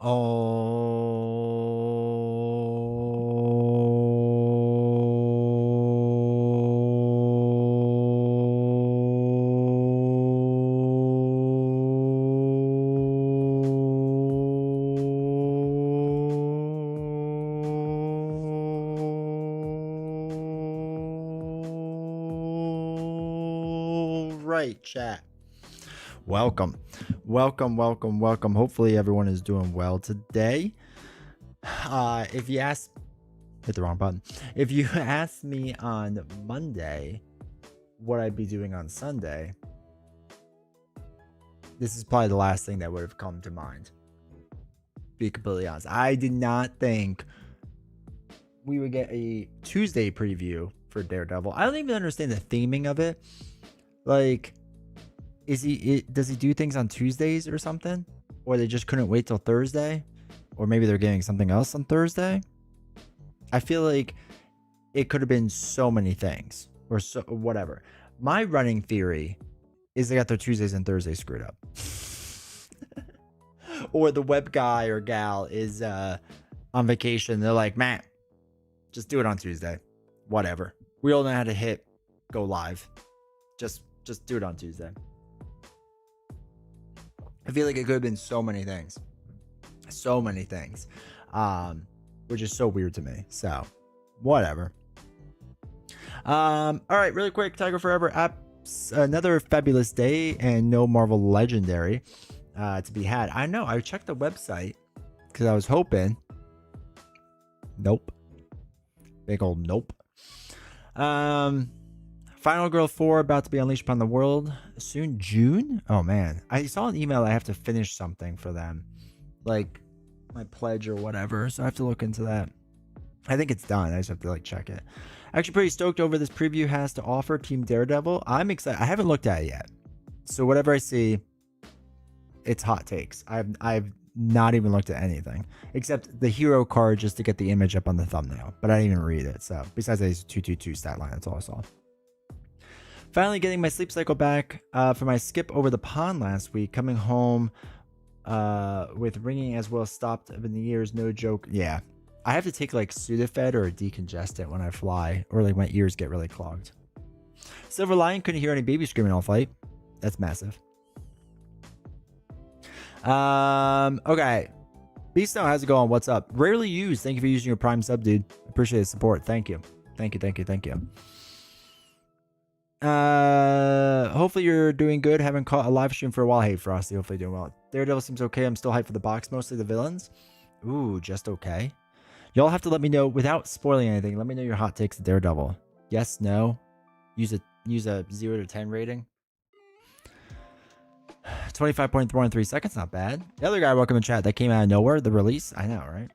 Right, chat. Welcome. Hopefully everyone is doing well today. If you ask, hit the wrong button. If you asked me on Monday what I'd be doing on Sunday, this is probably the last thing that would have come to mind. Be completely honest. I did not think we would get a Tuesday preview for Daredevil. I don't even understand the theming of it. Like, does he do things on Tuesdays or something? Or they just couldn't wait till Thursday? Or maybe they're getting something else on Thursday? I feel like it could have been so many things. Or so whatever. My running theory is they got their Tuesdays and Thursdays screwed up. Or the web guy or gal is on vacation. They're like, man, just do it on Tuesday. Whatever. We all know how to hit go live. Just do it on Tuesday. I feel like it could have been so many things. Which is so weird to me. So, whatever. All right, really quick. Tiger Forever apps. Another fabulous day and no Marvel Legendary to be had. I know. I checked the website because I was hoping. Nope. Big old nope. Final Girl 4 about to be unleashed upon the world soon. June? Oh man. I saw an email I have to finish something for them. Like my pledge or whatever. So I have to look into that. I think it's done. I just have to like check it. Actually pretty stoked over this preview has to offer Team Daredevil. I'm excited. I haven't looked at it yet. So whatever I see, it's hot takes. I've not even looked at anything. Except the hero card just to get the image up on the thumbnail. But I didn't even read it. So besides that, it's a 222 stat line. That's all I saw. Finally getting my sleep cycle back for my skip over the pond last week. Coming home with ringing as well stopped in the ears. No joke. Yeah. I have to take like Sudafed or a decongestant when I fly. Or like my ears get really clogged. Silver Lion couldn't hear any baby screaming all flight. That's massive. Okay. Beast Snow, how's it going? What's up? Rarely used. Thank you for using your Prime sub, dude. Appreciate the support. Thank you. Thank you. Hopefully you're doing good. Haven't caught a live stream for a while. Hey Frosty, hopefully doing well. Daredevil seems okay. I'm still hyped for the box, mostly the villains. Ooh, just okay. Y'all have to let me know without spoiling anything. Let me know your hot takes to Daredevil. Yes, no. Use a 0 to 10 rating. 25.3 seconds, not bad. The other guy, welcome in chat. That came out of nowhere. The release, I know, right?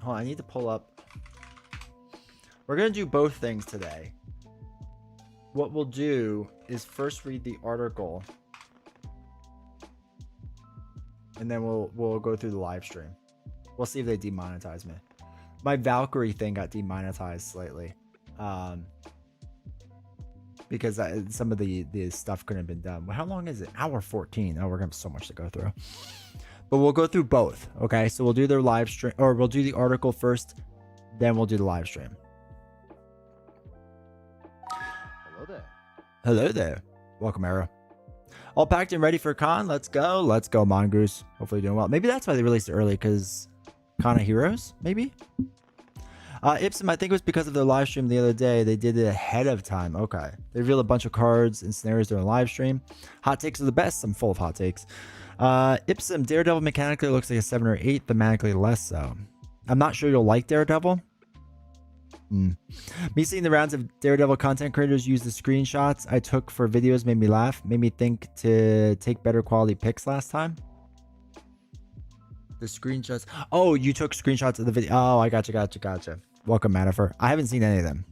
Hold on, I need to pull up. We're gonna do both things today. What we'll do is first read the article, and then we'll go through the live stream. We'll see if they demonetize me. My Valkyrie thing got demonetized slightly, because some of the stuff couldn't have been done. How long is it? Hour 14. Oh, we're gonna have so much to go through. But we'll go through both. Okay, so we'll do their live stream, or we'll do the article first, then we'll do the live stream. Hello there. Welcome, Era. All packed and ready for con. Let's go. Let's go, Mongoose. Hopefully doing well. Maybe that's why they released it early, because Con of Heroes, maybe? Ipsum, I think it was because of their live stream the other day. They did it ahead of time. Okay. They revealed a bunch of cards and scenarios during the live stream. Hot takes are the best. I'm full of hot takes. Ipsum, Daredevil mechanically looks like a 7 or 8, thematically less so. I'm not sure you'll like Daredevil. Me seeing the rounds of Daredevil content creators use the screenshots I took for videos made me laugh. Made me think to take better quality pics last time. The screenshots. Oh, you took screenshots of the video. Oh, I gotcha. Welcome, Madifer. I haven't seen any of them.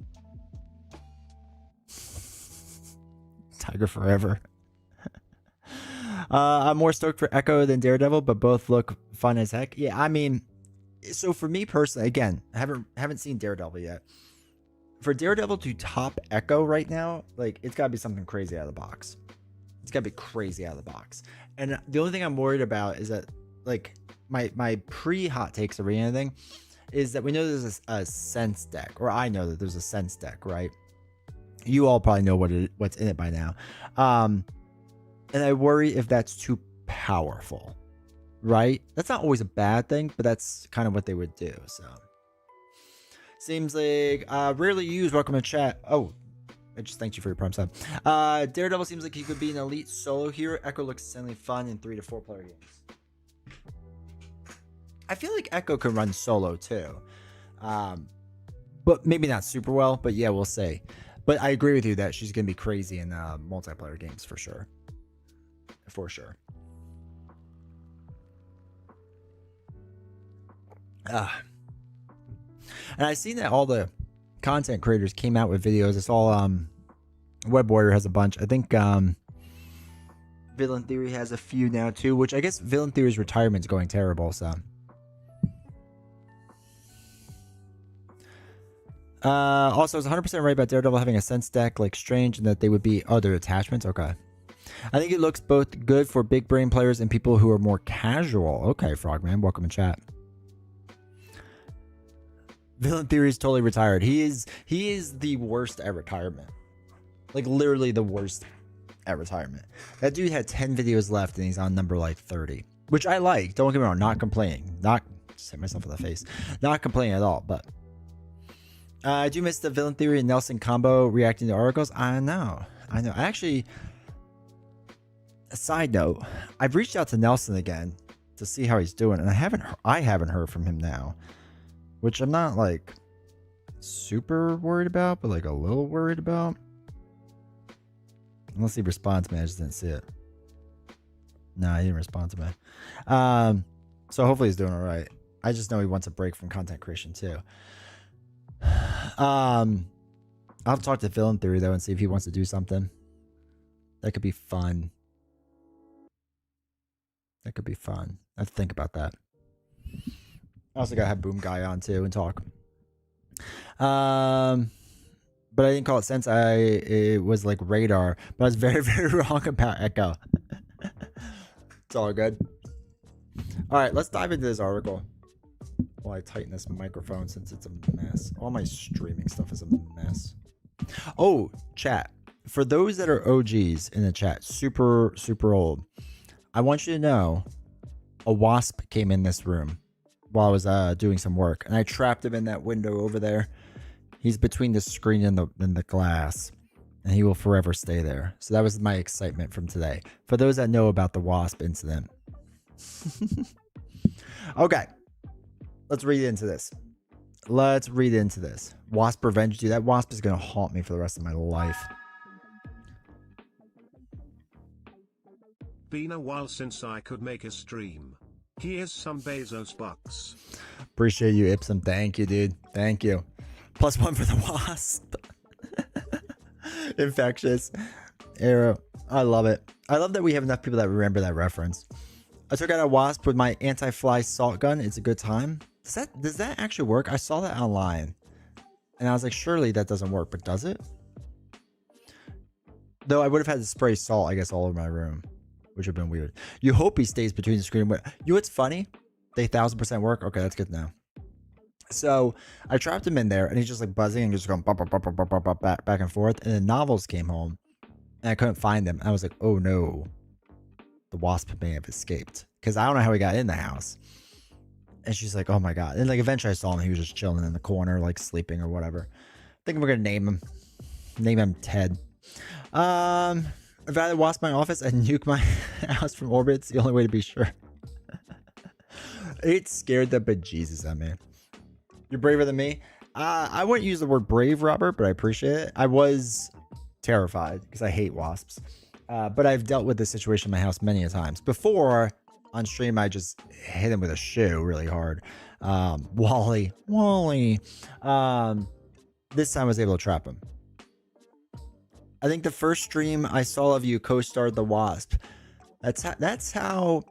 Tiger Forever. I'm more stoked for Echo than Daredevil, but both look fun as heck. Yeah, I mean, so for me personally, again, I haven't seen Daredevil yet. For Daredevil to top Echo right now, like, it's got to be something crazy out of the box. It's got to be crazy out of the box. And the only thing I'm worried about is that, like, my pre-hot takes or anything is that we know there's a sense deck, or I know that there's a sense deck, right? You all probably know what's in it by now. And I worry if that's too powerful, right? That's not always a bad thing, but that's kind of what they would do. So seems like rarely used. Welcome to chat. Oh, I just thanked you for your prime sub. Daredevil seems like he could be an elite solo hero. Echo looks insanely fun in 3 to 4 player games. I feel like Echo can run solo too, but maybe not super well. But yeah, we'll see. But I agree with you that she's gonna be crazy in multiplayer games for sure. For sure. And I've seen that all the content creators came out with videos. I saw Web Warrior has a bunch. I think Villain Theory has a few now too, which I guess Villain Theory's retirement's going terrible, so. Also, I was 100% right about Daredevil having a sense deck like Strange and that they would be other attachments. Okay. I think it looks both good for big brain players and people who are more casual. Okay, Frogman, welcome in chat. Villain Theory is totally retired. He is the worst at retirement. Like literally the worst at retirement. That dude had 10 videos left and he's on number like 30, which I like. Don't get me wrong, not complaining. Not just hit myself in the face. Not complaining at all, but I do miss the Villain Theory and Nelson combo reacting to articles. I know. I actually, a side note, I've reached out to Nelson again to see how he's doing, and I haven't heard from him now, which I'm not like super worried about, but like a little worried about. Unless he responds to me, I just didn't see it. Nah, he didn't respond to me. So hopefully he's doing all right. I just know he wants a break from content creation too. I'll talk to Villain Theory though and see if he wants to do something. That could be fun. I have to think about that. I also gotta have Boom Guy on too and talk. But I didn't call it Sense. It was like Radar, but I was very, very wrong about Echo. It's all good. All right, let's dive into this article. While I tighten this microphone since it's a mess. All my streaming stuff is a mess. Oh, chat. For those that are OGs in the chat, super, super old, I want you to know a wasp came in this room while I was doing some work, and I trapped him in that window over there. He's between the screen and the glass, and he will forever stay there. So that was my excitement from today. For those that know about the wasp incident. Okay. Let's read into this. Wasp revenge, dude. That wasp is going to haunt me for the rest of my life. Been a while since I could make a stream. Here's some Bezos bucks. Appreciate you, Ipsum. Thank you, dude. Thank you. +1 for the wasp. Infectious. Arrow. I love it. I love that we have enough people that remember that reference. I took out a wasp with my anti-fly salt gun. It's a good time. Does that actually work? I saw that online and I was like, surely that doesn't work, but does it? Though I would have had to spray salt, I guess, all over my room, which would have been weird. You hope he stays between the screen and you know what's funny? They 1000% work. Okay, that's good now. So I trapped him in there and he's just like buzzing and just going back and forth. And then Novels came home and I couldn't find him. I was like, oh no, the wasp may have escaped because I don't know how he got in the house. And she's like, oh my God. And like eventually I saw him. He was just chilling in the corner, like sleeping or whatever. I think we're going to name him. Name him Ted. If I had wasp my office and nuke my house from orbit, it's the only way to be sure. It scared the bejesus out of me. You're braver than me. I wouldn't use the word brave, Robert, but I appreciate it. I was terrified because I hate wasps. But I've dealt with this situation in my house many a times. Before, on stream, I just hit him with a shoe really hard. Wally. This time I was able to trap him. I think the first stream I saw of you co-starred the wasp. That's how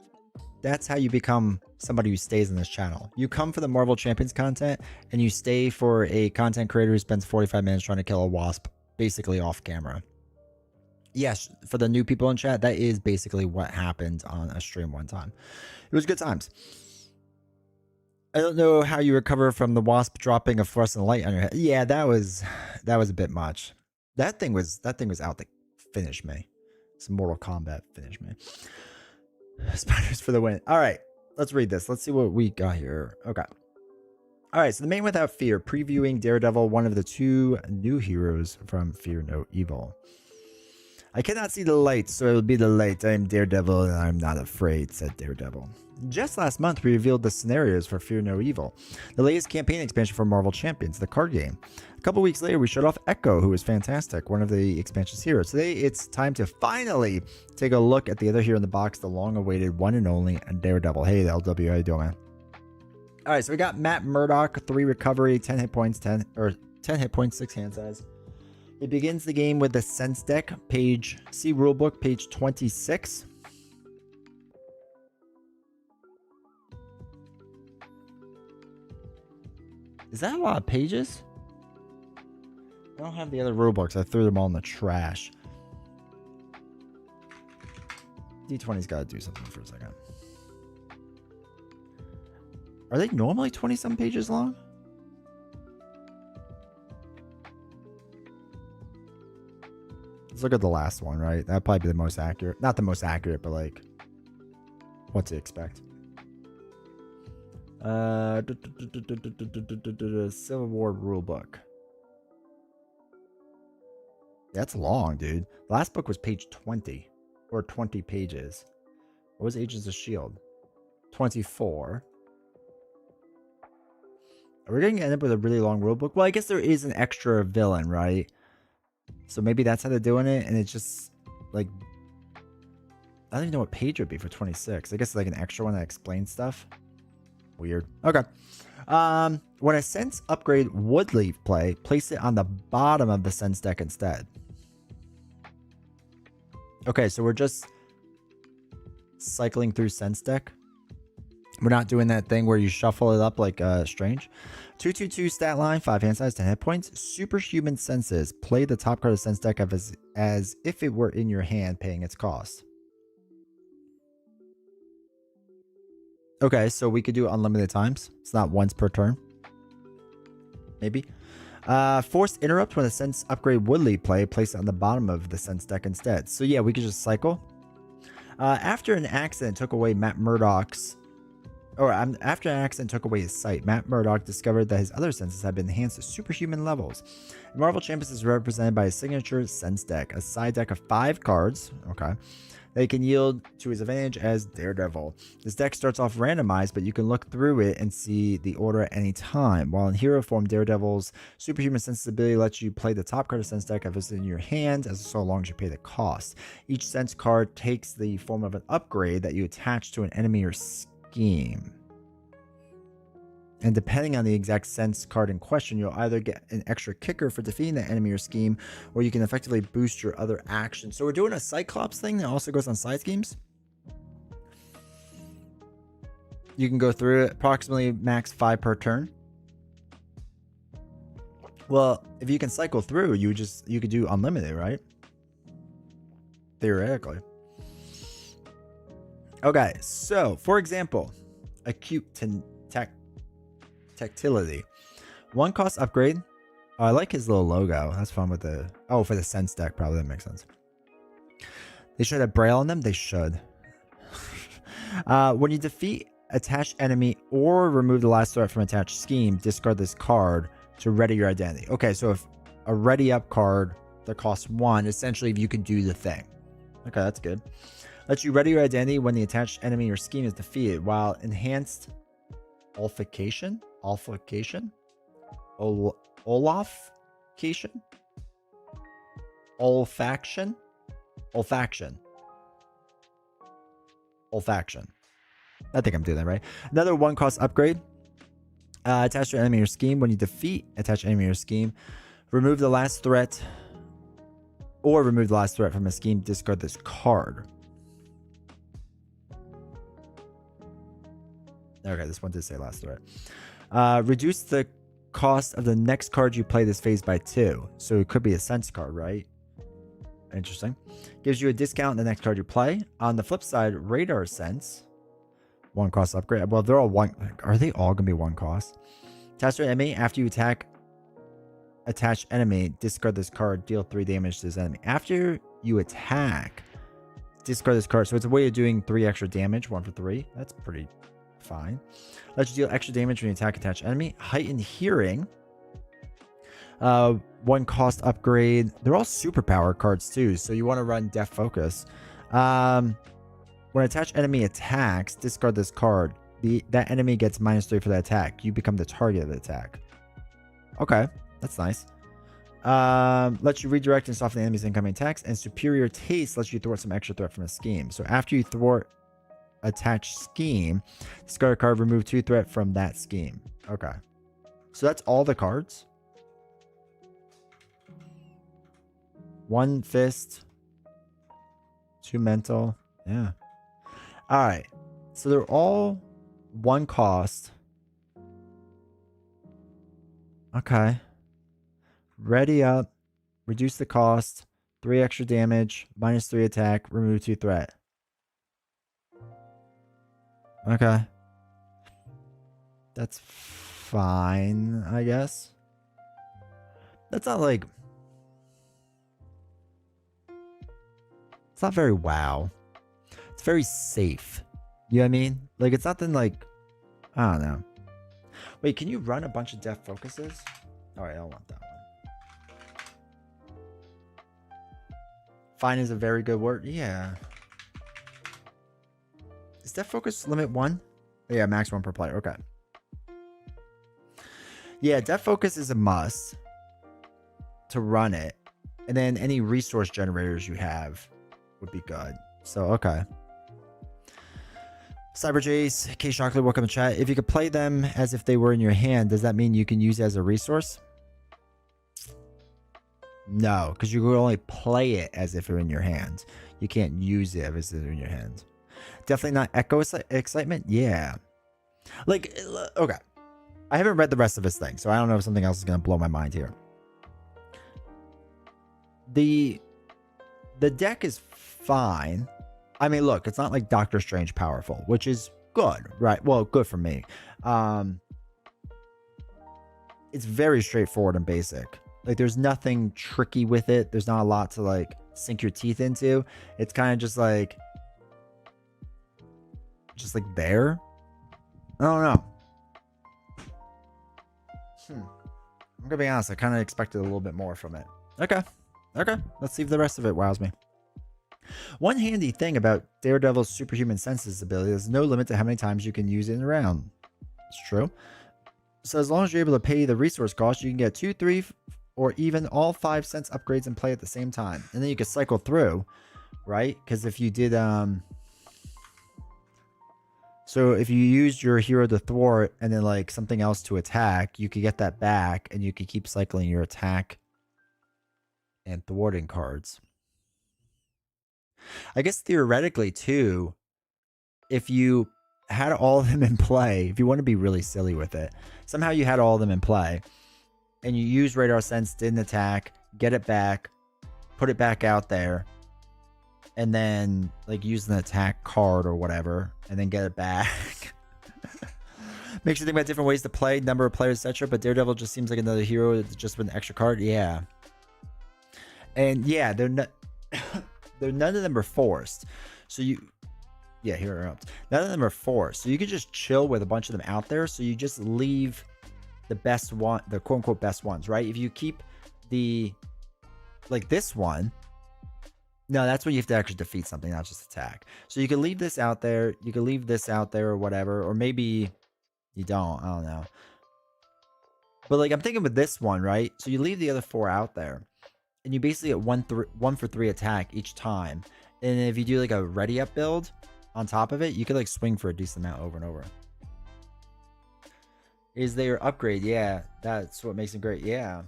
you become somebody who stays in this channel. You come for the Marvel Champions content and you stay for a content creator who spends 45 minutes trying to kill a wasp basically off camera. Yes, for the new people in chat, that is basically what happened on a stream one time. It was good times. I don't know how you recover from the wasp dropping a fluorescent light on your head. Yeah, that was a bit much. That thing was out to finish me. Some Mortal Kombat finish me. Spiders for the win. All right, let's read this. Let's see what we got here. Okay. All right, so the Man Without Fear, previewing Daredevil, one of the 2 new heroes from Fear No Evil. I cannot see the light, so it'll be the light. I am Daredevil, and I'm not afraid, said Daredevil. Just last month, we revealed the scenarios for Fear No Evil, the latest campaign expansion for Marvel Champions, the card game. A couple weeks later, we showed off Echo, who was fantastic, one of the expansion's heroes. Today, it's time to finally take a look at the other hero in the box, the long-awaited one and only Daredevil. Hey, the LW, how you doing, man? All right, so we got Matt Murdock, 3 recovery, 10 hit points, 10 hit points, 6 hand size. It begins the game with the Sense deck, see rulebook, page 26. Is that a lot of pages? I don't have the other rulebooks. I threw them all in the trash. D20's got to do something for a second. Are they normally 20-some pages long? Let's look at the last one, right? That'd probably be the most accurate. Not the most accurate, but like what to expect. Civil War rulebook. That's long, dude. The last book was page 20 or 20 pages. What was Agents of S.H.I.E.L.D.? 24. Are we going to end up with a really long rulebook? Well, I guess there is an extra villain, right? So maybe that's how they're doing it, and it's just like I don't even know what page it would be for 26. I guess it's like an extra one that explains stuff. Weird. Okay. When a sense upgrade would leave play, place it on the bottom of the sense deck instead. Okay, so we're just cycling through sense deck. We're not doing that thing where you shuffle it up like Strange. 2/2/2 stat line, 5 hand size, 10 hit points. Superhuman senses. Play the top card of the sense deck as if it were in your hand, paying its cost. Okay, so we could do it unlimited times. It's not once per turn. Maybe. Forced interrupt when a sense upgrade would leave play. Place it on the bottom of the sense deck instead. So yeah, we could just cycle. After an accident took away Matt Murdock's after an accident took away his sight, Matt Murdock discovered that his other senses had been enhanced to superhuman levels. Marvel Champions is represented by a signature sense deck, a side deck of 5 cards, okay, they can yield to his advantage as Daredevil. This deck starts off randomized, but you can look through it and see the order at any time. While in hero form, Daredevil's superhuman senses ability lets you play the top card of sense deck if it's in your hand, as so long as you pay the cost. Each sense card takes the form of an upgrade that you attach to an enemy or scheme. And depending on the exact sense card in question, you'll either get an extra kicker for defeating the enemy or scheme, or you can effectively boost your other actions. So we're doing a Cyclops thing that also goes on side schemes. You can go through it, approximately max 5 per turn. Well, if you can cycle through, you could do unlimited, right? Theoretically. Okay, so for example, acute tactility. 1 cost upgrade. Oh, I like his little logo. That's fun with the... Oh, for the sense deck, probably. That makes sense. They should have Braille on them. They should. When you defeat attached enemy or remove the last threat from attached scheme, discard this card to ready your identity. Okay, so if a ready up card that costs 1, essentially if you can do the thing. Okay, that's good. Lets you ready your identity when the attached enemy or scheme is defeated, while enhanced olfaction, olfaction, I think I'm doing that right. Another 1 cost upgrade. Attach to enemy or scheme. When you defeat attached enemy or scheme, remove the last threat from a scheme, discard this card. Okay, this one did say last threat. Reduce the cost of the next card you play this phase by 2. So it could be a sense card, right? Interesting. Gives you a discount on the next card you play. On the flip side, radar sense. One cost upgrade. Well, they're all one. Are they all gonna be one cost? Attach to an enemy after you attack. Attach enemy. Discard this card. Deal 3 damage to this enemy. After you attack, discard this card. So it's a way of doing 3 extra damage. 1 for 3. That's pretty fine. Let you deal extra damage when you attack attached enemy. Heightened hearing. 1 cost upgrade. They're all superpower cards too, so you want to run Death Focus. When attached enemy attacks, discard this card. That enemy gets -3 for that attack. You become the target of the attack. Okay, that's nice. Lets you redirect and soften the enemy's incoming attacks, and Superior Taste lets you thwart some extra threat from a scheme. So after you thwart attached scheme, discard a card, remove 2 threat from that scheme. Okay, so that's all the cards. 1 fist, 2 mental. Yeah. All right. So they're all 1 cost. Okay. Ready up. Reduce the cost. 3 extra damage. -3 attack. Remove 2 threat. Okay. That's fine, I guess. That's not like... It's not very wow. It's very safe. You know what I mean? Like, it's nothing like... I don't know. Wait, can you run a bunch of Death Focuses? Alright, I don't want that one. Fine is a very good word. Yeah. Is Death Focus limit 1? Yeah, max 1 per player. Okay. Yeah, Death Focus is a must to run it. And then any resource generators you have would be good. So, okay. Cyber Jace, K Shockley, welcome to chat. If you could play them as if they were in your hand, does that mean you can use it as a resource? No, because you can only play it as if you're in your hand. You can't use it as if it's in your hand. Definitely not Echo Excitement. Yeah. Like, okay. I haven't read the rest of his thing, so I don't know if something else is going to blow my mind here. The deck is fine. I mean, look, it's not like Doctor Strange powerful, which is good, right? Well, good for me. It's very straightforward and basic. Like, there's nothing tricky with it. There's not a lot to, like, sink your teeth into. It's kind of just like there. I don't know. I'm gonna be honest. I kind of expected a little bit more from it. Okay. Let's see if the rest of it wows me. One handy thing about Daredevil's superhuman senses ability is no limit to how many times you can use it in a round. It's true. So as long as you're able to pay the resource cost, you can get 2, 3, or even all 5 cents upgrades and play at the same time. And then you can cycle through, right? Because if you did, so if you used your hero to thwart and then like something else to attack, you could get that back and you could keep cycling your attack and thwarting cards. I guess theoretically too, if you had all of them in play, if you want to be really silly with it, somehow you had all of them in play and you use Radar Sense, didn't attack, get it back, put it back out there, and then like use an attack card or whatever, and then get it back. Makes you think about different ways to play, number of players, etc. But Daredevil just seems like another hero just with an extra card. Yeah. And yeah, they're not... none of them are forced. So yeah, here are up. None of them are forced. So you can just chill with a bunch of them out there. So you just leave the best one, the quote unquote best ones, right? If you keep like this one, no, that's when you have to actually defeat something, not just attack. So you can leave this out there. You can leave this out there or whatever, or maybe you don't. I don't know. But like I'm thinking with this one, right? So you leave the other 4 out there. And you basically get 1 for 3 attack each time. And if you do like a ready up build on top of it, you could like swing for a decent amount over and over. Is there upgrade? Yeah, that's what makes it great. Yeah.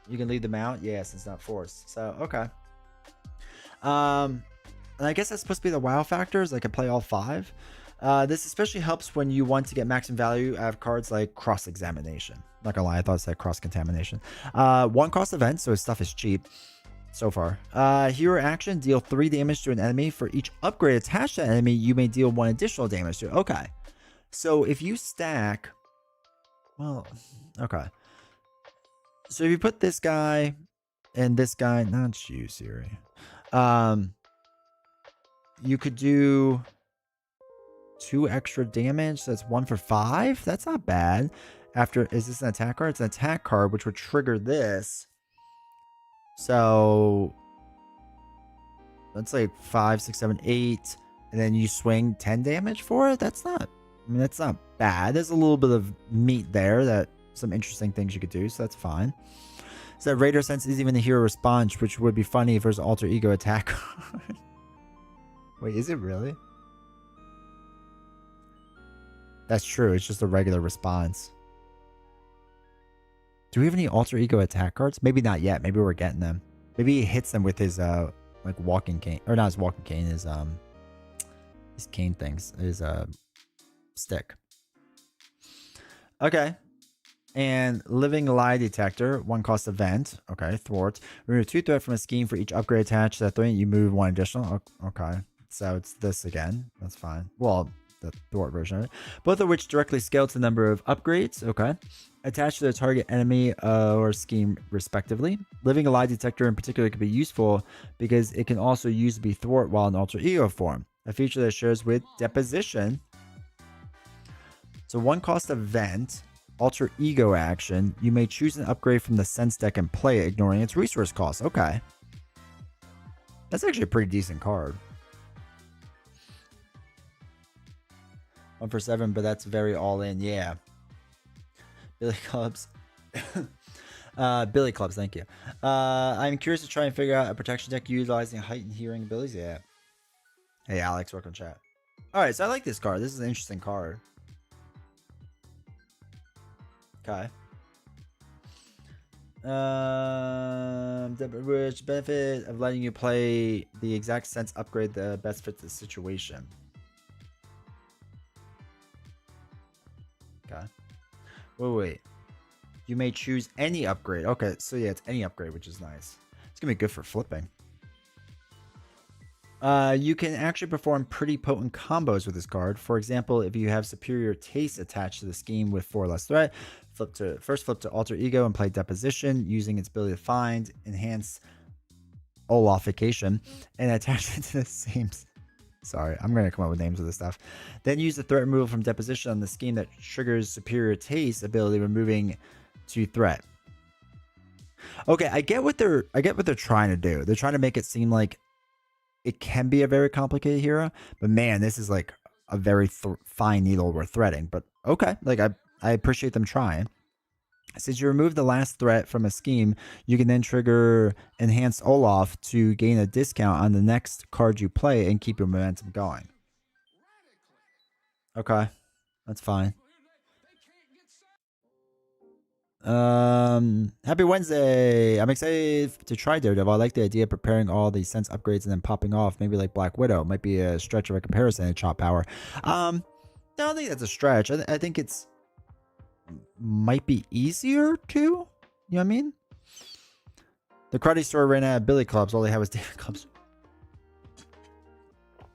You can leave them out. Yes, it's not forced. So, okay. And I guess that's supposed to be the wow factors. I can play all 5. This especially helps when you want to get maximum value out of cards like cross-examination. Not gonna lie, I thought it said cross-contamination. 1 cost event, so his stuff is cheap. so far. Hero action, deal 3 damage to an enemy. For each upgrade attached to an enemy, you may deal 1 additional damage to it. Okay. So if you stack... Well, okay. So if you put this guy and this guy... Not you, Siri. You could do 2 extra damage. So that's 1 for 5. That's not bad. After... Is this an attack card? It's an attack card, which would trigger this. So... That's like 5, 6, 7, 8. And then you swing 10 damage for it? That's not... I mean, that's not bad. There's a little bit of meat there, that some interesting things you could do, so that's fine. So Raider Sense is even the hero response, which would be funny if there's an alter ego attack. Wait, is it really? That's true. It's just a regular response. Do we have any alter ego attack cards? Maybe not yet. Maybe we're getting them. Maybe he hits them with his like walking cane, or not his walking cane, his cane things, his stick. Okay. And Living Lie Detector, 1 cost event. Okay, thwart. Remove 2 threat from a scheme for each upgrade attached to that threat. You move 1 additional. Okay. So it's this again. That's fine. Well, the thwart version of it. Both of which directly scale to the number of upgrades. Okay. Attached to the target enemy or scheme, respectively. Living Lie Detector in particular could be useful because it can also use to be thwart while in alter ego form. A feature that shares with Deposition. So 1 cost event, alter ego action. You may choose an upgrade from the sense deck and play it, ignoring its resource cost. Okay. That's actually a pretty decent card. 1 for 7, but that's very all in. Yeah. Billy Clubs. Billy Clubs, thank you. I'm curious to try and figure out a protection deck utilizing heightened hearing abilities. Yeah. Hey, Alex, welcome to chat. Alright, so I like this card. This is an interesting card. Okay. Which benefit of letting you play the exact sense upgrade the best fits the situation. Okay. Wait. You may choose any upgrade. Okay, so yeah, it's any upgrade, which is nice. It's gonna be good for flipping. You can actually perform pretty potent combos with this card. For example, if you have superior taste attached to the scheme with 4 less threat, flip to alter ego and play Deposition using its ability to find, enhance Olafication, and attach it to the same... Sorry, I'm going to come up with names of this stuff. Then use the threat removal from Deposition on the scheme that triggers superior taste ability, removing 2 threat. Okay, I get what they're trying to do. They're trying to make it seem like it can be a very complicated hero, but man, this is like a very fine needle we're threading. But okay, like I appreciate them trying. Since you remove the last threat from a scheme, you can then trigger Enhanced Olaf to gain a discount on the next card you play and keep your momentum going. Okay, that's fine. Happy Wednesday. I'm excited to try Daredevil. I like the idea of preparing all the sense upgrades and then popping off, maybe like Black Widow. Might be a stretch of a comparison in chop power. I don't think that's a stretch. I think it's might be easier to, you know what I mean? The karate store ran out of Billy Clubs. All they have is David Clubs.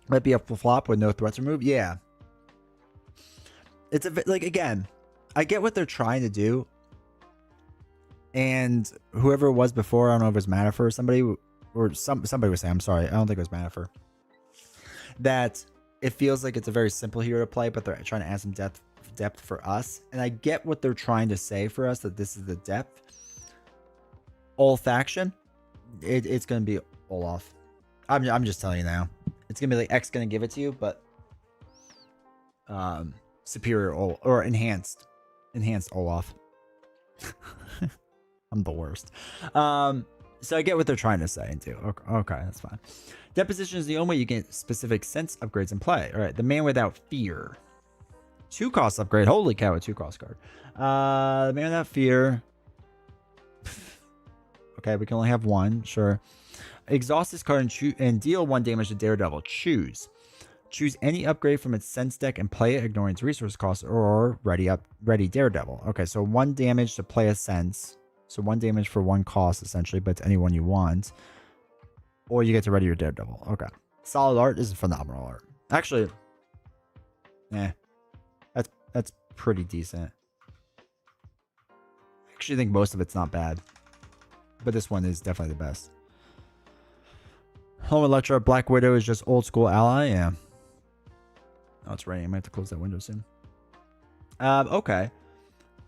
Might be a flop with no threats removed. Yeah. It's like, again, I get what they're trying to do. And whoever it was before, I don't know if it was Manifer or somebody was saying, I'm sorry, I don't think it was Manifer, that it feels like it's a very simple hero to play, but they're trying to add some depth for us. And I get what they're trying to say for us, that this is the depth. Olfaction, it's going to be Olaf. I'm just telling you now. It's going to be like X going to give it to you, but superior or enhanced Olaf. I'm the worst. So I get what they're trying to say too. Okay, that's fine. Deposition is the only way you get specific sense upgrades in play. All right, the Man Without Fear. 2 cost upgrade. Holy cow, a 2 cost card. The Man Without Fear. Okay, we can only have 1. Sure. Exhaust this card and deal 1 damage to Daredevil. Choose any upgrade from its sense deck and play it, ignoring its resource cost, or ready Daredevil. Okay, so 1 damage to play a sense. So 1 damage for 1 cost, essentially, but it's anyone you want. or you get to ready your Daredevil. Okay. Solid art. This is phenomenal art. Actually, that's pretty decent. I actually think most of it's not bad, but this one is definitely the best. Home Elektra, Black Widow is just old school ally. Yeah. Oh, it's raining. I might have to close that window soon. Okay.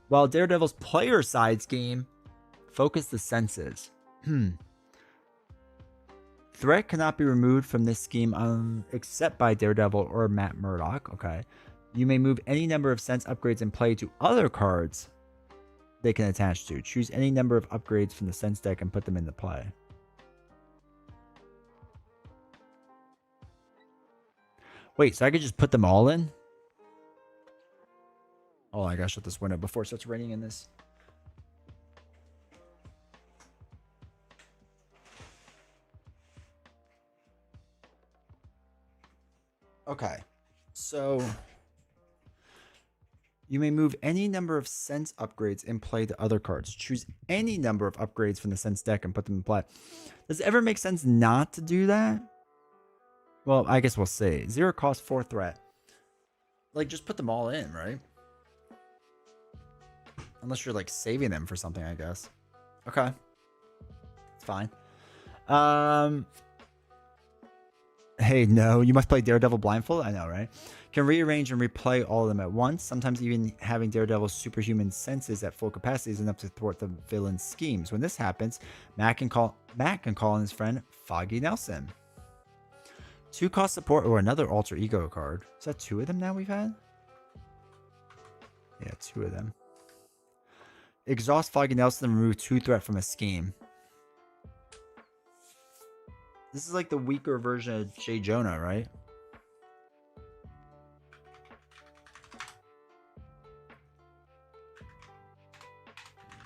While Daredevil's player side scheme focus the senses. Threat cannot be removed from this scheme except by Daredevil or Matt Murdock. Okay. You may move any number of sense upgrades in play to other cards they can attach to. Choose any number of upgrades from the sense deck and put them into play. Wait, so I could just put them all in? Oh, I gotta shut this window before it starts raining in this. Okay, so you may move any number of sense upgrades in play to other cards. Choose any number of upgrades from the sense deck and put them in play. Does it ever make sense not to do that? Well, I guess we'll see. 0 cost, 4 threat. Like, just put them all in, right? Unless you're, like, saving them for something, I guess. Okay. It's fine. Hey, no. You must play Daredevil blindfold? I know, right? Can rearrange and replay all of them at once. Sometimes even having Daredevil's superhuman senses at full capacity is enough to thwart the villain's schemes. When this happens, Matt can call on his friend Foggy Nelson. 2 cost support or another alter ego card. Is that 2 of them now we've had? Yeah, 2 of them. Exhaust Foggy Nelson and remove 2 threat from a scheme. This is like the weaker version of J. Jonah, right?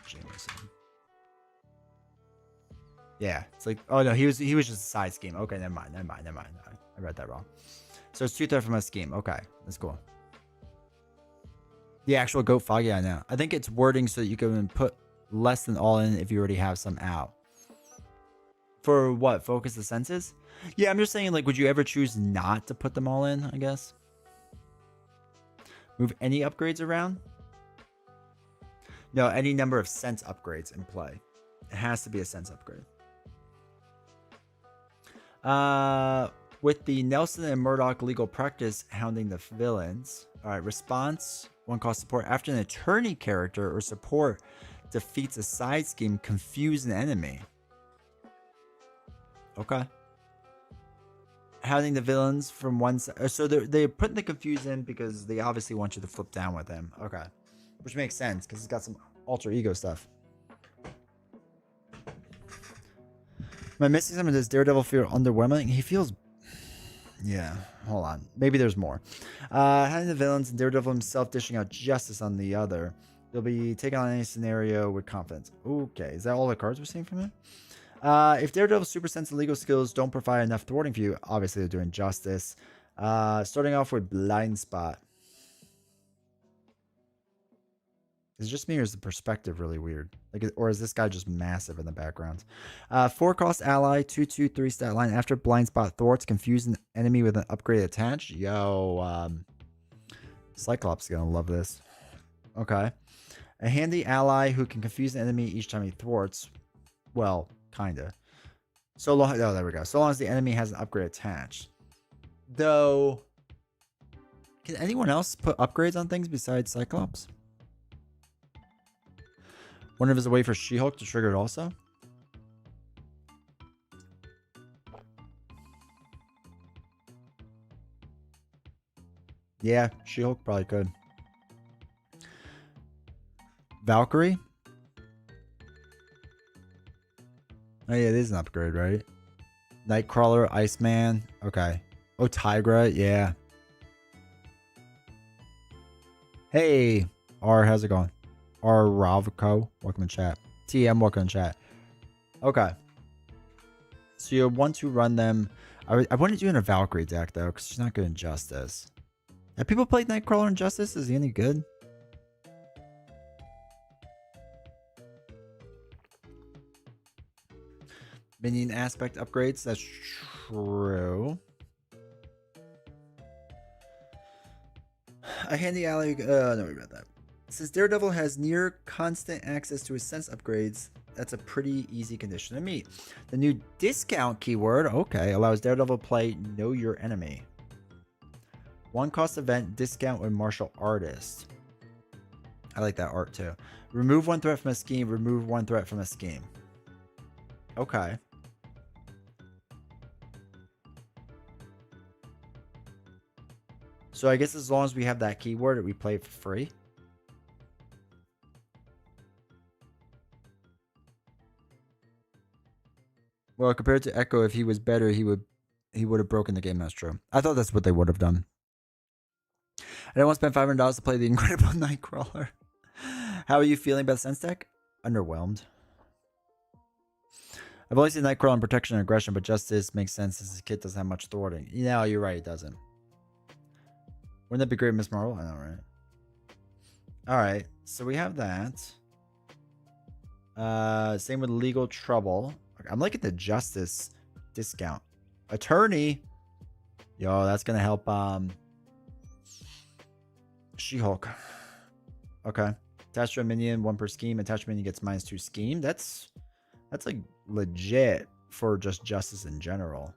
Jameson. Yeah, it's like, oh no, he was just a side scheme. Okay, never mind. I read that wrong. So it's 2 threat from a scheme. Okay, that's cool. The actual goat Foggy, I know. I think it's wording so that you can put less than all in if you already have some out. For what? Focus the senses? Yeah, I'm just saying, like, would you ever choose not to put them all in, I guess? Move any upgrades around? No, any number of sense upgrades in play. It has to be a sense upgrade. With the Nelson and Murdoch legal practice hounding the villains. All right, response. 1 cost support. After an attorney character or support defeats a side scheme, confuse an enemy. Okay. Hounding the villains from one side. So they're putting the confuse in because they obviously want you to flip down with him. Okay. Which makes sense because it's got some alter ego stuff. Am I missing something? Does Daredevil feel underwhelming? He feels... Yeah, hold on. Maybe there's more. Having the villains and Daredevil himself dishing out justice on the other. They'll be taking on any scenario with confidence. Okay, is that all the cards we're seeing from it? If Daredevil's super sense and legal skills don't provide enough thwarting for you, obviously they're doing justice. Starting off with Blind Spot. Is it just me or is the perspective really weird? Like, or is this guy just massive in the background? 4 cost ally, 2/2/3 stat line. After Blind Spot thwarts, confuse an enemy with an upgrade attached. Yo, Cyclops is gonna love this. Okay. A handy ally who can confuse an enemy each time he thwarts. Well, kinda. So long. Oh, there we go. So long as the enemy has an upgrade attached. Though, can anyone else put upgrades on things besides Cyclops? Wonder if there's a way for She-Hulk to trigger it also. Yeah, She-Hulk probably could. Valkyrie? Oh yeah, it is an upgrade, right? Nightcrawler, Iceman. Okay. Oh, Tigra, yeah. Hey, R, how's it going? R Ravco, welcome in chat. TM, welcome in chat. Okay. So you want to run them. I wouldn't do in a Valkyrie deck though, because she's not good in Justice. Have people played Nightcrawler in Justice? Is he any good? Minion aspect upgrades. That's true. A handy ally. No, we read that. Since Daredevil has near constant access to his sense upgrades, that's a pretty easy condition to meet. The new discount keyword, okay, allows Daredevil to play Know Your Enemy. One cost event discount with martial artist. I like that art too. Remove one threat from a scheme. Remove one threat from a scheme. Okay. So I guess as long as we have that keyword, we play it for free. Well, compared to Echo, if he was better, he would have broken the game. That's true. I thought that's what they would have done. I don't want to spend $500 to play the Incredible Nightcrawler. How are you feeling about the Sense deck? Underwhelmed. I've only seen Nightcrawler in protection and aggression, but Justice makes sense since his kit doesn't have much thwarting. You know, you're right, it doesn't. Wouldn't that be great, Miss Marvel? I know, right? Alright, so we have that. Same with Legal Trouble. I'm liking the Justice discount. Attorney. Yo, that's gonna help She-Hulk. Okay. Attached to a minion, 1 per scheme. Attached minion gets -2 scheme. That's like legit for just Justice in general.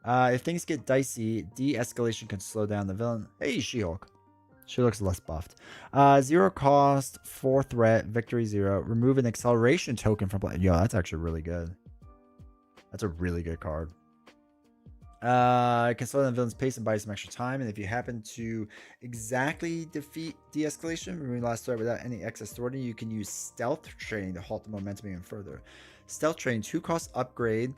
If things get dicey, de-escalation can slow down the villain. Hey, She-Hulk. She looks less buffed. 0 cost, 4 threat, victory 0. Remove an acceleration token from play. Yo, that's actually really good. That's a really good card. It can slow down the villain's pace and buy some extra time. And if you happen to exactly defeat de-escalation, remove the last threat without any excess thwarting, you can use stealth training to halt the momentum even further. Stealth training, 2 cost upgrade.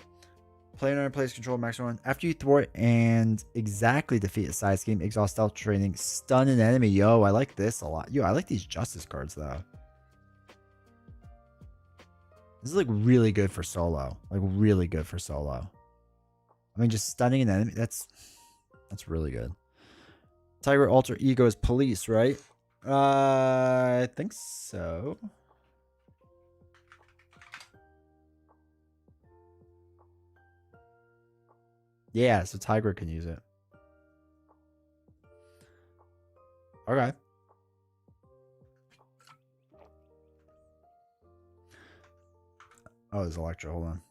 Player on player's control maximum. After you thwart and exactly defeat a side scheme, exhaust stealth training, stun an enemy. Yo, I like this a lot. Yo, I like these Justice cards though. This is like really good for solo. Like really good for solo. I mean, just stunning an enemy. That's really good. Tiger alter ego is police, right? I think so. Yeah, so Tiger can use it. Okay. Oh, there's Elektra. Hold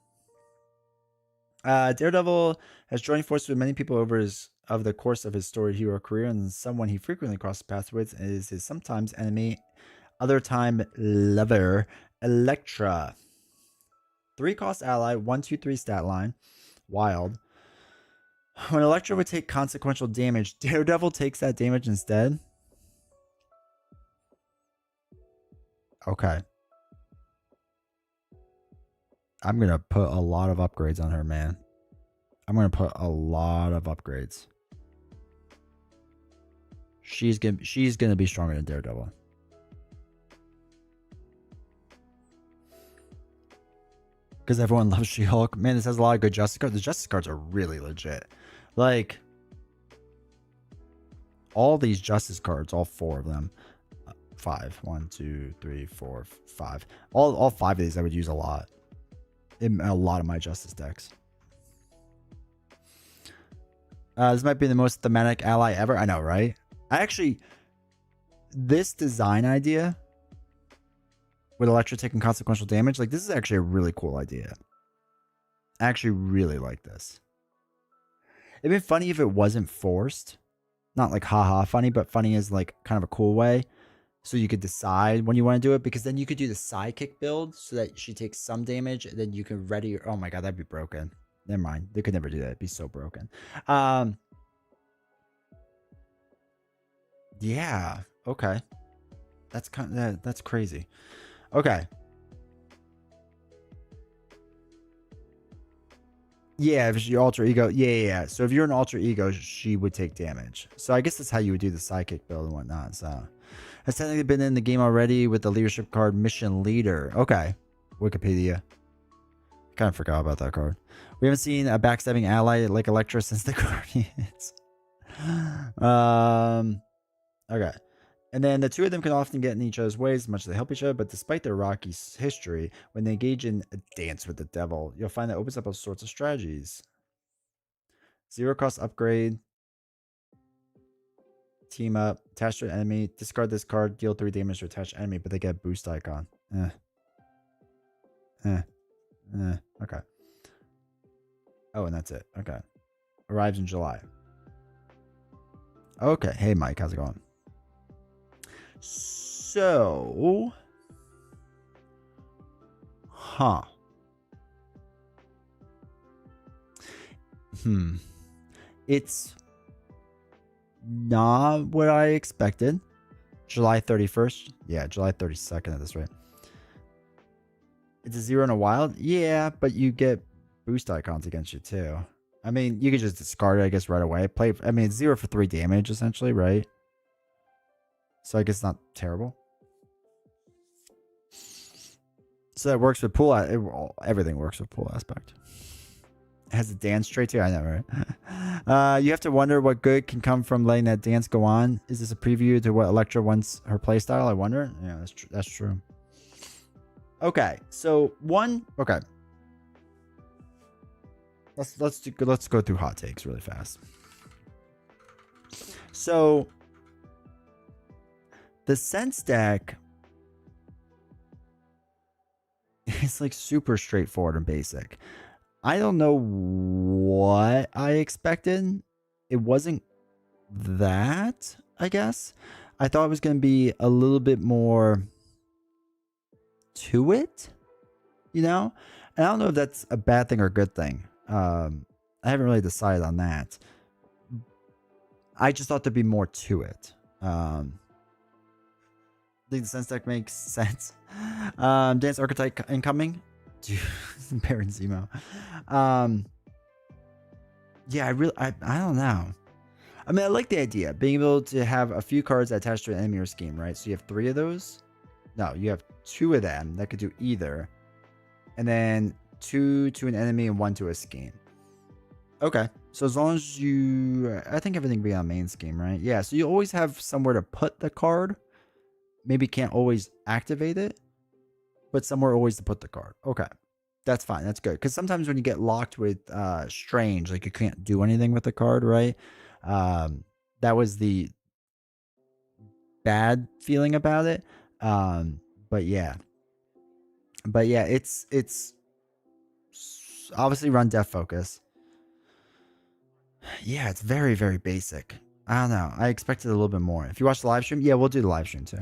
on. Daredevil has joined forces with many people over the course of his storied hero career, and someone he frequently crosses paths with is his sometimes enemy, other time lover, Elektra. 3 cost ally, 1/2/3 stat line. Wild. When Elektra would take consequential damage, Daredevil takes that damage instead. Okay. I'm going to put a lot of upgrades on her, man. I'm going to put a lot of upgrades. She's going to be stronger than Daredevil. Because everyone loves She-Hulk. Man, this has a lot of good Justice cards. The Justice cards are really legit. Like, all these Justice cards, all 4 of them. 5. 1, 2, 3, 4, 5. All 5 of these I would use a lot. In a lot of my Justice decks. This might be the most thematic ally ever. I know, right? This design idea with Elektra taking consequential damage, like, this is actually a really cool idea. I actually really like this. It'd be funny if it wasn't forced. Not like haha funny, but funny is like kind of a cool way. So you could decide when you want to do it, because then you could do the sidekick build so that she takes some damage, and then you can ready your, oh my god, that'd be broken. Never mind. They could never do that. It'd be so broken. Yeah. Okay. That's crazy. Okay. Yeah, if she alter ego. Yeah. So if you're an alter ego, she would take damage. So I guess that's how you would do the sidekick build and whatnot. So has technically been in the game already with the leadership card Mission Leader. Okay. Wikipedia. Kind of forgot about that card. We haven't seen a backstabbing ally like Elektra since the Guardians. Okay. And then the two of them can often get in each other's ways as much as they help each other, but despite their rocky history, when they engage in a dance with the devil, you'll find that opens up all sorts of strategies. 0 cost upgrade. Team up. Attach to an enemy. Discard this card. Deal 3 damage to attached enemy, but they get a boost icon. Okay. Oh, and that's it. Okay. Arrives in July. Okay. Hey, Mike. How's it going? So... Huh. It's not what I expected. July 31st. Yeah, July 32nd at this rate. It's a 0 and a wild. Yeah, but you get boost icons against you too. I mean, you could just discard it, I guess, right away. I mean, it's 0 for 3 damage, essentially, right? So I guess not terrible. So that works with pool. Everything works with pool aspect. It has a dance trait too. I know, right? You have to wonder what good can come from letting that dance go on. Is this a preview to what Elektra wants her playstyle? I wonder. Yeah, that's true. Okay, so okay. Let's go through hot takes really fast. So the sense deck is like super straightforward and basic. I don't know what I expected. It wasn't that, I guess. I thought it was going to be a little bit more to it, you know? And I don't know if that's a bad thing or a good thing. I haven't really decided on that. I just thought there'd be more to it. I think the sense deck makes sense. Dance archetype incoming. Dude, Baron Zemo. Yeah, I don't know. I mean, I like the idea. Being able to have a few cards attached to an enemy or scheme, right? So you have 3 of those. No, you have 2 of them that could do either. And then 2 to an enemy and 1 to a scheme. Okay. So as long as I think everything be on main scheme, right? Yeah, so you always have somewhere to put the card. Maybe can't always activate it, but somewhere always to put the card. Okay. That's fine. That's good. Because sometimes when you get locked with Strange, like you can't do anything with the card, right? That was the bad feeling about it. But yeah. It's obviously run Death Focus. Yeah, it's very, very basic. I don't know. I expected a little bit more. If you watch the live stream, yeah, we'll do the live stream too.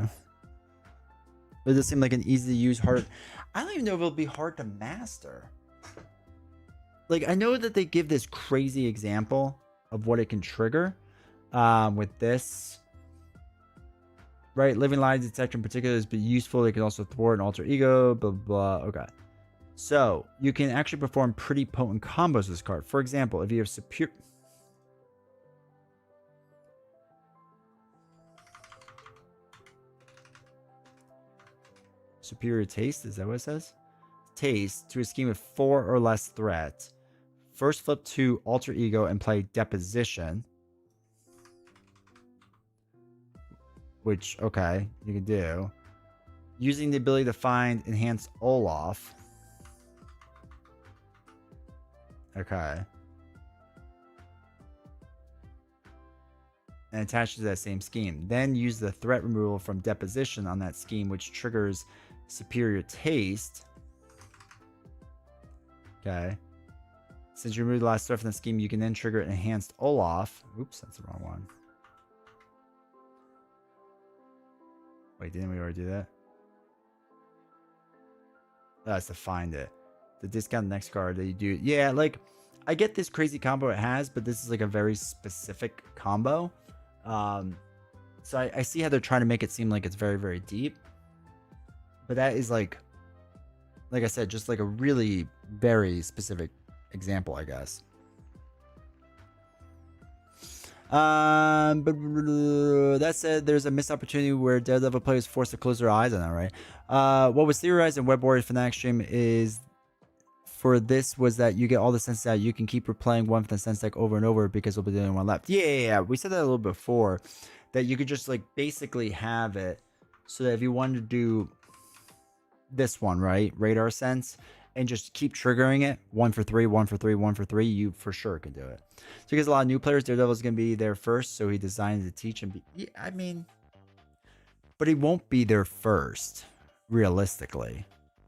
It does seem like an easy to use hard. I don't even know if it'll be hard to master. Like, I know that they give this crazy example of what it can trigger with this. Right? Living Light Detector in particular is useful. It can also thwart an alter ego, blah, blah, blah. Okay. So, you can actually perform pretty potent combos with this card. For example, if you have superior taste, is that what it says? Taste to a scheme with 4 or less threat. First flip to alter ego and play deposition. Which, okay, you can do. Using the ability to find enhanced Olaf. Okay. And attach to that same scheme. Then use the threat removal from deposition on that scheme, which triggers superior taste. Okay. Since you remove the last threat from the scheme, you can then trigger enhanced Olaf. Oops, that's the wrong one. Wait, didn't we already do that? That's to find it. The discount next card that you do. Yeah, like, I get this crazy combo it has, but this is like a very specific combo. So I see how they're trying to make it seem like it's very, very deep. But that is like I said, just like a really very specific example, I guess. But that said, there's a missed opportunity where Daredevil players forced to close their eyes on that, right? What was theorized in Web Warriors Fnatic stream is for this was that you get all the sense out. You can keep replaying one from the sense deck over and over because we'll be doing one left. Yeah. We said that a little before. that you could just like basically have it so that if you wanted to do this one, right, radar sense, and just keep triggering it 1 for 3, 1 for 3, 1 for 3, you for sure can do it. So he gets a lot of new players. Daredevil is going to be there first, so he designed to teach and be. Yeah, I mean, but he won't be there first, realistically,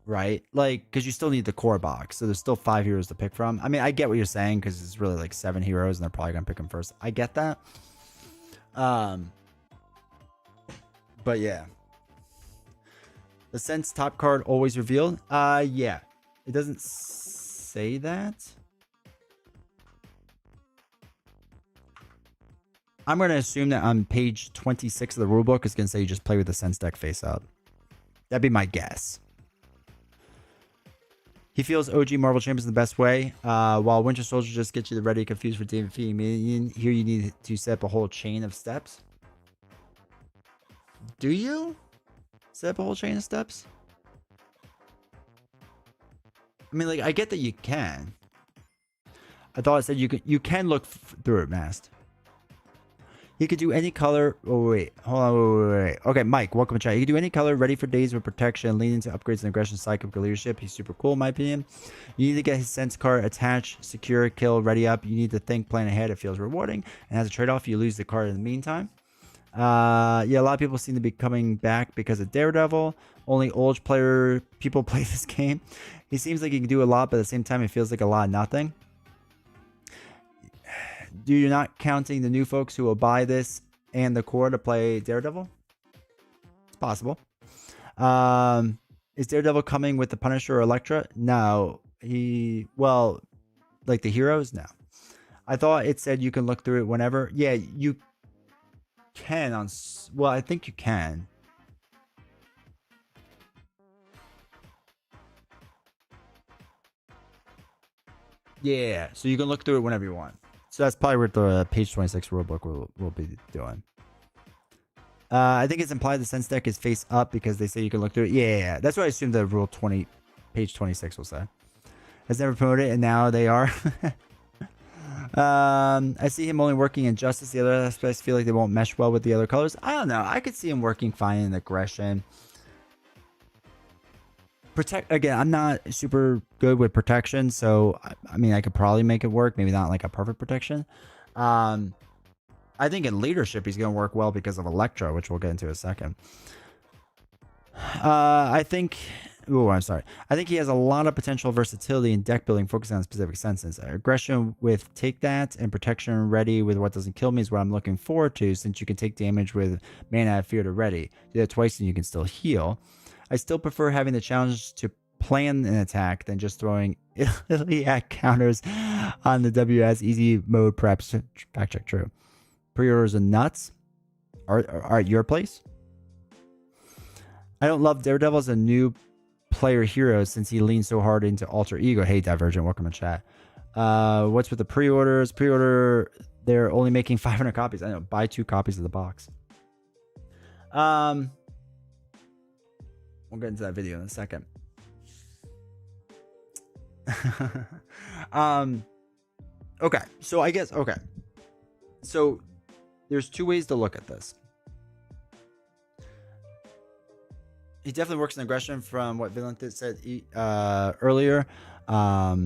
right? Like, because you still need the core box, so there's still 5 heroes to pick from. I mean, I get what you're saying because it's really like 7 heroes, and they're probably gonna pick them first. I get that. But yeah, the Sense top card always revealed. Yeah, it doesn't say that. I'm going to assume that on page 26 of the rulebook, it's going to say you just play with the Sense deck face up. That'd be my guess. He feels OG Marvel Champions the best way. While Winter Soldier just gets you the ready confused for defeating minion, here you need to set up a whole chain of steps. Do you set up a whole chain of steps? I mean, like, I get that you can. I thought it said you can look through it, Mast. He could do any color. Oh, wait. Hold on. Wait. Okay, Mike, welcome to chat. He could do any color, ready for days with protection, leaning to upgrades and aggression, psychic leadership. He's super cool, in my opinion. You need to get his Sense card attached, secure, kill, ready up. You need to think, plan ahead. It feels rewarding. And as a trade off, you lose the card in the meantime. Yeah, a lot of people seem to be coming back because of Daredevil. Only old people play this game. He seems like he can do a lot, but at the same time, it feels like a lot of nothing. Dude, you're not counting the new folks who will buy this and the core to play Daredevil? It's possible. Is Daredevil coming with the Punisher or Elektra? No. Well, like the heroes? No. I thought it said you can look through it whenever. Yeah, you can on. Well, I think you can. Yeah, so you can look through it whenever you want. So that's probably what the page 26 rulebook will be doing. I think it's implied the Sense deck is face up because they say you can look through it. Yeah. That's what I assumed the rule 20, page 26 will say. Has never promoted it, and now they are. I see him only working in Justice. The other aspects feel like they won't mesh well with the other colors. I don't know. I could see him working fine in Aggression. Again, I'm not super good with protection, so I mean, I could probably make it work. Maybe not like a perfect protection. I think in leadership he's going to work well because of Elektra, which we'll get into in a second. I think he has a lot of potential versatility in deck building, focusing on specific senses. Aggression with take that and protection ready with what doesn't kill me is what I'm looking forward to, since you can take damage with mana at fear to ready. Do that twice and you can still heal. I still prefer having the challenge to plan an attack than just throwing Iliac counters on the WS easy mode preps. Fact check true. Pre-orders are nuts. Are at your place? I don't love Daredevil as a new player hero since he leans so hard into alter ego. Hey, Divergent, welcome to chat. What's with the pre-orders? Pre-order, they're only making 500 copies. I know, buy 2 copies of the box. We'll get into that video in a second. Okay, so I guess, okay. So there's 2 ways to look at this. He definitely works in Aggression from what Villain said earlier. A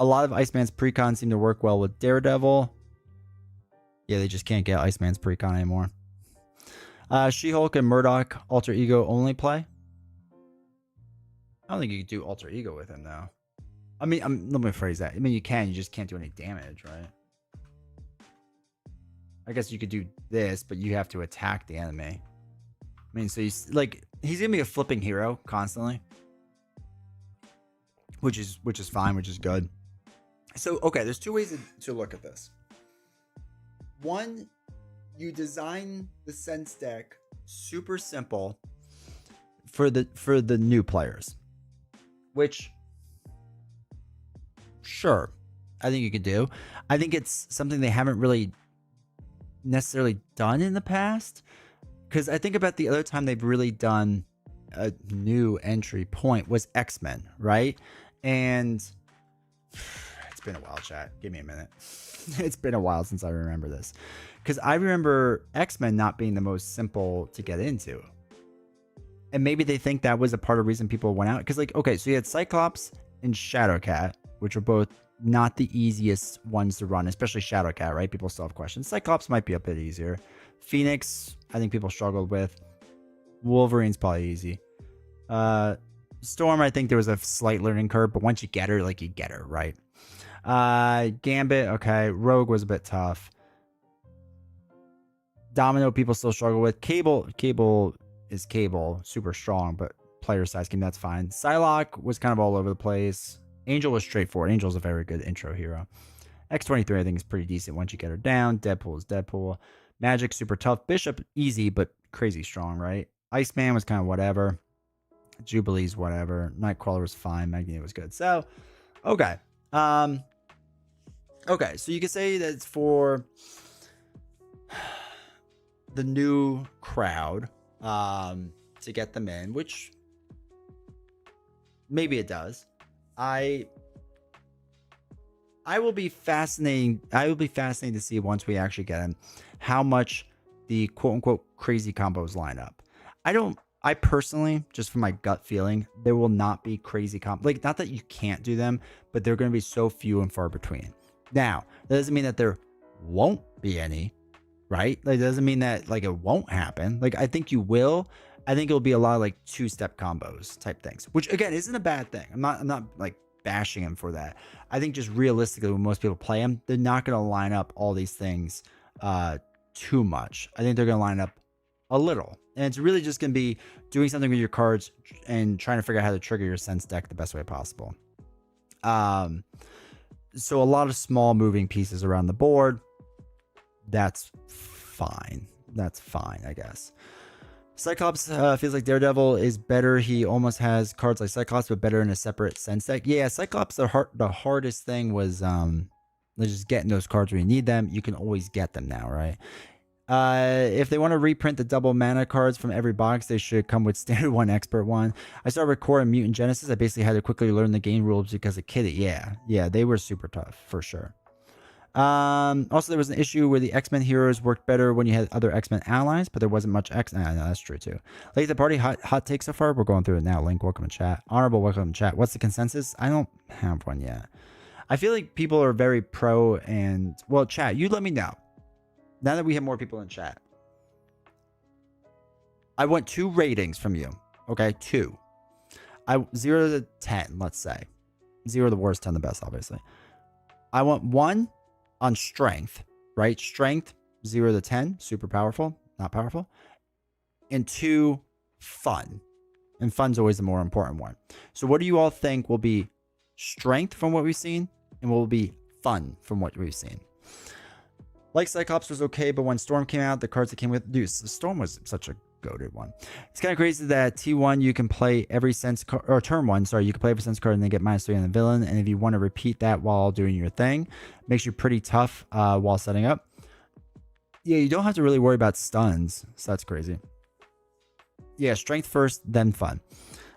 lot of Iceman's precon seem to work well with Daredevil. Yeah, they just can't get Iceman's precon anymore. She-Hulk and Murdoch alter ego only play. I don't think you could do alter ego with him though. I mean, let me phrase that. I mean, you can, you just can't do any damage, right? I guess you could do this, but you have to attack the enemy. I mean, so he's gonna be a flipping hero constantly, which is fine, which is good. So okay, there's 2 ways to look at this. One, you design the Sense deck super simple for the new players, which sure, I think you could do. I think it's something they haven't really necessarily done in the past, because I think about the other time they've really done a new entry point was X-Men, right? And it's been a while, chat. Give me a minute. It's been a while since I remember this. Because I remember X-Men not being the most simple to get into. And maybe they think that was a part of the reason people went out. Because, like, okay, so you had Cyclops and Shadowcat, which were both not the easiest ones to run, especially Shadowcat, right? People still have questions. Cyclops might be a bit easier. Phoenix, I think people struggled with. Wolverine's probably easy. Storm, I think there was a slight learning curve, but once you get her, like, you get her, right? Gambit, okay. Rogue was a bit tough. Domino, people still struggle with. Cable is Cable, super strong, but player size game, that's fine. Psylocke was kind of all over the place. Angel was straightforward. Angel's a very good intro hero. X-23, I think, is pretty decent once you get her down. Deadpool is Deadpool. Magic, super tough. Bishop, easy, but crazy strong, right? Iceman was kind of whatever. Jubilee's whatever. Nightcrawler was fine. Magneto was good. So, okay. Okay, so you could say that it's for the new crowd to get them in, which maybe it does. I will be fascinated to see once we actually get them how much the quote unquote crazy combos line up. I personally, just from my gut feeling, there will not be crazy like, not that you can't do them, but they're going to be so few and far between. Now, that doesn't mean that there won't be any, right? Like, it doesn't mean that, like, it won't happen. Like, I think you will. I think it'll be a lot of, like, two-step combos type things, which, again, isn't a bad thing. I'm not like bashing him for that. I think just realistically, when most people play him, they're not going to line up all these things too much. I think they're going to line up a little, and it's really just going to be doing something with your cards and trying to figure out how to trigger your sense deck the best way possible. So a lot of small moving pieces around the board. That's fine. That's fine, I guess. Cyclops feels like Daredevil is better. He almost has cards like Cyclops, but better in a separate sense deck. Yeah, Cyclops, the hardest thing was just getting those cards when you need them. You can always get them now, right? If they want to reprint the double mana cards from every box, they should come with standard one, expert one. I started recording Mutant Genesis. I basically had to quickly learn the game rules because of Kitty. Yeah, they were super tough for sure. Also, there was an issue where the X-Men heroes worked better when you had other X-Men allies, but there wasn't much no, that's true too. Late the party, hot take so far. We're going through it now. Link, welcome to chat. Honorable, welcome to chat. What's the consensus? I don't have one yet. I feel like people are very pro and, well, chat, you let me know. Now that we have more people in chat, I want 2 ratings from you. Okay, 2. 0 to 10, let's say. 0 the worst, 10 the best, obviously. I want 1 on strength, right? Strength, 0 to 10, super powerful, not powerful. And 2, fun. And fun's always the more important one. So what do you all think will be strength from what we've seen, and what will be fun from what we've seen? Like Cyclops was okay, but when Storm came out, the cards that came with... Dude, Storm was such a goated one. It's kind of crazy that T1, you can play every sense card... Or turn 1, sorry. You can play every sense card and then get -3 on the villain. And if you want to repeat that while doing your thing, makes you pretty tough while setting up. Yeah, you don't have to really worry about stuns. So that's crazy. Yeah, strength first, then fun.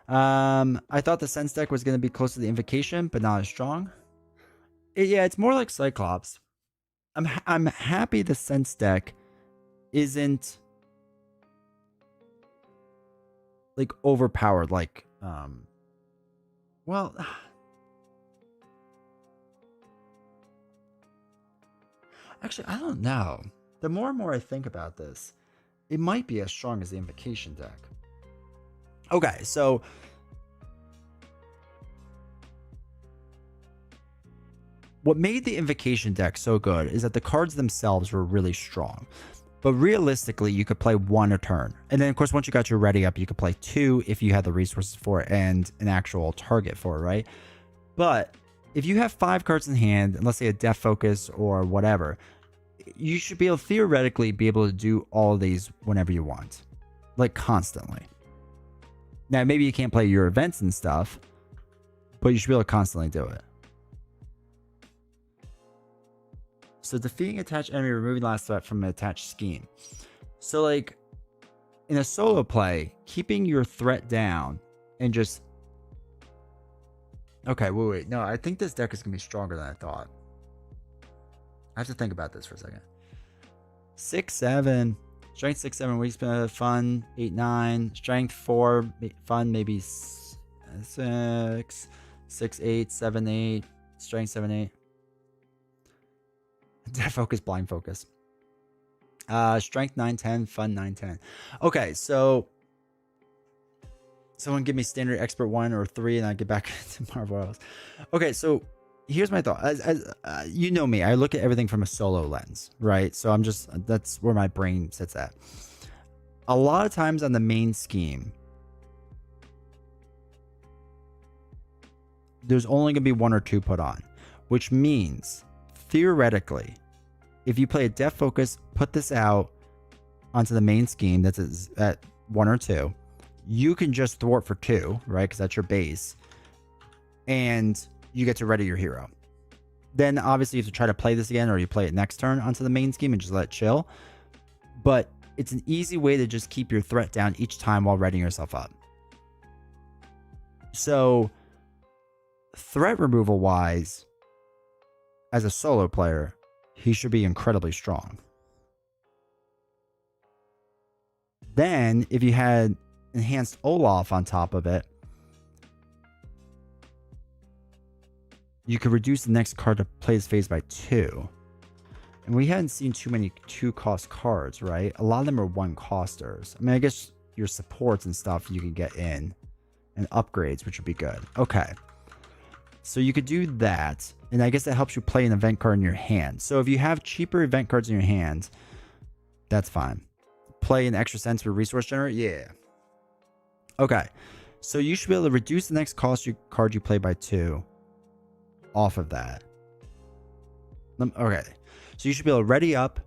I thought the sense deck was going to be close to the invocation, but not as strong. Yeah, it's more like Cyclops. I'm happy the sense deck isn't like overpowered, like well, actually, I don't know. The more and more I think about this, it might be as strong as the invocation deck. Okay, so what made the invocation deck so good is that the cards themselves were really strong. But realistically, you could play 1 a turn. And then, of course, once you got your ready up, you could play 2 if you had the resources for it and an actual target for it, right? But if you have 5 cards in hand, and let's say a Death Focus or whatever, you should be able, theoretically, be able to do all of these whenever you want. Like, constantly. Now, maybe you can't play your events and stuff, but you should be able to constantly do it. So defeating attached enemy, removing last threat from an attached scheme. So like in a solo play, keeping your threat down and just... Okay, wait. No, I think this deck is going to be stronger than I thought. I have to think about this for a second. 6, 7. Strength 6, 7. Weak fun. 8, 9. Strength 4. Fun maybe 6. 6, 8. 7, 8. Strength 7, 8. Dead focus, blind focus. Strength 9, 10. Fun 9, 10. Okay, so someone give me standard expert 1 or 3 and I get back to Marvel Worlds. Okay, so here's my thought. As you know me, I look at everything from a solo lens, right? So that's where my brain sits at. A lot of times on the main scheme, there's only going to be 1 or 2 put on, which means theoretically, if you play a Def Focus, put this out onto the main scheme that's at 1 or 2, you can just thwart for 2, right? Because that's your base. And you get to ready your hero. Then obviously you have to try to play this again, or you play it next turn onto the main scheme and just let it chill. But it's an easy way to just keep your threat down each time while readying yourself up. So threat removal wise, as a solo player, he should be incredibly strong. Then if you had enhanced Olaf on top of it, you could reduce the next card to play his phase by 2. And we hadn't seen too many 2-cost cards, right? A lot of them are 1-costers. I mean, I guess your supports and stuff you can get in, and upgrades, which would be good. Okay. So you could do that, and I guess that helps you play an event card in your hand. So if you have cheaper event cards in your hand, that's fine. Play an extra sense for resource generator? Yeah. Okay. So you should be able to reduce the next card you play by 2 off of that. Okay. So you should be able to ready up,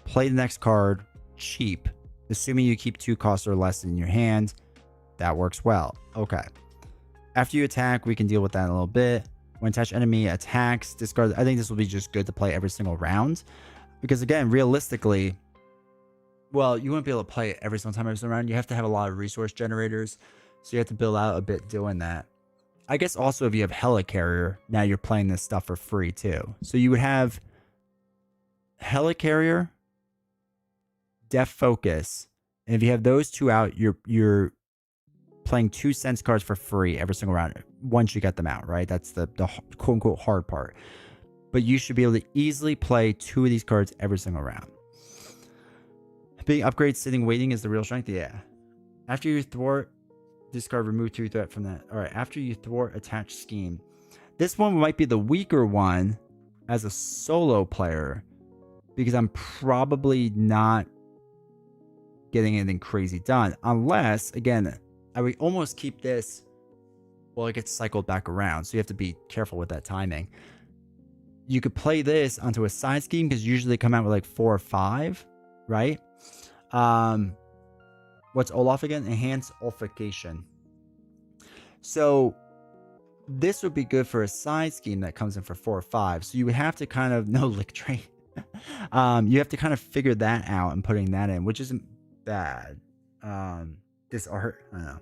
play the next card cheap, assuming you keep 2 costs or less in your hand. That works well. Okay. After you attack, we can deal with that in a little bit. When attached enemy attacks, discard. I think this will be just good to play every single round. Because again, realistically, well, you wouldn't be able to play it every single time, every single round. You have to have a lot of resource generators. So you have to build out a bit doing that. I guess also if you have Helicarrier, now you're playing this stuff for free too. So you would have Helicarrier, Def Focus, and if you have those 2 out, you're playing 2 sense cards for free every single round once you get them out, right? That's the quote unquote hard part. But you should be able to easily play 2 of these cards every single round. Being upgrade sitting waiting is the real strength. Yeah. After you thwart, discard remove 2 threat from that. All right. After you thwart attached scheme, this one might be the weaker one as a solo player because I'm probably not getting anything crazy done unless, again, I would almost keep this. Well, it gets cycled back around, so you have to be careful with that timing. You could play this onto a side scheme because usually they come out with like 4 or 5, right? What's Olaf again? Enhanced Olfication. So this would be good for a side scheme that comes in for 4 or 5. So you would have to kind of lick trade. You have to kind of figure that out and putting that in, which isn't bad. This art, I don't know.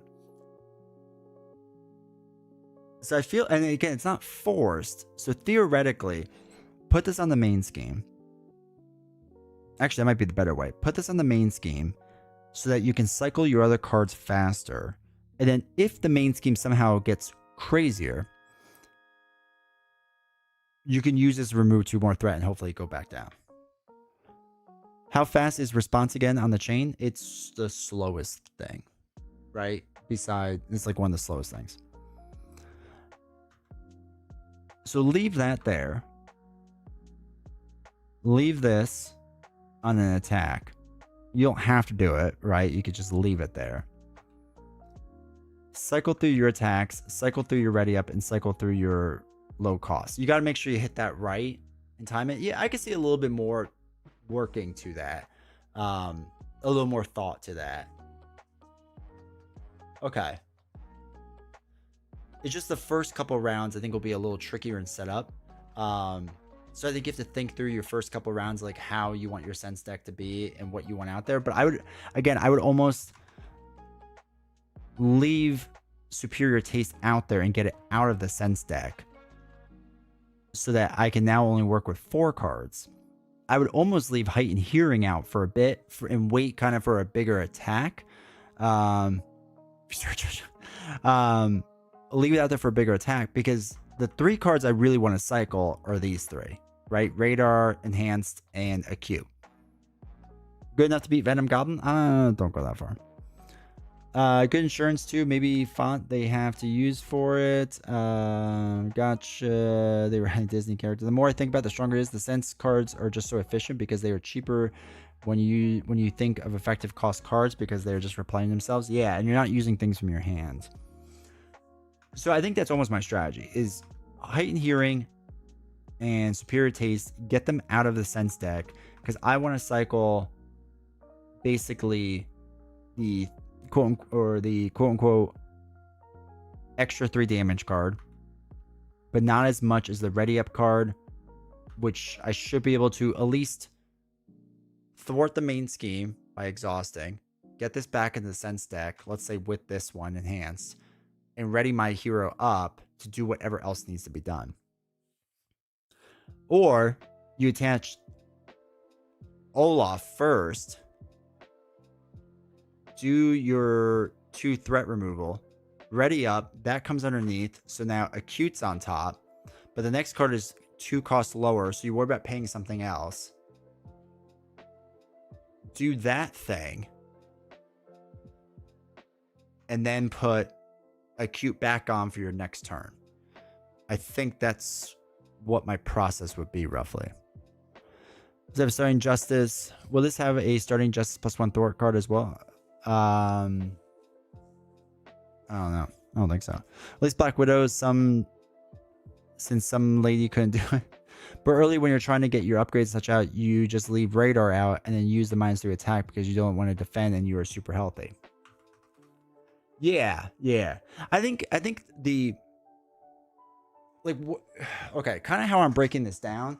So I feel, and again, it's not forced. So theoretically, put this on the main scheme. Actually, that might be the better way. Put this on the main scheme so that you can cycle your other cards faster. And then if the main scheme somehow gets crazier, you can use this to remove 2 more threat and hopefully go back down. How fast is response again on the chain? It's the slowest thing, right? Besides, it's like one of the slowest things. So leave that there. Leave this on an attack. You don't have to do it, right? You could just leave it there. Cycle through your attacks, cycle through your ready up, and cycle through your low cost. You got to make sure you hit that right and time it. Yeah, I can see a little bit more working to that. A little more thought to that. Okay. It's just the first couple rounds I think will be a little trickier in setup. So I think you have to think through your first couple rounds, like how you want your sense deck to be and what you want out there. But I would almost leave Superior Taste out there and get it out of the sense deck so that I can now only work with 4 cards. I would almost leave Heightened Hearing out for a bit and wait kind of for a bigger attack. Leave it out there for a bigger attack because the 3 cards I really want to cycle are these 3, right? Radar, Enhanced, and Acute. Good enough to beat Venom Goblin? Don't go that far. Good insurance too. Maybe font they have to use for it. Gotcha. They were a Disney character. The more I think about it, the stronger it is. The sense cards are just so efficient because they are cheaper when you think of effective cost cards because they're just replaying themselves. Yeah, and you're not using things from your hand. So I think that's almost my strategy: is Heightened Hearing and Superior Taste. Get them out of the sense deck because I want to cycle basically the quote unquote extra 3 damage card, but not as much as the ready up card, which I should be able to at least thwart the main scheme by exhausting, get this back into the sense deck, let's say with this one enhanced, and ready my hero up to do whatever else needs to be done. Or you attach Olaf first, do your 2 threat removal, ready up, that comes underneath, so now Acute's on top, but the next card is 2 costs lower, so you worry about paying something else. Do that thing, and then put Acute back on for your next turn. I think that's what my process would be, roughly. Does it have Starting Justice? Will this have a Starting Justice +1 thwart card as well? I don't know. I don't think so. At least Black Widows, since some lady couldn't do it. But early when you're trying to get your upgrades such out, you just leave Radar out and then use the -3 attack because you don't want to defend and you are super healthy. Yeah. I think the okay, kind of how I'm breaking this down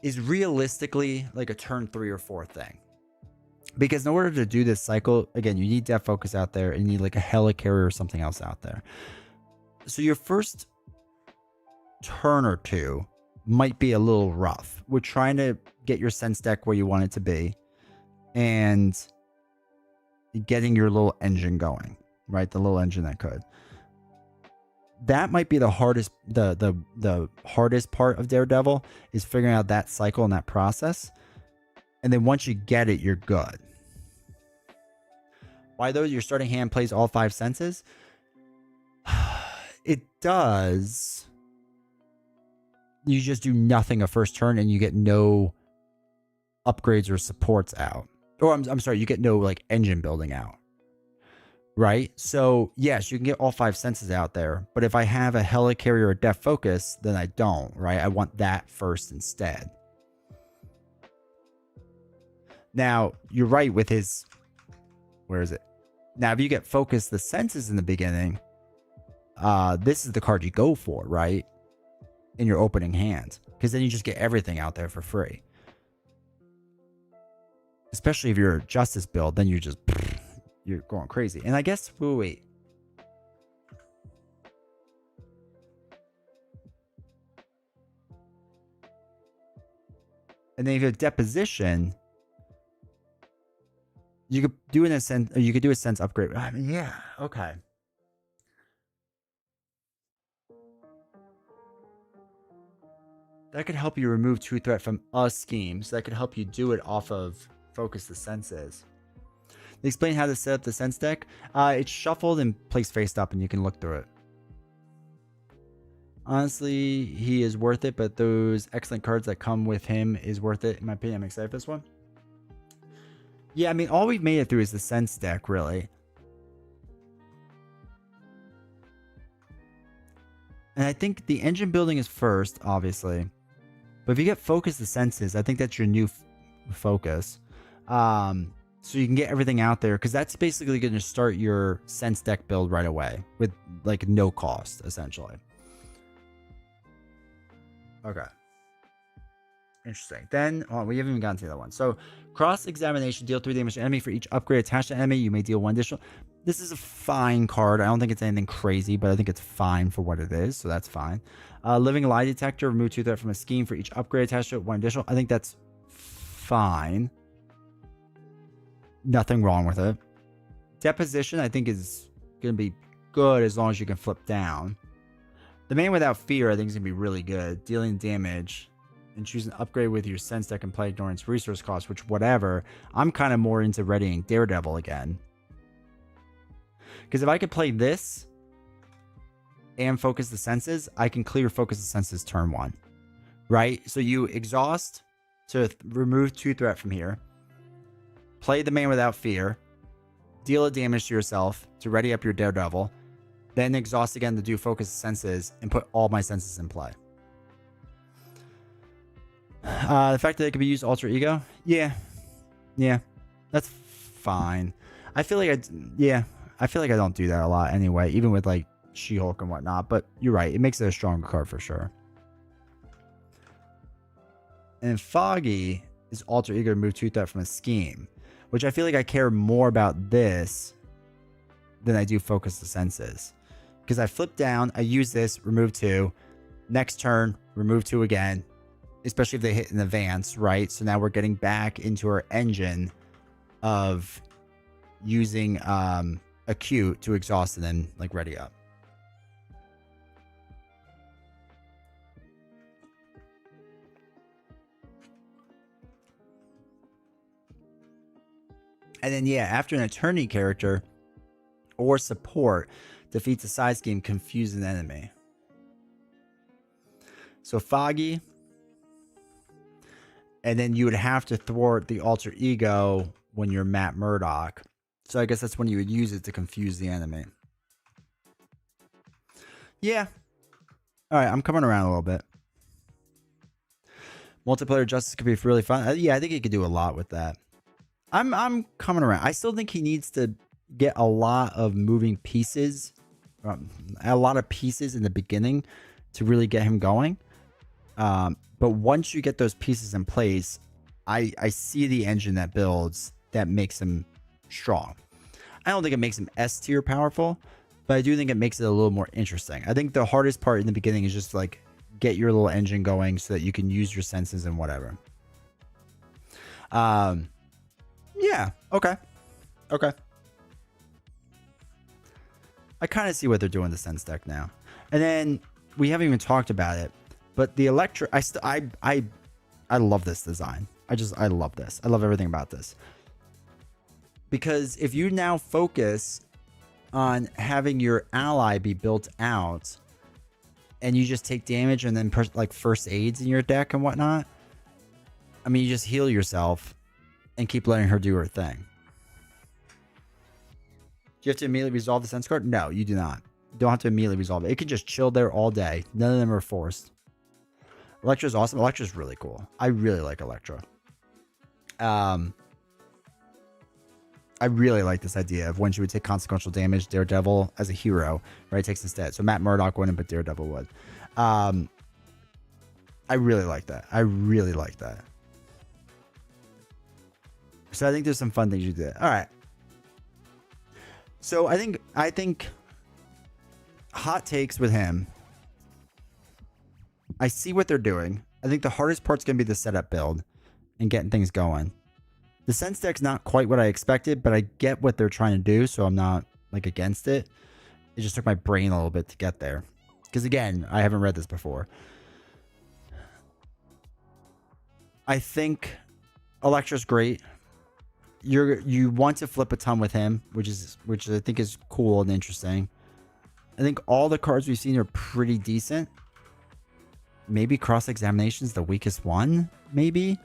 is realistically like a turn 3 or 4 thing. Because in order to do this cycle, again, you need Death Focus out there and you need like a Helicarrier or something else out there. So your first turn or 2 might be a little rough. We're trying to get your sense deck where you want it to be and getting your little engine going, right? The little engine that could. That might be the hardest, the hardest part of Daredevil is figuring out that cycle and that process. And then once you get it, you're good. Why though? Your starting hand plays all 5 senses? It does. You just do nothing a first turn and you get no upgrades or supports out. Or I'm sorry, you get no like engine building out. Right? So yes, you can get all 5 senses out there. But if I have a Helicarrier or Death Focus, then I don't, right? I want that first instead. Now, you're right with his... Where is it? Now, if you get Focus the Senses in the beginning, this is the card you go for, right? In your opening hand. Because then you just get everything out there for free. Especially if you're a Justice build, then you're just... You're going crazy. And I guess... Wait. And then if you have Deposition... You could do a sense upgrade. I mean, yeah, okay. That could help you remove 2 threat from a scheme. So that could help you do it off of Focus the Senses. They explain how to set up the sense deck. It's shuffled and placed face up, and you can look through it. Honestly, he is worth it, but those excellent cards that come with him is worth it. In my opinion, I'm excited for this one. Yeah, I mean, all we've made it through is the sense deck, really. And I think the engine building is first, obviously. But if you get Focus the Senses, I think that's your new focus. So you can get everything out there, because that's basically going to start your sense deck build right away with like no cost, essentially. Okay. Interesting. Then, we haven't even gotten to that one. So, cross-examination, deal 3 damage to enemy for each upgrade attached to enemy. You may deal 1 additional. This is a fine card. I don't think it's anything crazy, but I think it's fine for what it is, so that's fine. Living Lie Detector, remove 2 threat from a scheme for each upgrade attached to it, 1 additional. I think that's fine. Nothing wrong with it. Deposition, I think, is going to be good as long as you can flip down. The Man Without Fear, I think, is going to be really good. Dealing damage and choose an upgrade with your sense that can play ignorance resource cost, which whatever. I'm kind of more into readying Daredevil again. Because if I could play this and focus the senses, I can clear focus the senses turn 1. Right? So you exhaust to remove 2 threat from here. Play the Man Without Fear. Deal a damage to yourself to ready up your Daredevil. Then exhaust again to do focus the senses and put all my senses in play. The fact that it could be used alter ego. Yeah. That's fine. I feel like I don't do that a lot anyway, even with like She-Hulk and whatnot, but you're right. It makes it a stronger card for sure. And Foggy is alter ego to remove 2 threat from a scheme, which I feel like I care more about this than I do focus the senses. Because I flip down, I use this, remove 2. Next turn, remove 2 again, especially if they hit in advance, right? So now we're getting back into our engine of using acute to exhaust and then like ready up. And then yeah, after an attorney character or support defeats a side scheme, confuse an enemy. So Foggy, and then you would have to thwart the alter ego when you're Matt Murdock. So I guess that's when you would use it to confuse the enemy. Yeah. All right, I'm coming around a little bit. Multiplayer Justice could be really fun. Yeah, I think he could do a lot with that. I'm coming around. I still think he needs to get a lot of moving pieces, a lot of pieces in the beginning to really get him going. But once you get those pieces in place, I see the engine that builds that makes him strong. I don't think it makes him S tier powerful, but I do think it makes it a little more interesting. I think the hardest part in the beginning is just like get your little engine going so that you can use your senses and whatever. Yeah. Okay. I kind of see what they're doing the sense deck now. And then we haven't even talked about it, but the Elektra, I love this design. I love this. I love everything about this. Because if you now focus on having your ally be built out and you just take damage and then like first aids in your deck and whatnot, I mean, you just heal yourself and keep letting her do her thing. Do you have to immediately resolve the sense card? No, you do not. You don't have to immediately resolve it. It can just chill there all day. None of them are forced. Elektra's awesome. Elektra's really cool. I really like Elektra. I really like this idea of when she would take consequential damage, Daredevil as a hero, right, takes instead. So Matt Murdock wouldn't, but Daredevil would. I really like that. So I think there's some fun things you did. All right. So I think hot takes with him. I see what they're doing. I think the hardest part's going to be the setup build and getting things going. The sense deck's not quite what I expected, but I get what they're trying to do, so I'm not like against it. It just took my brain a little bit to get there. Because again, I haven't read this before. I think Elektra's great. You want to flip a ton with him, which I think is cool and interesting. I think all the cards we've seen are pretty decent. Maybe cross-examination's the weakest one, maybe.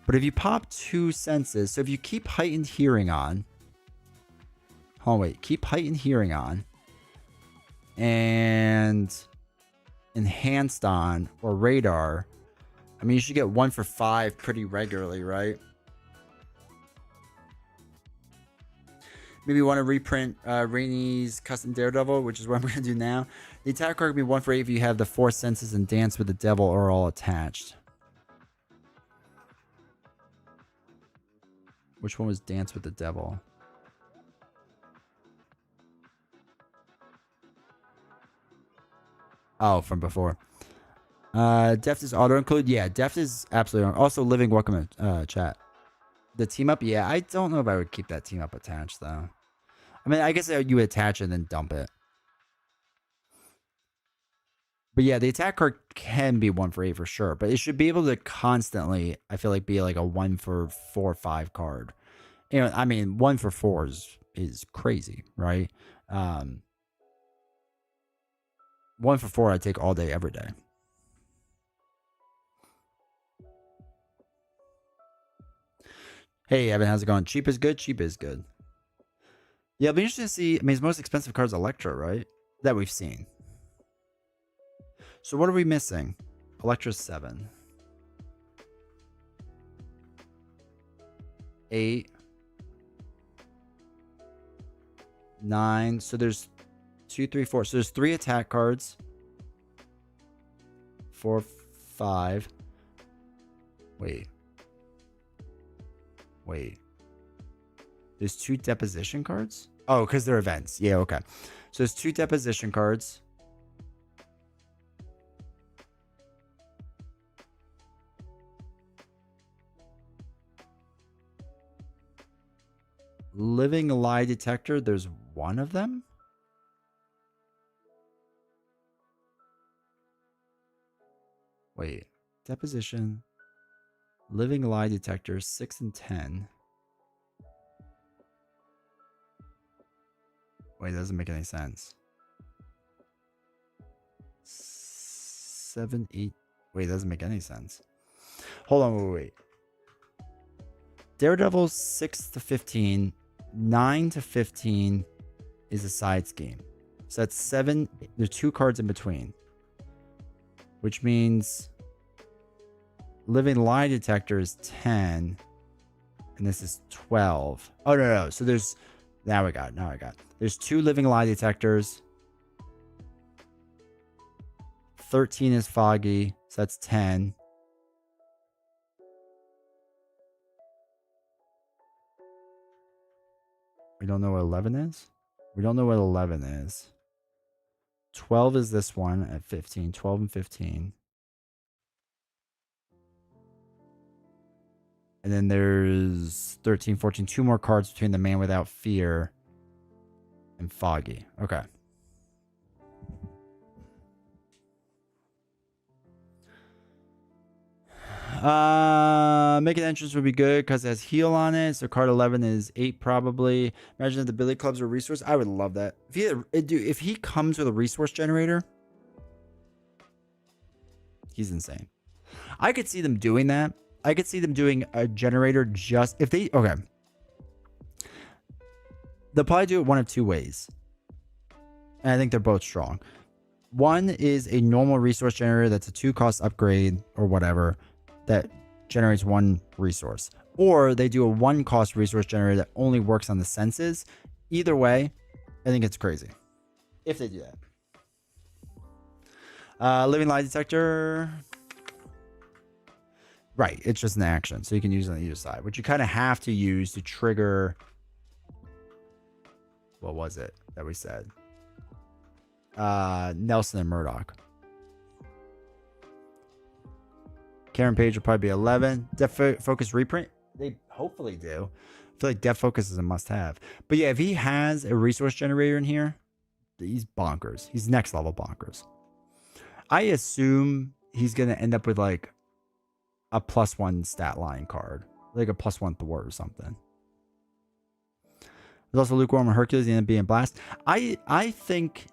But if you pop 2 senses, so if you keep heightened hearing on, keep heightened hearing on, and enhanced on or radar, I mean, you should get 1 for 5 pretty regularly, right? Maybe you want to reprint Rainey's custom Daredevil, which is what I'm going to do now. The attack card can be 1 for 8 if you have the 4 senses and Dance with the Devil are all attached. Which one was Dance with the Devil? Oh, from before. Deft is auto include. Yeah, Deft is absolutely wrong. Also, living welcome chat. The team up. Yeah, I don't know if I would keep that team up attached though. I mean, I guess you would attach it and then dump it. But yeah, the attack card can be 1 for 8 for sure. But it should be able to constantly, I feel like, be like a 1 for 4 or 5 card. You know, I mean, 1 for 4 is crazy, right? 1 for 4 I take all day, every day. Hey, Evan, how's it going? Cheap is good. Cheap is good. Yeah, it'll be interesting to see. I mean, his most expensive card is Elektra, right? That we've seen. So what are we missing? Elektra's 7. 8. 9. So there's 2, 3, 4. So there's 3 attack cards. 4, 5. Wait. There's 2 deposition cards? Oh, because they're events. Yeah, okay. So there's 2 deposition cards. Living lie detector, there's 1 of them? Wait. Deposition. Living lie detector, 6 and 10. Wait, that doesn't make any sense. 7, 8. Wait, that doesn't make any sense. Hold on, wait. Daredevil 6 to 15. 9 to 15 is a side scheme. So that's 7. There are 2 cards in between. Which means living lie detector is 10. And this is 12. Oh, no. So there's... Now I got it. There's 2 living lie detectors. 13 is foggy. So that's 10. We don't know what 11 is? We don't know what 11 is. 12 is this one at 15. 12 and 15. And then there's 13, 14. 2 more cards between the Man Without Fear and Foggy. Okay. Make an entrance would be good because it has heal on it. So card 11 is 8 probably. Imagine if the Billy Clubs were resource. I would love that. If he comes with a resource generator, he's insane. I could see them doing that. I could see them doing a generator just if they... Okay. They'll probably do it one of 2 ways. And I think they're both strong. One is a normal resource generator that's a 2 cost upgrade or whatever that generates 1 resource. Or they do a 1 cost resource generator that only works on the senses. Either way, I think it's crazy. If they do that. Living lie detector... Right, it's just an action, so you can use it on either side, which you kind of have to use to trigger... What was it that we said? Nelson and Murdoch. Karen Page will probably be 11. Depth Focus reprint? They hopefully do. I feel like Depth Focus is a must-have. But yeah, if he has a resource generator in here, he's bonkers. He's next level bonkers. I assume he's going to end up with like a +1 stat line card. Like a +1 thwart or something. There's also Lukewarm and Hercules, the end up being Blast. I think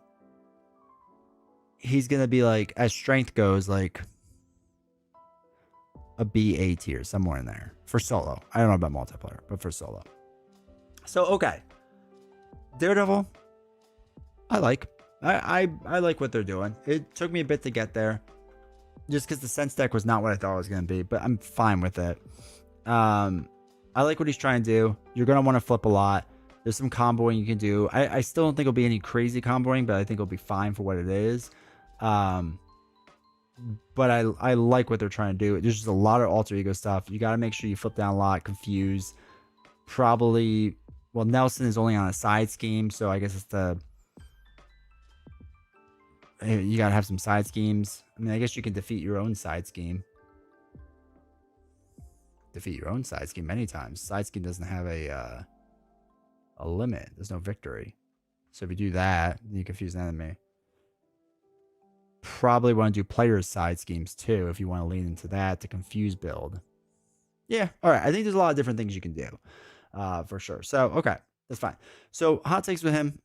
he's going to be like, as strength goes, like a BA tier, somewhere in there. For solo. I don't know about multiplayer, but for solo. So, okay. Daredevil, I like. I like what they're doing. It took me a bit to get there. Just because the sense deck was not what I thought it was going to be, but I'm fine with it. I like what he's trying to do. You're going to want to flip a lot. There's some comboing you can do. I still don't think it'll be any crazy comboing, but I think it'll be fine for what it is. But I like what they're trying to do. There's just a lot of alter ego stuff. You got to make sure you flip down a lot, confuse. Probably, well, Nelson is only on a side scheme, so I guess it's the... You gotta have some side schemes. I mean, I guess you can defeat your own side scheme. Defeat your own side scheme many times. Side scheme doesn't have a limit. There's no victory. So if you do that, then you confuse the enemy. Probably want to do players' side schemes too if you want to lean into that to confuse build. Yeah, all right. I think there's a lot of different things you can do, for sure. So okay, that's fine. So hot takes with him.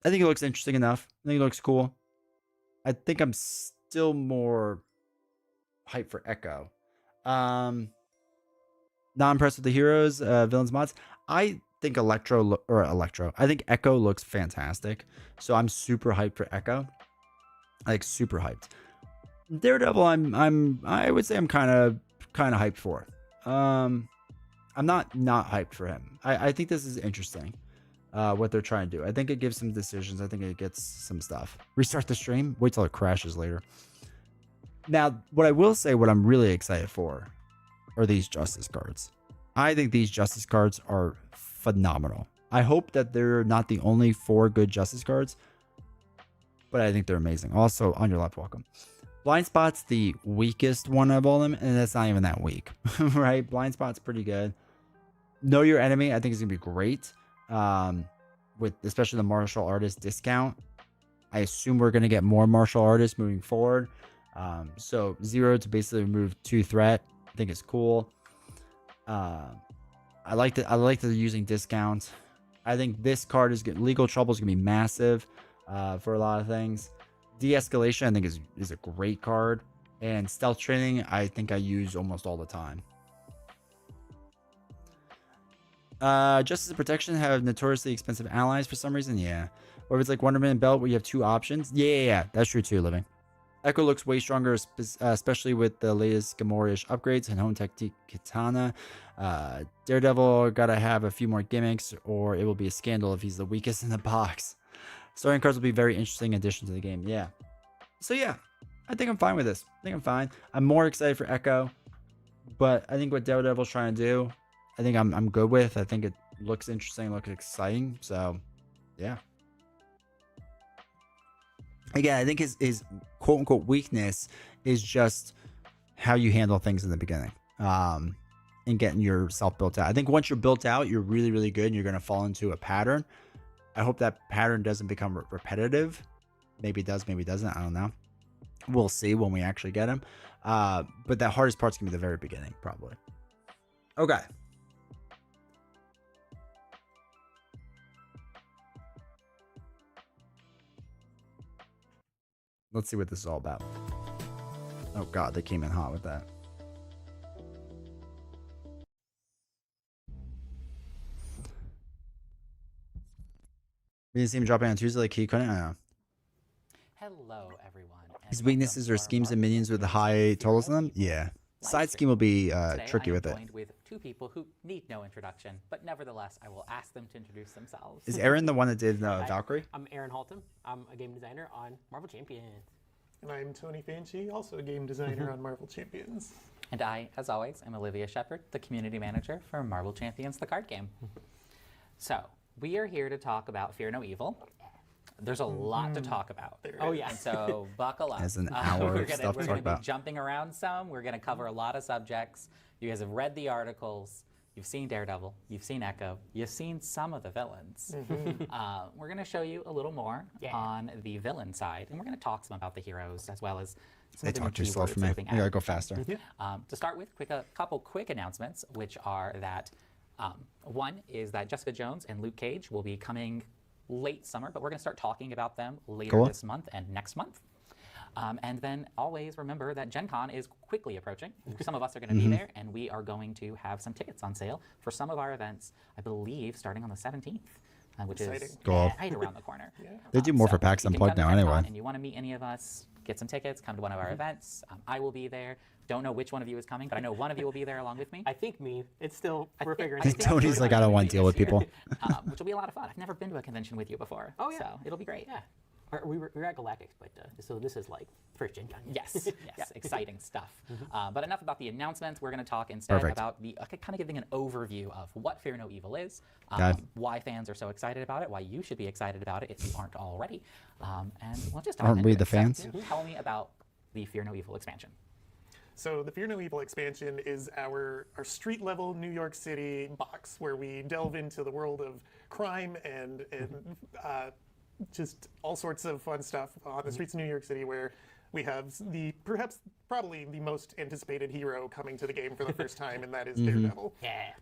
I think it looks interesting enough. I think it looks cool. I think I'm still more hyped for Echo. Not impressed with the heroes, villains, mods. I think I think Echo looks fantastic. So I'm super hyped for Echo. Like super hyped. Daredevil, I would say I'm kind of hyped for. I'm not hyped for him. I think this is interesting. What they're trying to do. I think it gives some decisions. I think it gets some stuff. Restart the stream. Wait till it crashes later. Now, what I will say, what I'm really excited for, are these Justice cards. I think these Justice cards are phenomenal. I hope that they're not the only 4 good Justice cards, but I think they're amazing. Also, on your left, welcome. Blind Spot's the weakest one of all of them, and that's not even that weak, right? Blind Spot's pretty good. Know Your Enemy, I think is gonna be great. With especially the martial artist discount. I assume we're gonna get more martial artists moving forward. So 0 to basically remove 2 threat, I think is cool. I like that they're using discounts. I think this card is good. Legal Trouble is gonna be massive for a lot of things. De-escalation, I think is a great card, and stealth training, I think I use almost all the time. Justice and Protection have notoriously expensive allies for some reason. Yeah. Or if it's like Wonderman and Belt where you have 2 options. Yeah. That's true too, Living. Echo looks way stronger, especially with the latest Gamora-ish upgrades and Home Technique Katana. Daredevil gotta have a few more gimmicks, or it will be a scandal if he's the weakest in the box. Starting cards will be a very interesting addition to the game. Yeah. So yeah, I think I'm fine with this. I think I'm fine. I'm more excited for Echo, but I think what Daredevil's trying to do, I think I'm good with. I think it looks interesting, looks exciting. So, yeah. Again, I think his quote unquote weakness is just how you handle things in the beginning, and getting yourself built out. I think once you're built out, you're really, really good, and you're gonna fall into a pattern. I hope that pattern doesn't become repetitive. Maybe it does, maybe it doesn't. I don't know. We'll see when we actually get him. But that hardest part's gonna be the very beginning, probably. Okay. Let's see what this is all about. Oh god, they came in hot with that. We didn't see him dropping on Tuesday like he couldn't. I don't know. Hello, everyone. His weaknesses are schemes and minions with the high totals in them. Yeah. Side scheme will be tricky with it. Today, I'm joined with 2 people who need no introduction, but nevertheless, I will ask them to introduce themselves. Is Aaron the one that did Valkyrie? I'm Aaron Halton. I'm a game designer on Marvel Champions. And I'm Tony Fanchi, also a game designer on Marvel Champions. And I, as always, am Olivia Shepard, the community manager for Marvel Champions, the card game. So, we are here to talk about Fear No Evil. There's a lot to talk about. Oh, yeah. And so buckle up. There's an hour we're of stuff to talk gonna be about. jumping around some. We're going to cover a lot of subjects. You guys have read the articles. You've seen Daredevil. You've seen Echo. You've seen some of the villains. We're going to show you a little more on the villain side. And we're going to talk some about the heroes as well as some They of the talk too new slow keywords for that me. are being I gotta added. go faster. To start with, a couple quick announcements, which are that one is that Jessica Jones and Luke Cage will be coming late summer, but we're going to start talking about them later this month and next month. And then always remember that Gen Con is quickly approaching. Some of us are going to be there, and we are going to have some tickets on sale for some of our events, I believe, starting on the 17th, which is right around the corner. They do more so for PAX if you can Unplugged come to now Gen Con anyway. and you want to meet any of us, get some tickets, come to one of our events. I will be there. Don't know which one of you is coming, but I know one of you will be there along with me. I think me. It's still, we're figuring I it think out. Tony's like, I don't want to deal with people. Which will be a lot of fun. I've never been to a convention with you before. Oh, yeah. So it'll be great. Yeah. We were at Galactic, but so this is like first gen content. Yes, yes, exciting stuff. But enough about the announcements. We're going to talk instead about the kind of giving an overview of what Fear No Evil is, why fans are so excited about it, why you should be excited about it if you aren't already, and we'll just aren't we the fans? So, tell me about the Fear No Evil expansion. So the Fear No Evil expansion is our street level New York City box where we delve into the world of crime and just all sorts of fun stuff on the streets of New York City, where we have probably the most anticipated hero coming to the game for the first time, and that is Daredevil.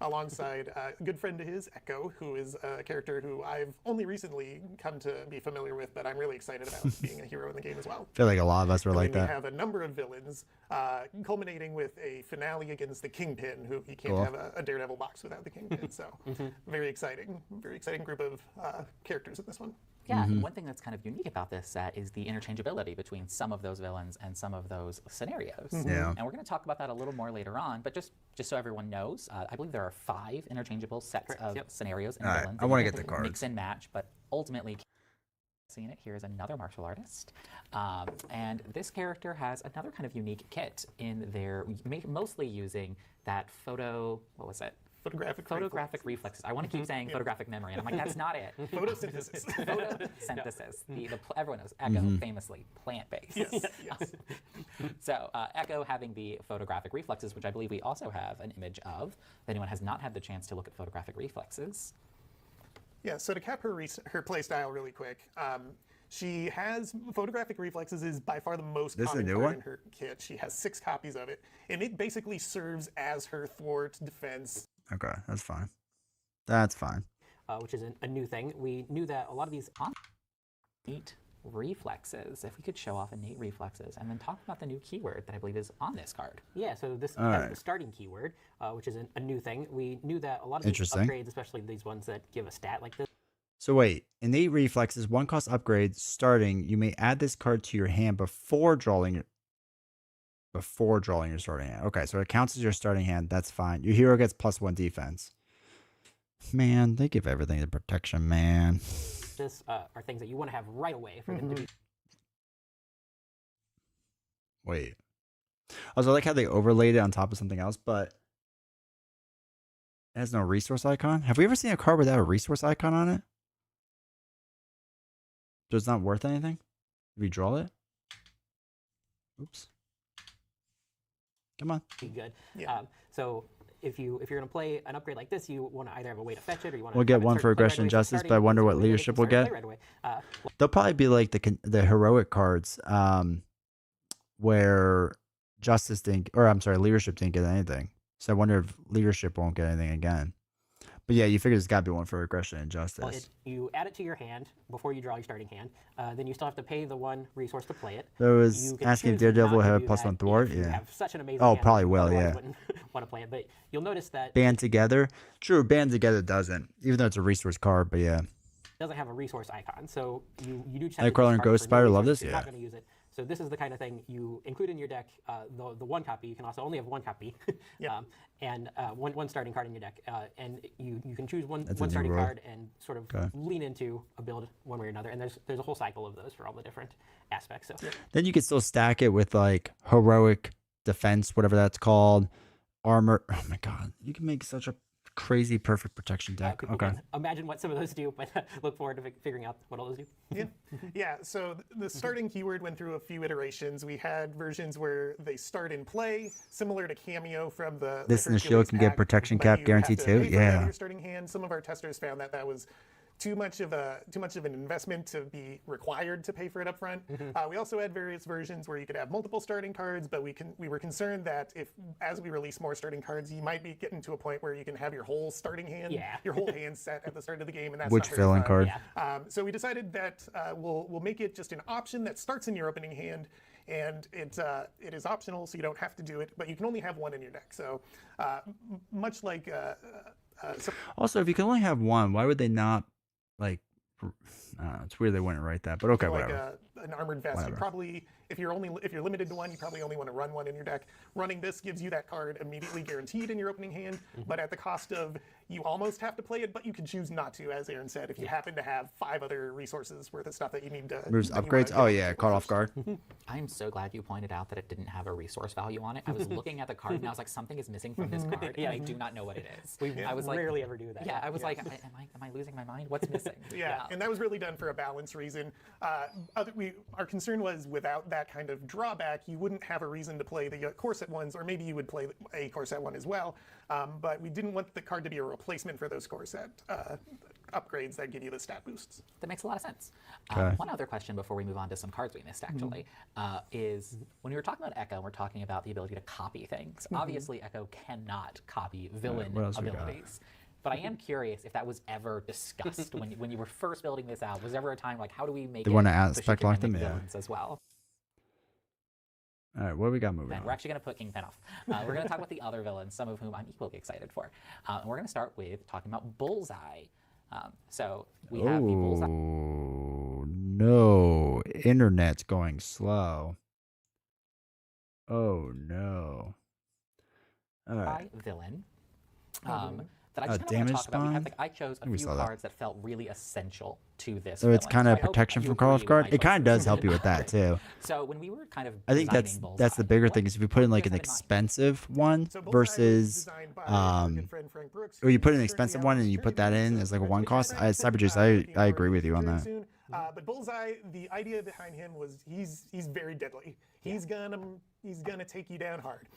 Alongside a good friend of his, Echo, who is a character who I've only recently come to be familiar with, but I'm really excited about being a hero in the game as well. I feel like a lot of us were like that. We have a number of villains, culminating with a finale against the Kingpin, who you can't have a Daredevil box without the Kingpin. So very exciting group of characters in this one. Yeah, one thing that's kind of unique about this set is the interchangeability between some of those villains and some of those scenarios. Yeah. And we're going to talk about that a little more later on, but just so everyone knows, I believe there are 5 interchangeable sets of scenarios and villains. I want to get the cards. Mix and match, but ultimately, seeing it, here's another martial artist. And this character has another kind of unique kit in there, mostly using that photographic reflexes. I want to keep saying photographic memory, and I'm like, that's not it. Photosynthesis. Photosynthesis. Everyone knows Echo, famously plant-based. Yes. So Echo having the photographic reflexes, which I believe we also have an image of. If anyone has not had the chance to look at photographic reflexes. Yeah, so to cap her play style really quick, she has photographic reflexes is by far the most common card in her kit. She has 6 copies of it, and it basically serves as her thwart defense. Okay, that's fine. That's fine. Which is a new thing. We knew that a lot of these innate reflexes. If we could show off innate reflexes, and then talk about the new keyword that I believe is on this card. Yeah, so this has the starting keyword, which is a new thing. We knew that a lot of these upgrades, especially these ones that give a stat like this. So wait, innate reflexes, 1 cost upgrade starting. You may add this card to your hand before drawing your starting hand. Okay, so it counts as your starting hand. That's fine. Your hero gets +1 defense. Man, they give everything the protection, man. This are things that you want to have right away for them to be. Wait. Also, I like how they overlaid it on top of something else, but it has no resource icon. Have we ever seen a card without a resource icon on it? So it's not worth anything if you draw it? Oops. Come on. Be good. Yeah. So if you're going to play an upgrade like this, you want to either have a way to fetch it, or you want to. We'll get 1 for aggression and justice, but I wonder what leadership we'll get. They'll probably be like the heroic cards, where justice didn't, or I'm sorry, leadership didn't get anything. So I wonder if leadership won't get anything again. But yeah, you figure there's got to be 1 for aggression and justice. Well, you add it to your hand before you draw your starting hand. Then you still have to pay the 1 resource to play it. There was asking if Daredevil will have a +1 thwart. Yeah. Have such an amazing hand, probably will. Yeah. Wouldn't want to play it, but you'll notice that Band Together. True, Band Together doesn't, even though it's a resource card. But yeah. Doesn't have a resource icon, so you do. Nightcrawler and Ghost Spider love this. You're not going to use it. So this is the kind of thing you include in your deck. The 1 copy, you can also only have 1 copy, and one starting card in your deck, and you can choose one starting card and sort of lean into a build one way or another. And there's a whole cycle of those for all the different aspects. So then you can still stack it with like heroic defense, whatever that's called, armor. Oh my god, you can make such a crazy perfect protection deck. Okay. Imagine what some of those do, but look forward to figuring out what all those do. Yeah. So the starting keyword went through a few iterations. We had versions where they start in play, similar to Cameo from the. This and the shield can get protection cap guaranteed too. Yeah. Your starting hand. Some of our testers found that was too much of an investment to be required to pay for it up front. We also had various versions where you could have multiple starting cards, but we were concerned that as we release more starting cards, you might be getting to a point where you can have your whole starting hand, your whole hand set at the start of the game, and that's which fill-in card. So we decided that we'll make it just an option that starts in your opening hand, and it is optional, so you don't have to do it, but you can only have 1 in your deck. So much like. Also, if you can only have 1, why would they not? Like, it's weird they wouldn't write that, but okay, whatever. A an armored vest. Whatever. You probably, if you're limited to one, you probably only want to run one in your deck. Running this gives you that card immediately guaranteed in your opening hand, but at the cost of you almost have to play it, but you can choose not to, as Aaron said, if you happen to have 5 other resources worth of stuff that you need to Moves, that you upgrades. wanna Oh get yeah, caught off guard. I'm so glad you pointed out that it didn't have a resource value on it. I was looking at the card and I was like, something is missing from this card, and I do not know what it is. I was like, rarely ever do that. Yeah, I was like, am I losing my mind? What's missing? Yeah, and that was really done for a balance reason. Our concern was without that kind of drawback, you wouldn't have a reason to play the Corset ones, or maybe you would play a Corset one as well. But we didn't want the card to be a replacement for those Corset upgrades that give you the stat boosts. That makes a lot of sense. Okay. One other question before we move on to some cards we missed, actually, is when we were talking about Echo, we're talking about the ability to copy things. Obviously, Echo cannot copy villain what else we got? abilities. But I am curious if that was ever discussed when you were first building this out. Was there ever a time like, how do we make They it wanna so she aspect can lock mimic them? Yeah. villains as well? All right, what do we got moving And on? we're actually going to put Kingpin off. We're going to talk about the other villains, some of whom I'm equally excited for. And we're going to start with talking about Bullseye. So we have the Bullseye Oh no, internet's going slow. Oh no. All right. villain. That I just kind of want damage to talk about. We spawn? have, like, I chose a We few saw that. cards that felt really essential to this. So it's villain. kind So of I hope protection you from call off agree with guard. my It kind of choices. does help you with that too. So when we were kind of I think that's designing the Bullseye, bigger what thing is if you put in like an players have in mind? expensive one So Bullseye was versus designed by our good friend Frank Brooks, or you put an who's expensive currently one out and you on put that maternity in leave, as like a so one congratulations, cost. Frank. Cyberjuice, Looking I forward agree to with you on very that. soon. But Bullseye, the idea behind him was he's very deadly. He's gonna take you down hard.